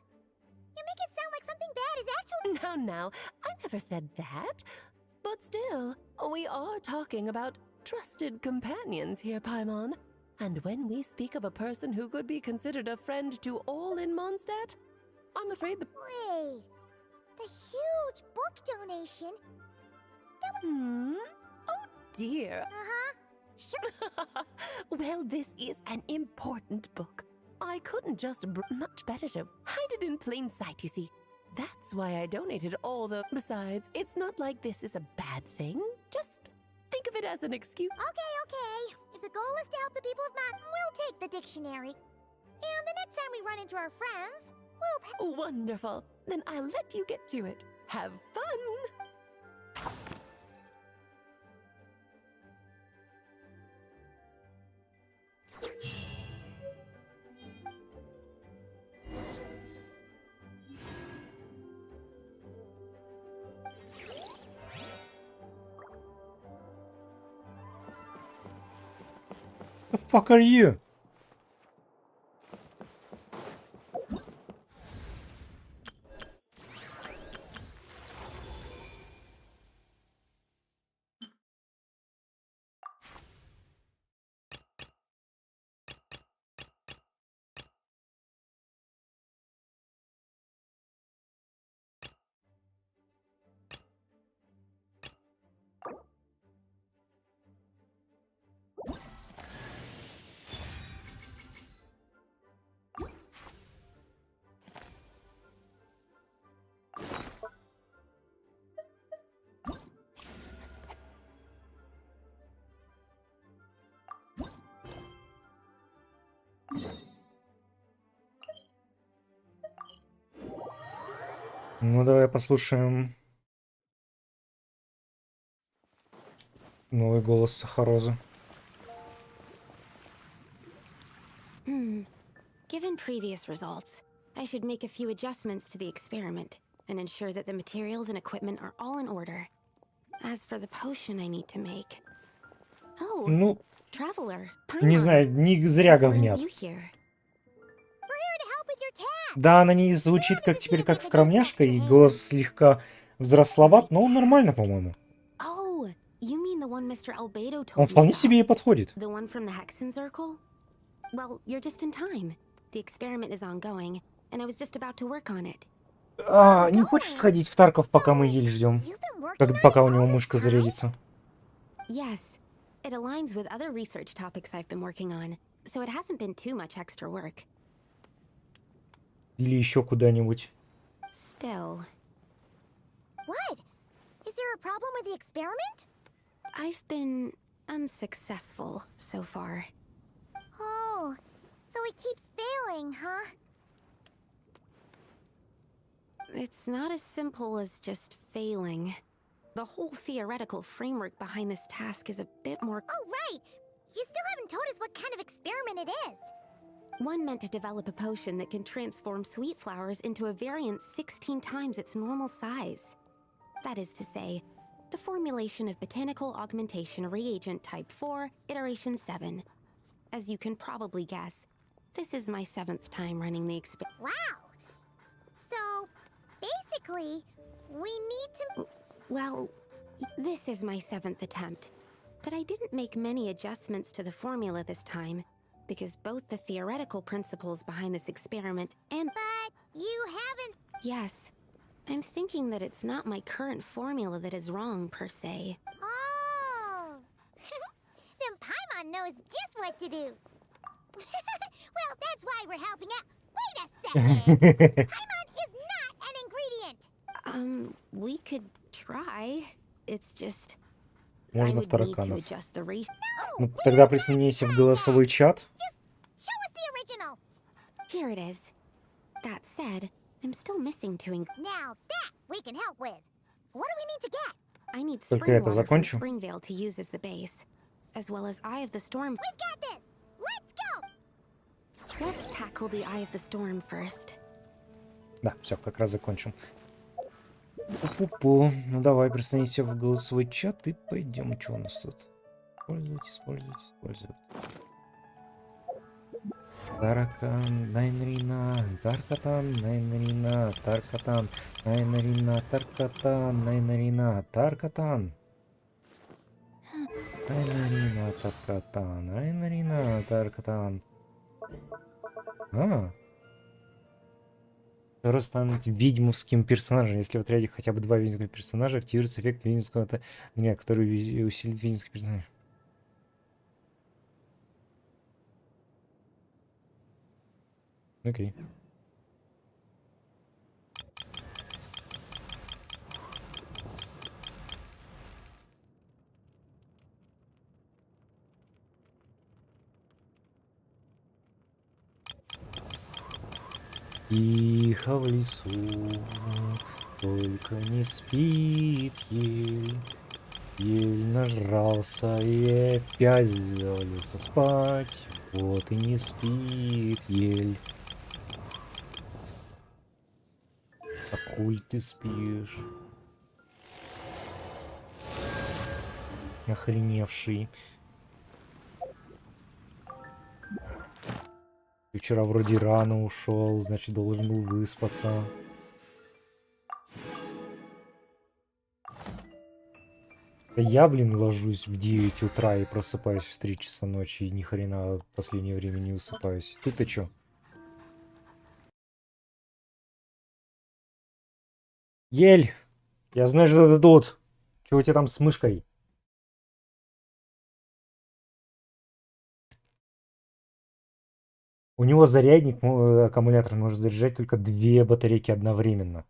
you make it sound like something bad is actually... Now, I never said that. But still, we are talking about trusted companions here, Paimon. And when we speak of a person who could be considered a friend to all in Mondstadt, I'm afraid the... Wait, the huge book donation? Oh dear. Uh-huh. Sure. Well, this is an important book. I couldn't just... Much better to hide it in plain sight, you see. That's why I donated all the... Besides, it's not like this is a bad thing. Just think of it as an excuse. Okay. If the goal is to help the people of Mont, we'll take the dictionary. And the next time we run into our friends, we'll... Wonderful. Then I'll let you get to it. Have fun! The fuck are you? Ну, давай послушаем новый голос Сахарозы. Given previous results, I should make a few adjustments to the experiment and ensure that the materials and equipment are all in order. As for the potion I need to make... Oh, Ну, Traveler, не знаю, не зря what brings говнят. you here? Да, она не звучит как теперь как скромняшка, и голос слегка взрословат, но он нормально, по-моему. Oh, you mean the one Mr. Albedo told Он me вполне about? себе и подходит. The one from the Hexen Circle? Well, you're just in time. The experiment is ongoing, and I was just about to work on it. А, не хочешь сходить в Тарков, пока мы еле ждем? Пока у него мышка зарядится. Yes, it aligns with other research topics I've been working on, so it hasn't been too much extra work. Или еще куда-нибудь. Still. What? Is there a problem with the experiment? I've been unsuccessful so far. Oh, so it keeps failing, huh? It's not as simple as just failing. The whole theoretical framework behind this task is a bit more... Oh, right! You still haven't told us what kind of experiment it is. One meant to develop a potion that can transform sweet flowers into a variant 16 times its normal size. That is to say, the formulation of botanical augmentation reagent type 4, iteration 7. As you can probably guess, this is my 7th time running the experiment. Wow! So, basically, we need to... Well, this is my 7th attempt. But I didn't make many adjustments to the formula this time, because both the theoretical principles behind this experiment and... But you haven't... Yes. I'm thinking that it's not my current formula that is wrong, per se. Oh! Then Paimon knows just what to do. Well, that's why we're helping out. Wait a second! Paimon is not an ingredient! We could try. It's just... Можно в I would need to тараканов. adjust the ratio. Ну, тогда присоединяйся в голосовой чат. Show us the original! Here it is. That said, I'm still missing two ingredients. Now that we can help with. What do we need to get? I need Только spring это water from закончу. Springvale to use as the base, as well as Eye of the Storm. We've got this! Let's go! Let's tackle the Eye of the Storm first. Да, все, как раз закончил. Пу-пу-пу. Ну давай, присоединяйся в голосовой чат и пойдем. Что у нас тут? Использовать. Таракан, Найнрина, Таркатан, Найнрина, Таркатан, Найнрина, Таркатан, Найнрина, Таркатан. Найнрина, Таркатан, Найнрина, Таркатан. Скоро станет ведьмовским персонажем. Если в отряде хотя бы 2 ведьмовских персонажа, активируется эффект ведьмовского огня, который усилит ведьмовский персонаж. Окей. Тихо в лесу, только не спит ель. Ель нажрался и опять завалился спать. Вот и не спит ель. А хуй ты спишь? Охреневший. Ты вчера вроде рано ушел, значит, должен был выспаться. Да я, блин, ложусь в 9 утра и просыпаюсь в 3 часа ночи, и ни хрена в последнее время не высыпаюсь. Ты-то чё? Ель! Я знаю, что ты тут. Чё у тебя там с мышкой? У него зарядник, аккумулятор может заряжать только 2 батарейки одновременно.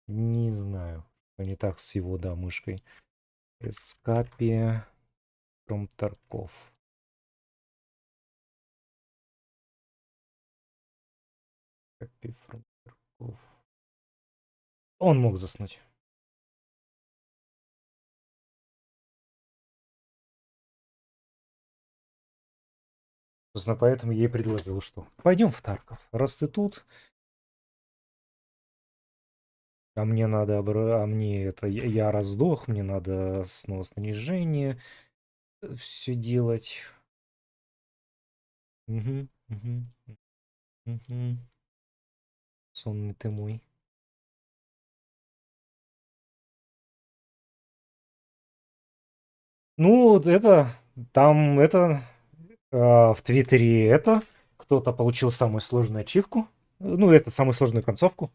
Не знаю, что не так с его, да, мышкой. Эскапи from Тарков. Эскапи from Тарков. Он мог заснуть. Собственно, поэтому я и предложил, что пойдем в Тарков. Раз ты тут, а мне надо, а мне это, я раздох, мне надо снова снаряжение, все делать. Угу, угу, угу. Сонный ты мой. Ну, вот это, там, это, в Твиттере это, кто-то получил самую сложную ачивку, ну, это, самую сложную концовку.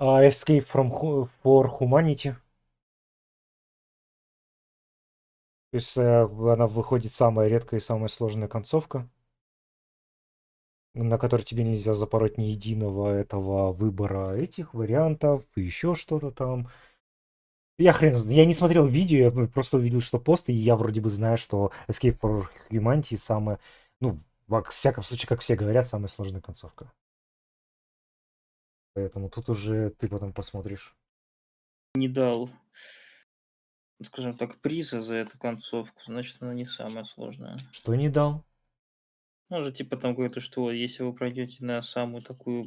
Escape from for Humanity. То есть она выходит самая редкая и самая сложная концовка, на которой тебе нельзя запороть ни единого этого выбора этих вариантов, и еще что-то там. Я хрен знает, я не смотрел видео, я просто увидел, что пост, и я вроде бы знаю, что Escape for Humanity самая, ну, во всяком случае, как все говорят, самая сложная концовка. Поэтому тут уже ты потом посмотришь. Не дал, скажем так, приза за эту концовку, значит, она не самая сложная. Что не дал? Он же типа там говорит, что если вы пройдете на самую такую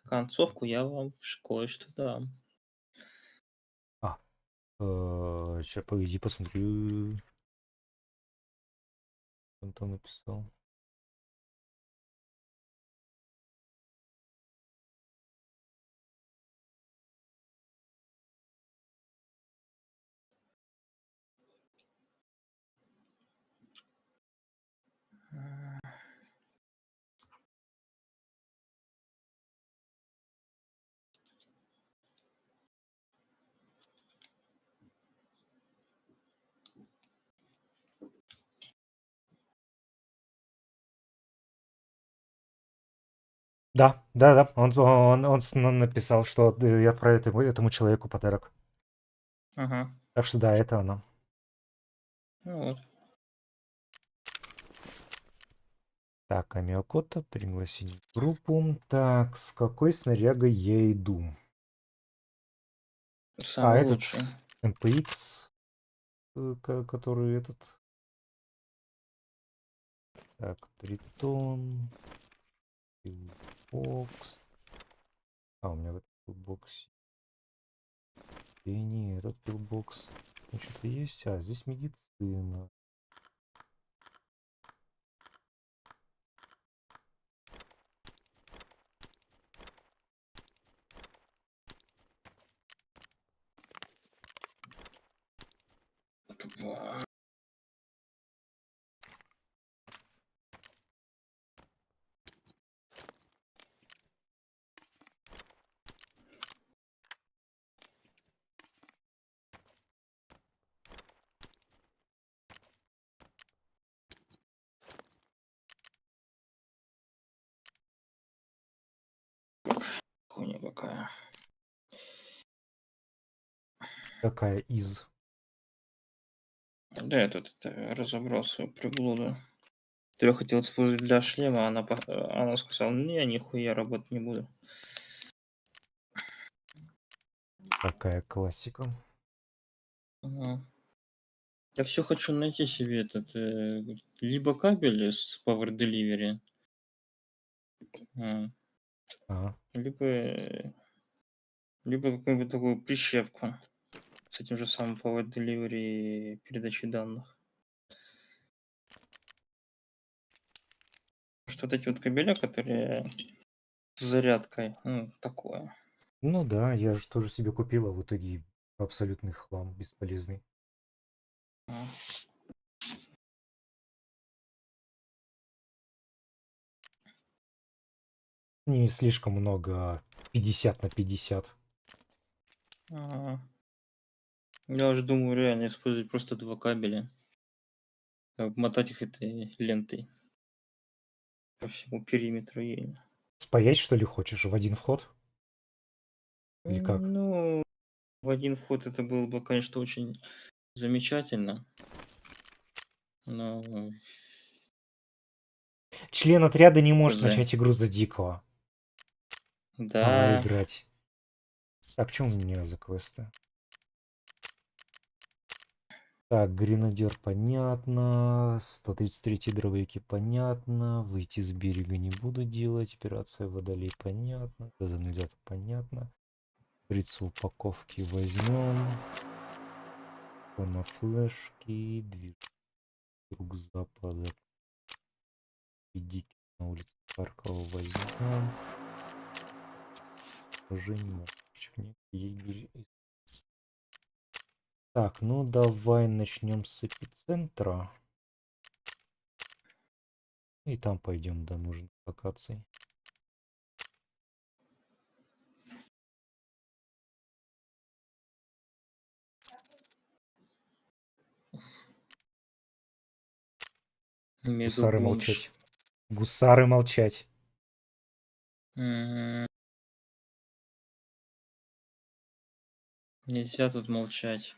концовку, я вам кое-что дам. Сейчас, погоди, посмотрю. Он там написал. Да, да, да. Он написал, что я отправит этому человеку подарок. Ага. Так что да, это она. Ну вот. Так, Амиокота, пригласить в группу. Так, с какой снарягой я иду? Самый этот лучший. MPX, который этот. Так, Тритон. Пилбокс. А, у меня в этом пилбоксе. И не этот пилбокс. Ну, что-то есть. А, здесь медицина. Хуйня какая. Какая из? Да, я тут разобрал свою приблуду. Я хотел использовать для шлема, она сказала, не, нихуя работать не буду. Какая классика. Ага. Я все хочу найти себе этот либо кабель с Power Delivery, Ага. либо Либо какую-нибудь такую прищепку с этим же самым Power Delivery и передачей данных. Что вот эти вот кабеля, которые с зарядкой, ну, такое. Ну да, я же тоже себе купил, а в итоге абсолютный хлам, бесполезный. А. Не слишком много, 50 на 50. Ага. Я уже думаю реально использовать просто 2 кабеля. Обмотать их этой лентой по всему периметру и Спаять, что ли, хочешь в один вход? Или как? Ну, в один вход это было бы, конечно, очень замечательно. Но Член отряда не может хз. начать игру за дикого. Давай Да. играть. Так, что у меня за квесты? Так, гренадер понятно, 133 дробовики понятно, выйти с берега не буду делать, операция водолей понятно, газоанализатор понятно, шприц упаковки возьмем, на флешки, движ друг запада, идите на улице Харькова возьмем, Женю, так, ну давай начнем с эпицентра. И там пойдем до нужных локаций. Гусары Медубомж. молчать. Гусары молчать. Нельзя тут молчать.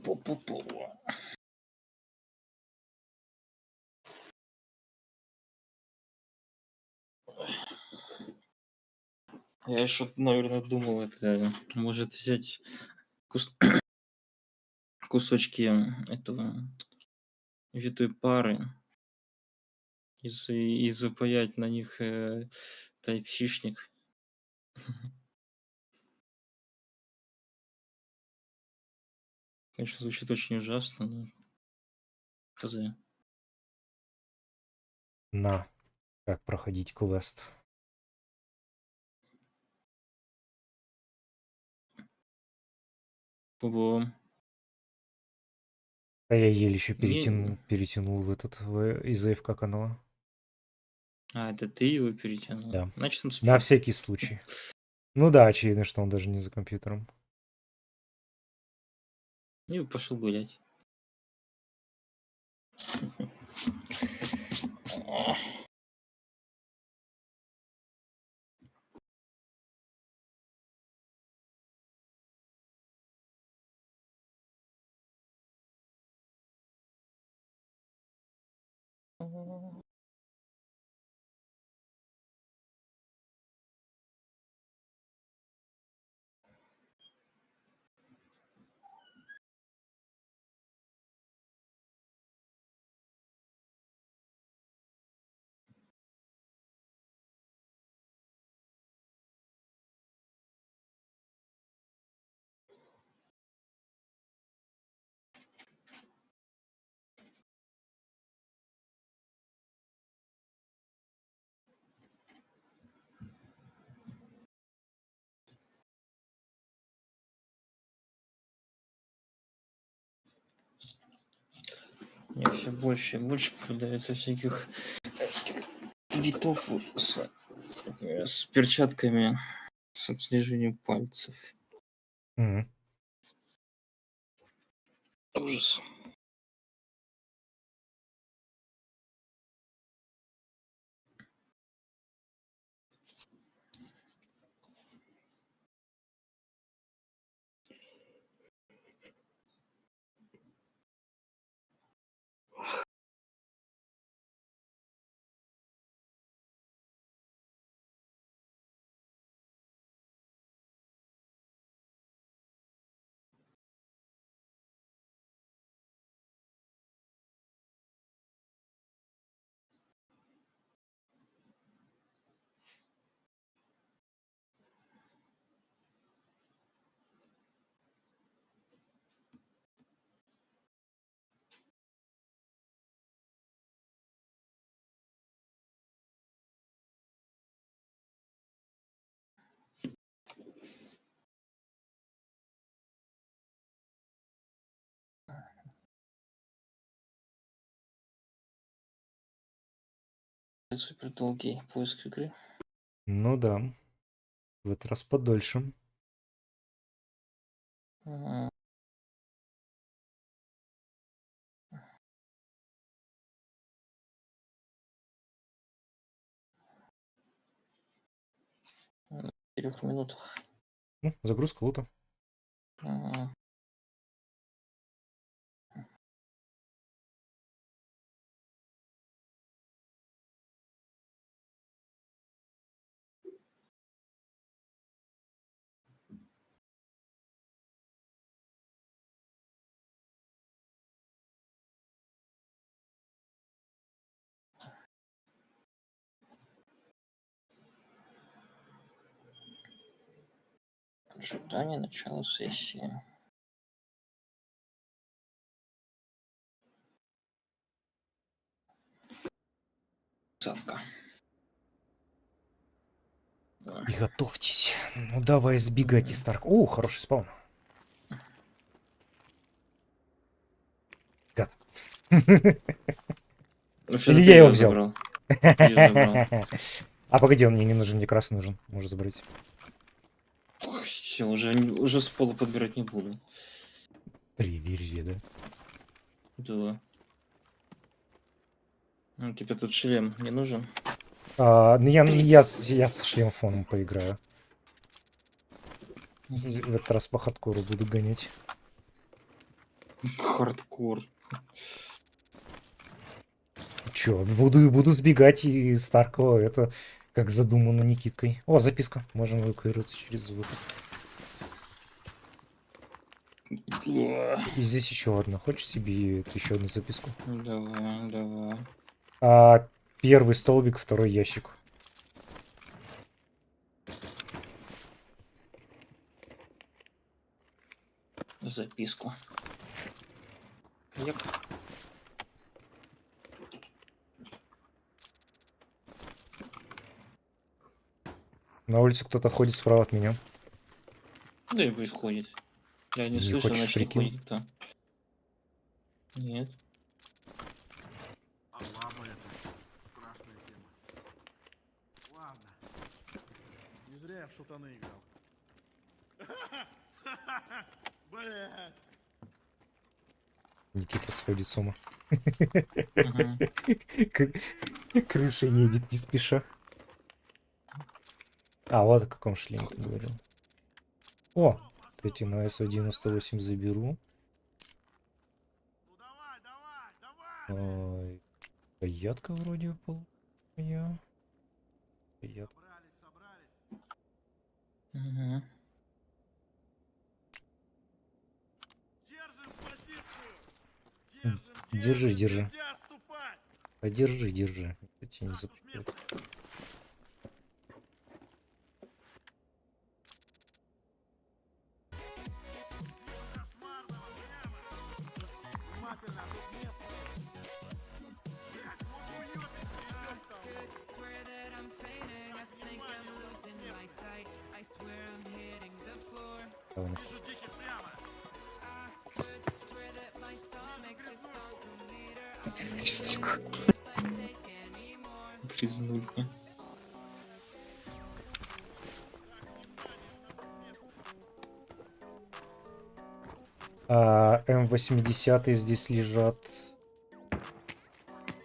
Пу-пу-пу. Я еще, наверное, думал, это может взять кусочки этого витой пары и запаять на них тайп-сишник. Конечно, звучит очень ужасно, но хз. На. Как проходить квест. Ого. А я еле еще Не- перетянул в этот из AFK канала. А, это ты его перетянул? Да. Значит, он На спит. всякий случай. Ну да, очевидно, что он даже не за компьютером. И пошел гулять. Мне все больше и больше продается всяких твитов с перчатками с отслеживанием пальцев. Ужас. супер долгий поиск игры. Ну да. В этот раз подольше. Ага. На 4 минутах. Ну, загрузка лута. Ага. Ожидание начала сессии. Садка. И готовьтесь. Ну давай сбегать из Старк. О, хороший спаун. Гад. Или я его взял? Забрал. Ты забрал. А погоди, он мне не нужен, мне красный нужен. Можешь забрать. Все, уже с пола подбирать не буду. Привери, да? Да. Ну, тебе тут шлем не нужен? Ну я с шлемфоном поиграю. В этот раз по хардкору буду гонять. Хардкор. Чё, буду сбегать из Старкова, это как задумано Никиткой. О, записка. Можем эвакуироваться через звук. И здесь еще одна. Хочешь себе еще одну записку? Давай, давай. Первый столбик, второй ящик. Записку. Як. На улице кто-то ходит справа от меня. Да и пусть ходит. Я не слышу, хочешь значит не прикинь? ходит, да. Нет. Страшная тема. Ладно. Не зря я в шутаны играл. Блядь. Никита сходит с ума. Крыша едет не спеша. А, вот о каком шлеме ты говорил. О, эти на СО-98 заберу. Ядка вроде был. Я. Угу. Держи, держи. Подержи, держи. Я тебя не запущу. Грязнулька. М80 здесь лежат.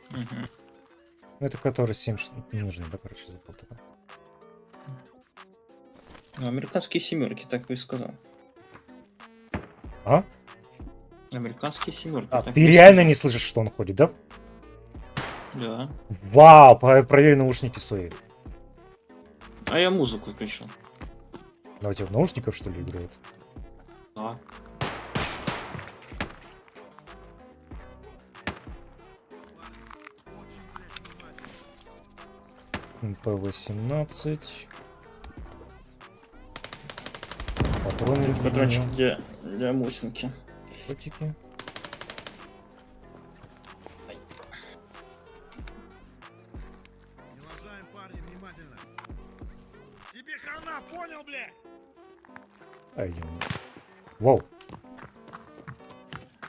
Угу. Это который 7 не нужны, да, короче, за полтора. Ну, американские семерки, так бы и сказал. А? Американские семерки. Ты реально не слышишь, что он ходит, да? Да. Вау, проверь наушники свои. А я музыку включил. Ну, у тебя в наушниках, что ли, играет? Да. МП-18. Патроны. Патрончик для мусинки. Котики. Не лажаем, парни, внимательно. Тебе хана, понял, блядь? Вау.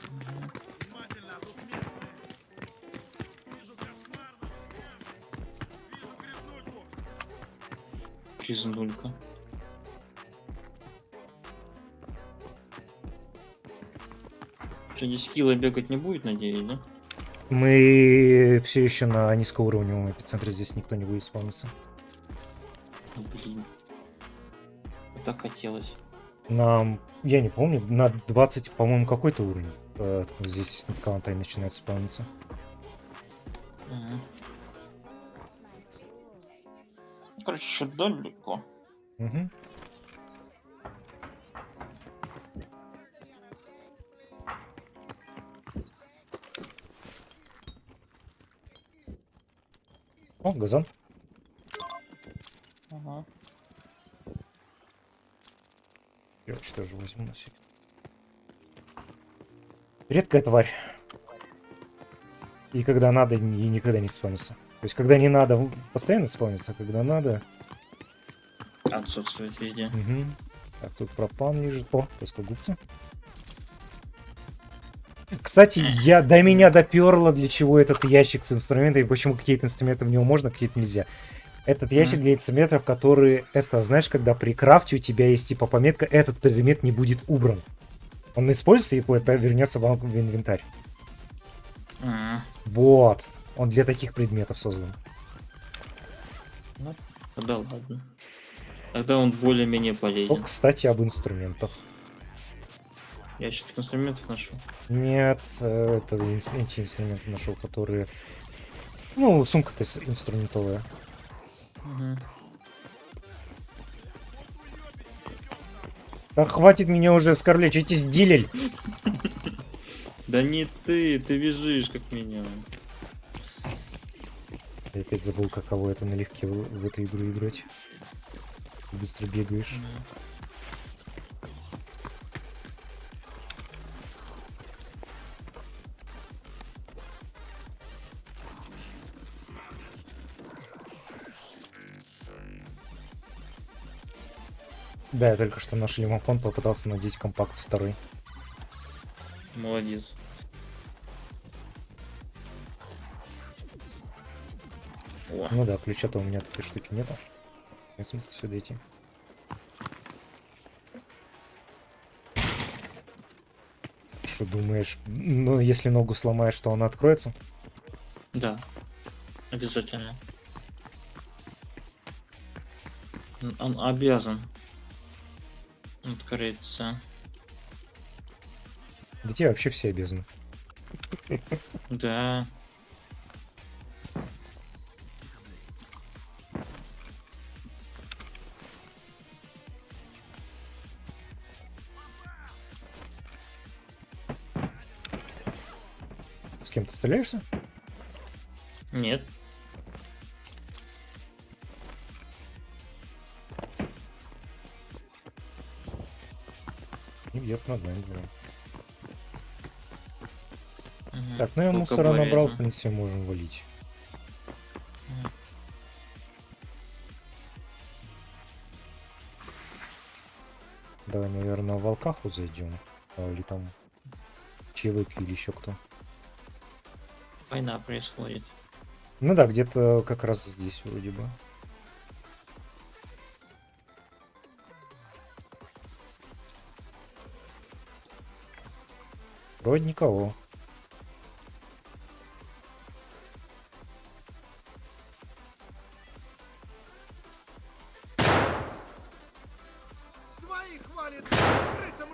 Внимательно, тут местные. Вижу кошмарную Грязнулька. Что, не скилла бегать не будет, надеюсь, да? Мы все еще на низкоуровневом эпицентре, здесь никто не будет спавниться. Блин. Так хотелось. Нам, я не помню, на 20, по-моему, какой-то уровень. Здесь Калантай начинает спавниться. Ага. Короче, еще далеко. Угу. О, газон. Ага. Я что же возьму на себя. Редкая тварь. И когда надо, и никогда не спавнится. То есть, когда не надо, постоянно спавнится, а когда надо... Отсутствует везде. Угу. Так, тут пропан лежит. О, плоскогубцы. Кстати, до меня доперло, для чего этот ящик с инструментами, и почему какие-то инструменты в него можно, какие-то нельзя. Этот ящик для инструментов, которые, это, знаешь, когда при крафте у тебя есть типа пометка, этот предмет не будет убран. Он используется и вернется вам в инвентарь. Вот. Он для таких предметов создан. Ну, да ладно. Тогда он более-менее полезен. О, кстати, об инструментах. Ящик инструментов нашел. Нет, это эти инструменты нашел, которые... Ну, сумка-то инструментовая. Угу. Да хватит меня уже оскорблять, что тебе сдилель? Да не ты бежишь, как меня. Я опять забыл, каково это налегке в эту игру играть. Ты быстро бегаешь. Да, я только что наш лимофон попытался надеть компакт 2. Молодец. О. Ну да, ключа-то у меня такой штуки нету. Нет смысла сюда идти. Что думаешь, ну если ногу сломаешь, то она откроется? Да, обязательно. Он обязан открыться. Да тебе вообще все обязаны. Да. С кем ты стреляешься? Нет. Не бьет над нами. Угу. Так, ну я мусора набрал, в принципе, можем валить. Давай, наверное, в волкаху зайдем. Или там человек или еще кто. Война происходит. Ну да, где-то как раз здесь вроде бы. Вроде никого. Своих хвалит, крысам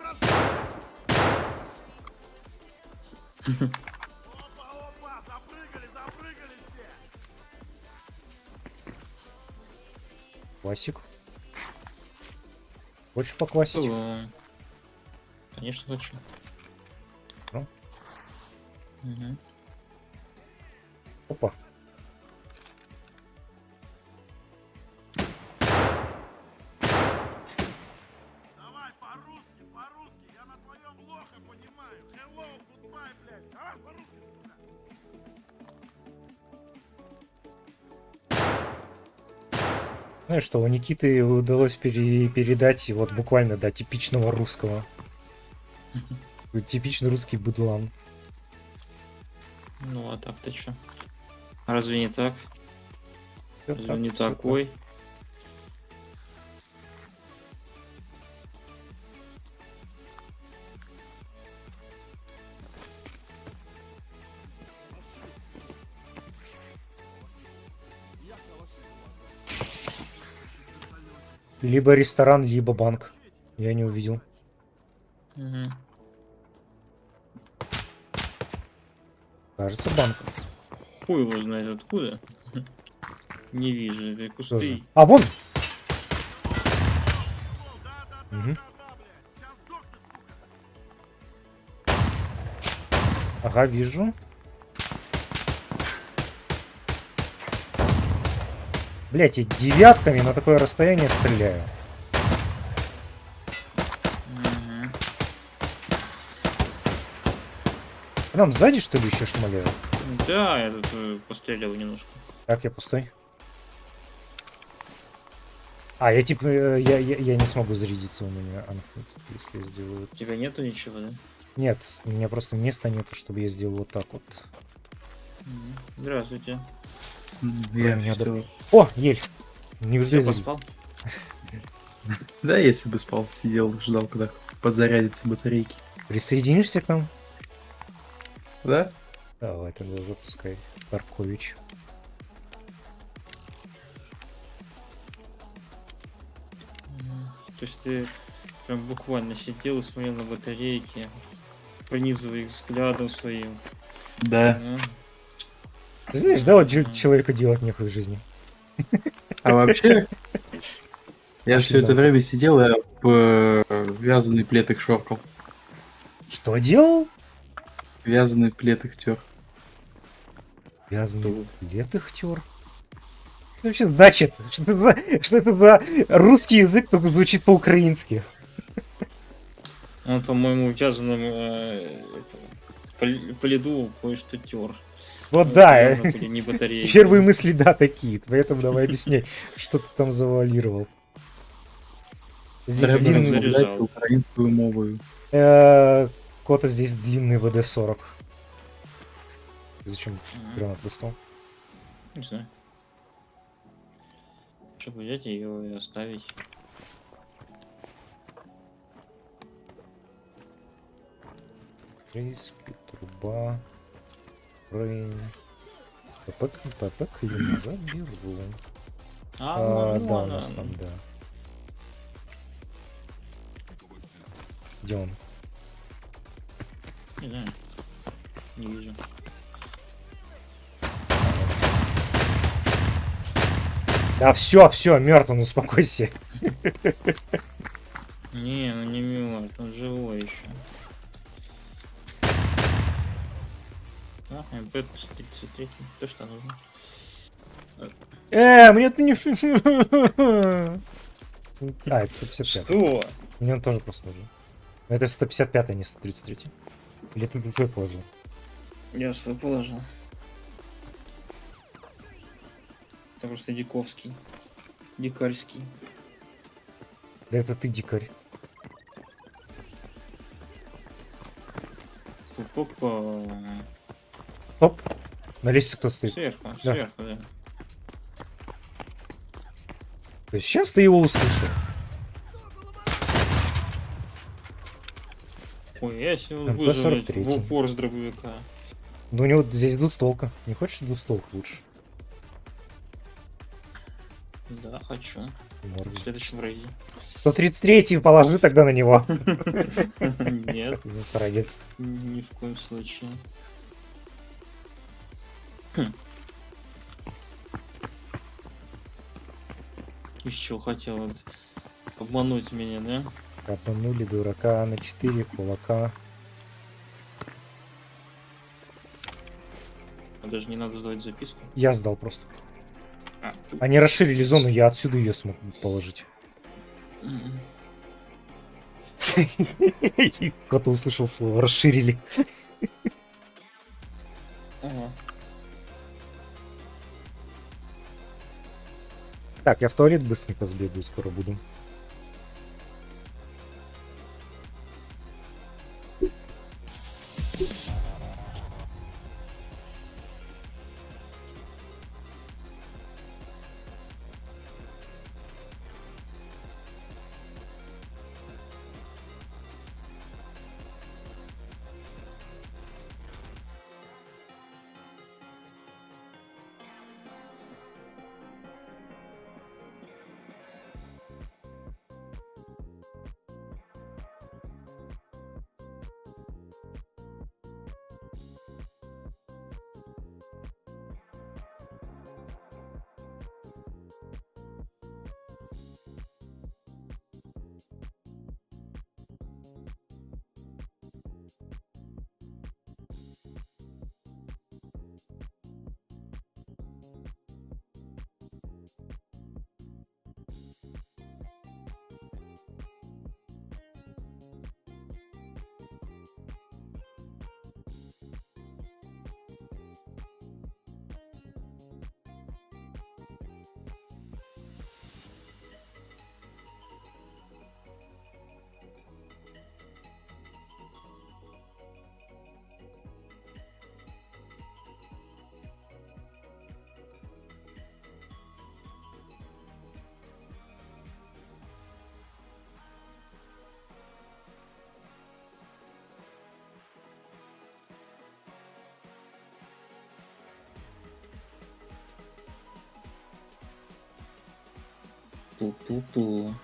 Опа, запрыгали все. Квасик. Хочешь поквасить? Конечно, хочу. Ну. Угу. Опа. Давай по-русски, я на твоем плохо понимаю. Hello, goodbye, блядь. Давай по-русски, сука. Знаешь что, у Никиты удалось передать вот буквально до типичного русского. Типичный русский быдлан. Ну а так-то чё? Разве не так? Всё Разве так, не всё такой? Либо ресторан, либо банк. Я не увидел. Угу. Кажется, банк. Хуй его знает откуда. Не вижу, это кусты. Тоже. А, вон! Угу. Ага, вижу. Блять, я девятками на такое расстояние стреляю. Нам сзади, что ли, еще шмаляют? Да, я тут пострелял немножко. Так, я пустой. А, я типа, я не смогу зарядиться у меня, если я сделаю. У тебя нету ничего, да? Нет, у меня просто места нету, чтобы я сделал вот так вот. Здравствуйте. Я Меня всё. др- О, ель! Не Всё, вылезли. поспал? Да, если бы спал, сидел, ждал, когда подзарядятся батарейки. Присоединишься к нам? Да? Давай тогда запускай. Таркович. То есть ты прям буквально сидел и смотрел на батарейки, пронизывая их взглядом своим. Да. Ты знаешь, да, вот человеку делать нехуй в жизни. А вообще, я все это время сидел и вязаный плед их шоркал. Что делал? Вязаный плед их тер. Вязаный плед их тер? Что вообще значит? Что это за русский язык, только звучит по-украински? Он, по-моему, в вязаном по льду кое-что тер. Вот да, не батарейки. первые мысли, да, такие. Поэтому давай объясняй, что ты там завуалировал. Здесь Треба длинный... розмовляти українською мовою. Кота здесь длинный ВД-40. Зачем гранат достал? Не знаю. Чтобы взять ее и оставить. Рейски, труба, фрейм. ПП или заберу. Да, у нас там, да. Где он? Не знаю. Не вижу. Да все, мертв, ну успокойся. Не, ну не мертв, он живой еще. МП-33, то что нужно? Мне это не... А, это 155. Что? Мне он тоже просто нужен. Но это 155, а не 133. Или ты свой положил? Я свой положил. Это просто диковский. Дикарский. Да это ты дикарь. Опа. Оп. На лестнице кто стоит? Сверху, Да. сверху, да. То есть сейчас ты его услышал. Ой, я сегодня МП-43. выжил в упор с дробовика. Ну у него здесь двустволка. Не хочешь двустволку лучше? Да, хочу. Может. В следующем рейде. 133 положи тогда на него. Нет. Засранец. Ни в коем случае. Из чего хотел обмануть меня, да? Обманули дурака на 4 кулака. Даже не надо сдавать записку. Я сдал просто. А, Они расширили зону, я отсюда ее смог положить. Кто-то услышал слово расширили. Ага. Так, я в туалет быстренько сбегаю, скоро буду. Пу-пу-пу.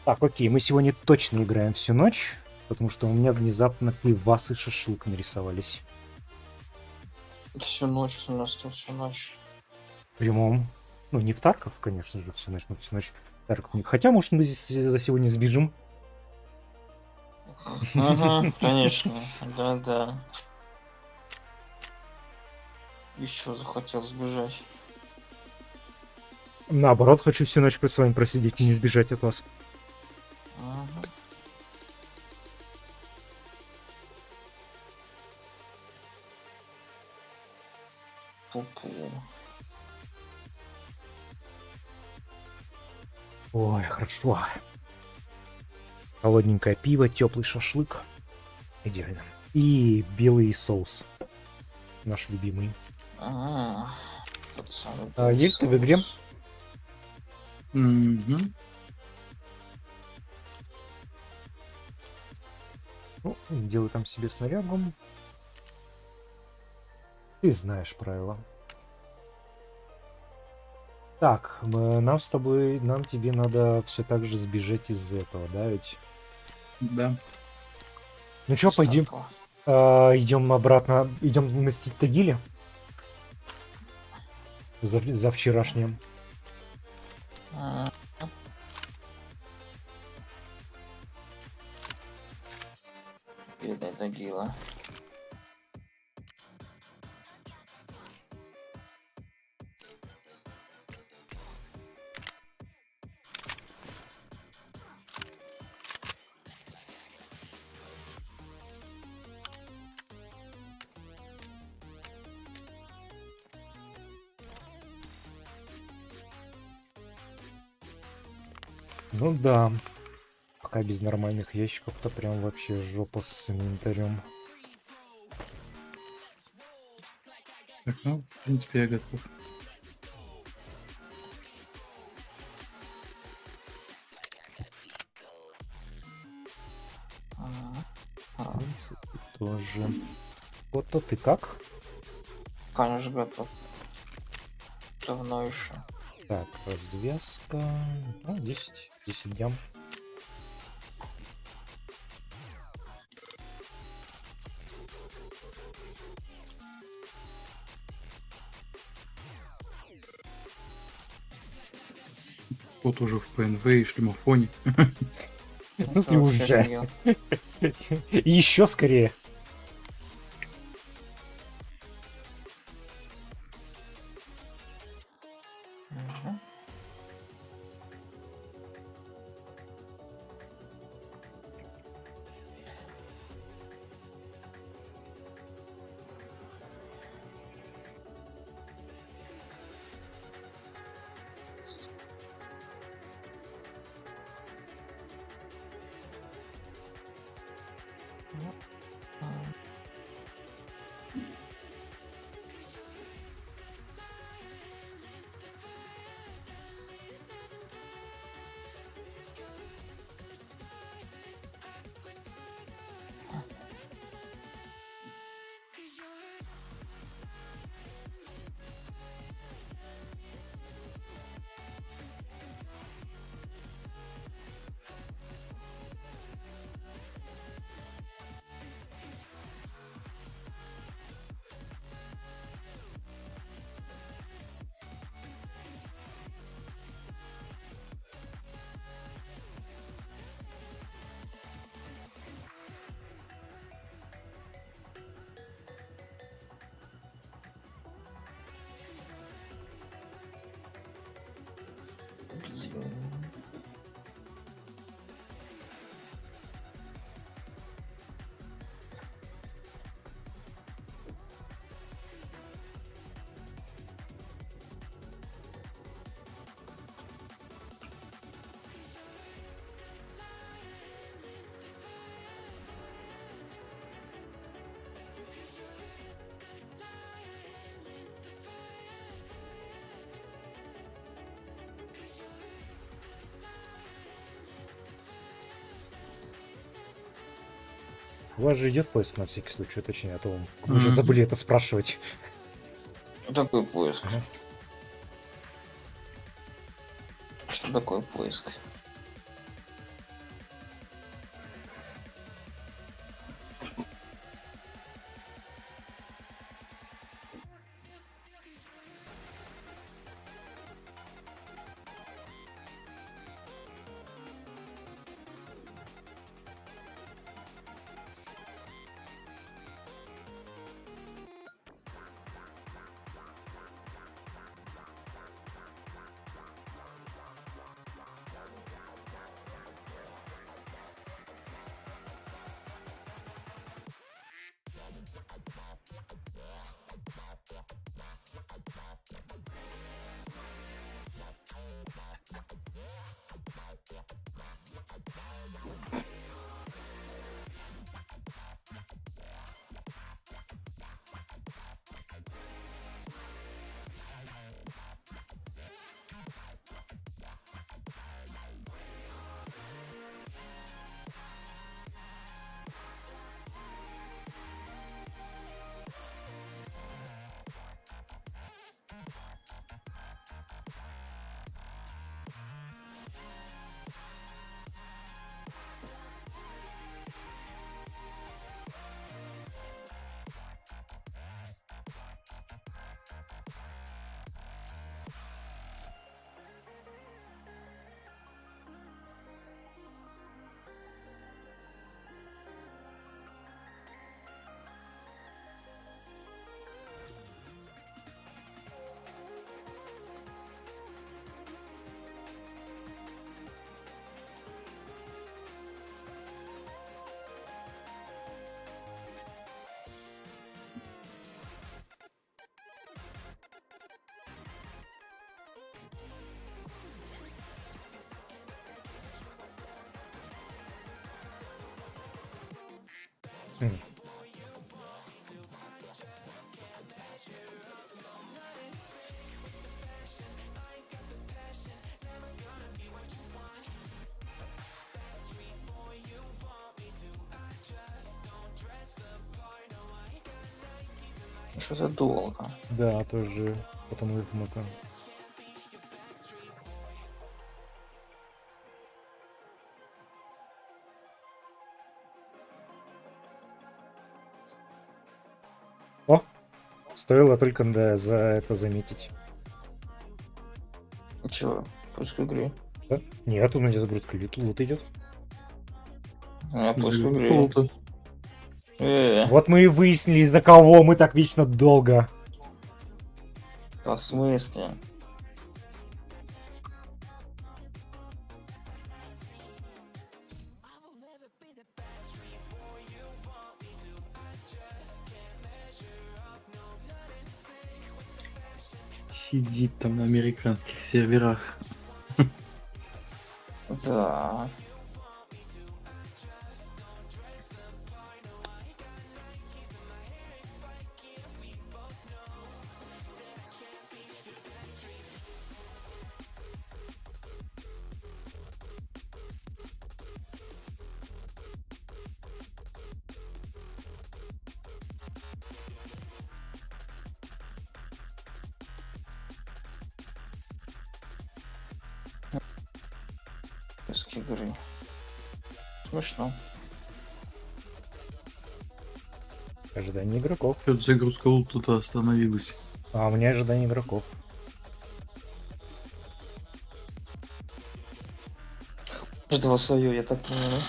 Так, окей, мы сегодня точно играем всю ночь, потому что у меня внезапно пивас и шашлык нарисовались. Всю ночь у нас тут всю ночь. В прямом. Ну, не в Тарков, конечно же, всю ночь, мы всю ночь в Тарков не... Хотя, может, мы здесь за сегодня сбежим. Ага, конечно. Да-да. Еще захотел сбежать. Наоборот, хочу всю ночь с вами просидеть и не сбежать от вас. Ага. Пу-пу. Ой, хорошо. Холодненькое пиво, теплый шашлык. Идеально. И белый соус. Наш любимый. Тот самый А есть ты в игре? Мгм. Ну, делай там себе снарягу. Ты знаешь правила. Так, нам с тобой, нам тебе надо все так же сбежать из этого, да, ведь? Да. Ну чё, пойдем, идем обратно, идем мстить Тагиле за вчерашнее. Бедная Тагила. Ну да. Пока без нормальных ящиков-то прям вообще жопа с инвентарем. Так, ну, в принципе, я готов. В принципе, тоже. Вот-то ты как? Конечно, готов. Давно еще. Так, развязка. Ну, 10 дням. Вот уже в ПНВ и шлемофоне. В смысле уже? Еще скорее. У вас же идет поиск на всякий случай, точнее, а то мы уже забыли это спрашивать. Такой поиск. Ага. Что такое поиск? Что-то долго. Да, тоже потому их много. О! Стоило только за это заметить. Чего? Поиск игры. Да? Нет, у меня загрузка лут идет. Поиск игры. Вот мы и выяснили, из-за кого мы так вечно долго. В смысле? Сидит там на американских серверах. Да. Поиск игры. Смешно. Ожидание игроков. Что-то загрузка лута остановилась. А у меня ожидание игроков. Каждого свое, я так понимаю.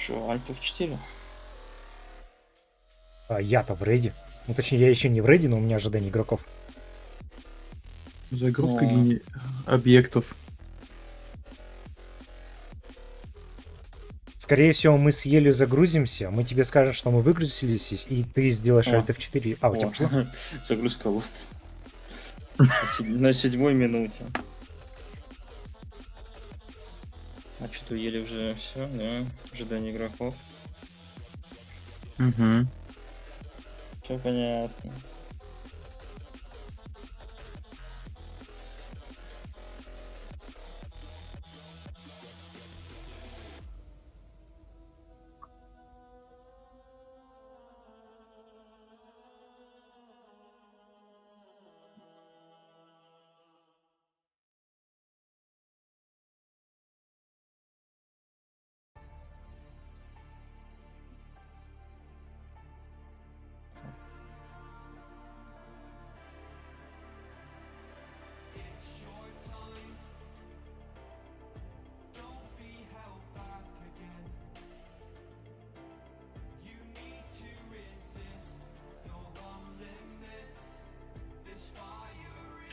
Что, Альт F4? А я-то в рейде. Ну, точнее, я еще не в рейде, но у меня ожидание игроков. Загрузка Ну. объектов. Скорее всего, мы с Елью загрузимся, мы тебе скажем, что мы выгрузились, и ты сделаешь О. Alt F4. А, у тебя пошло? Загрузка лут. На 7-й минуте. А что-то еле уже все, да? Ожидание игроков. Угу. Все понятно.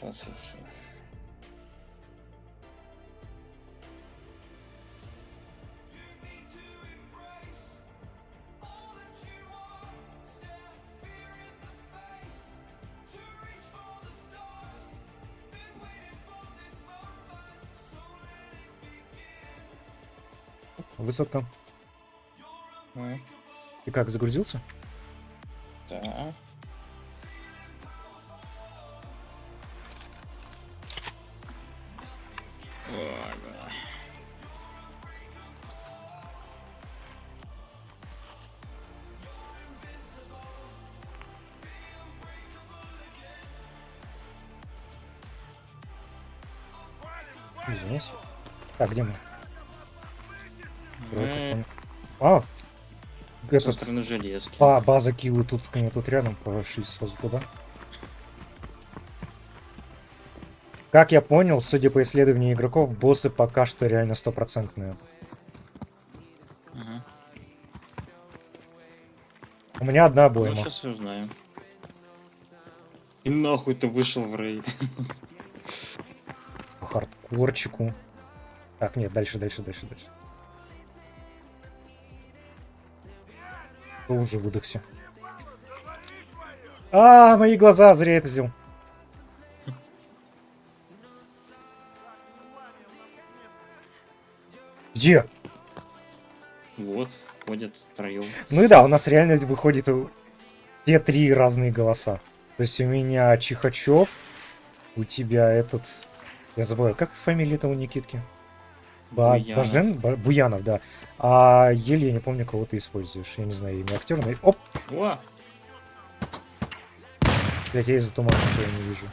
Сейчас все. Высотка. Ты как, загрузился? Да. Ой, бля. Извиняюсь. Так, где мы? Мы А, со этот, стороны железки. база киллы тут, тут рядом, пошли сразу туда. Как я понял, судя по исследованию игроков, боссы пока что реально стопроцентные. Ага. У меня одна Ну, обойма. сейчас узнаем. И нахуй ты вышел в рейд. По хардкорчику. Так, нет, дальше. Кто уже выдохся? А, мои глаза, зря я это сделал. Где? Вот, ходят втроем. Ну и да, у нас реально выходит те три разные голоса. То есть у меня Чихачев, у тебя этот... Я забыл, как фамилия-то у Никитки? Буянов. Буянов, да. А еле я не помню, кого ты используешь. Я не знаю, имя актера. Но... Оп! О! Блять, я из-за тумана я не вижу.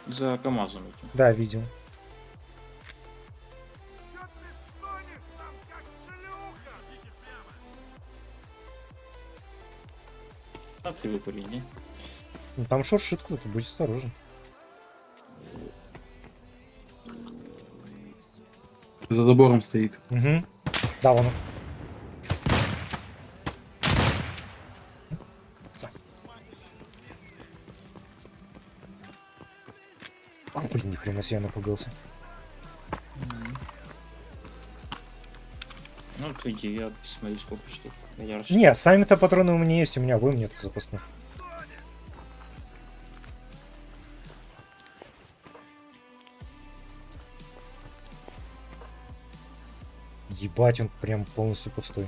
За КамАЗом. Да, видел. А ты выпали, не? Ну, там шуршит кто-то, будь осторожен. За забором стоит. Угу. Да, вон он. О, блин, ни хрена себе, я напугался. Ну, ты иди, я посмотрю, сколько штук. Не, сами-то патроны у меня есть, у меня обоим нет запасных. Ебать, он прям полностью пустой.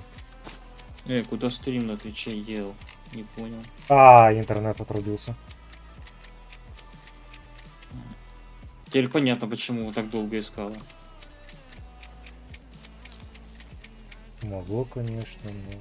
Куда стрим на Твиче ел? Не понял. А, интернет отрубился. Теперь понятно, почему так долго искала. Могло, конечно, но...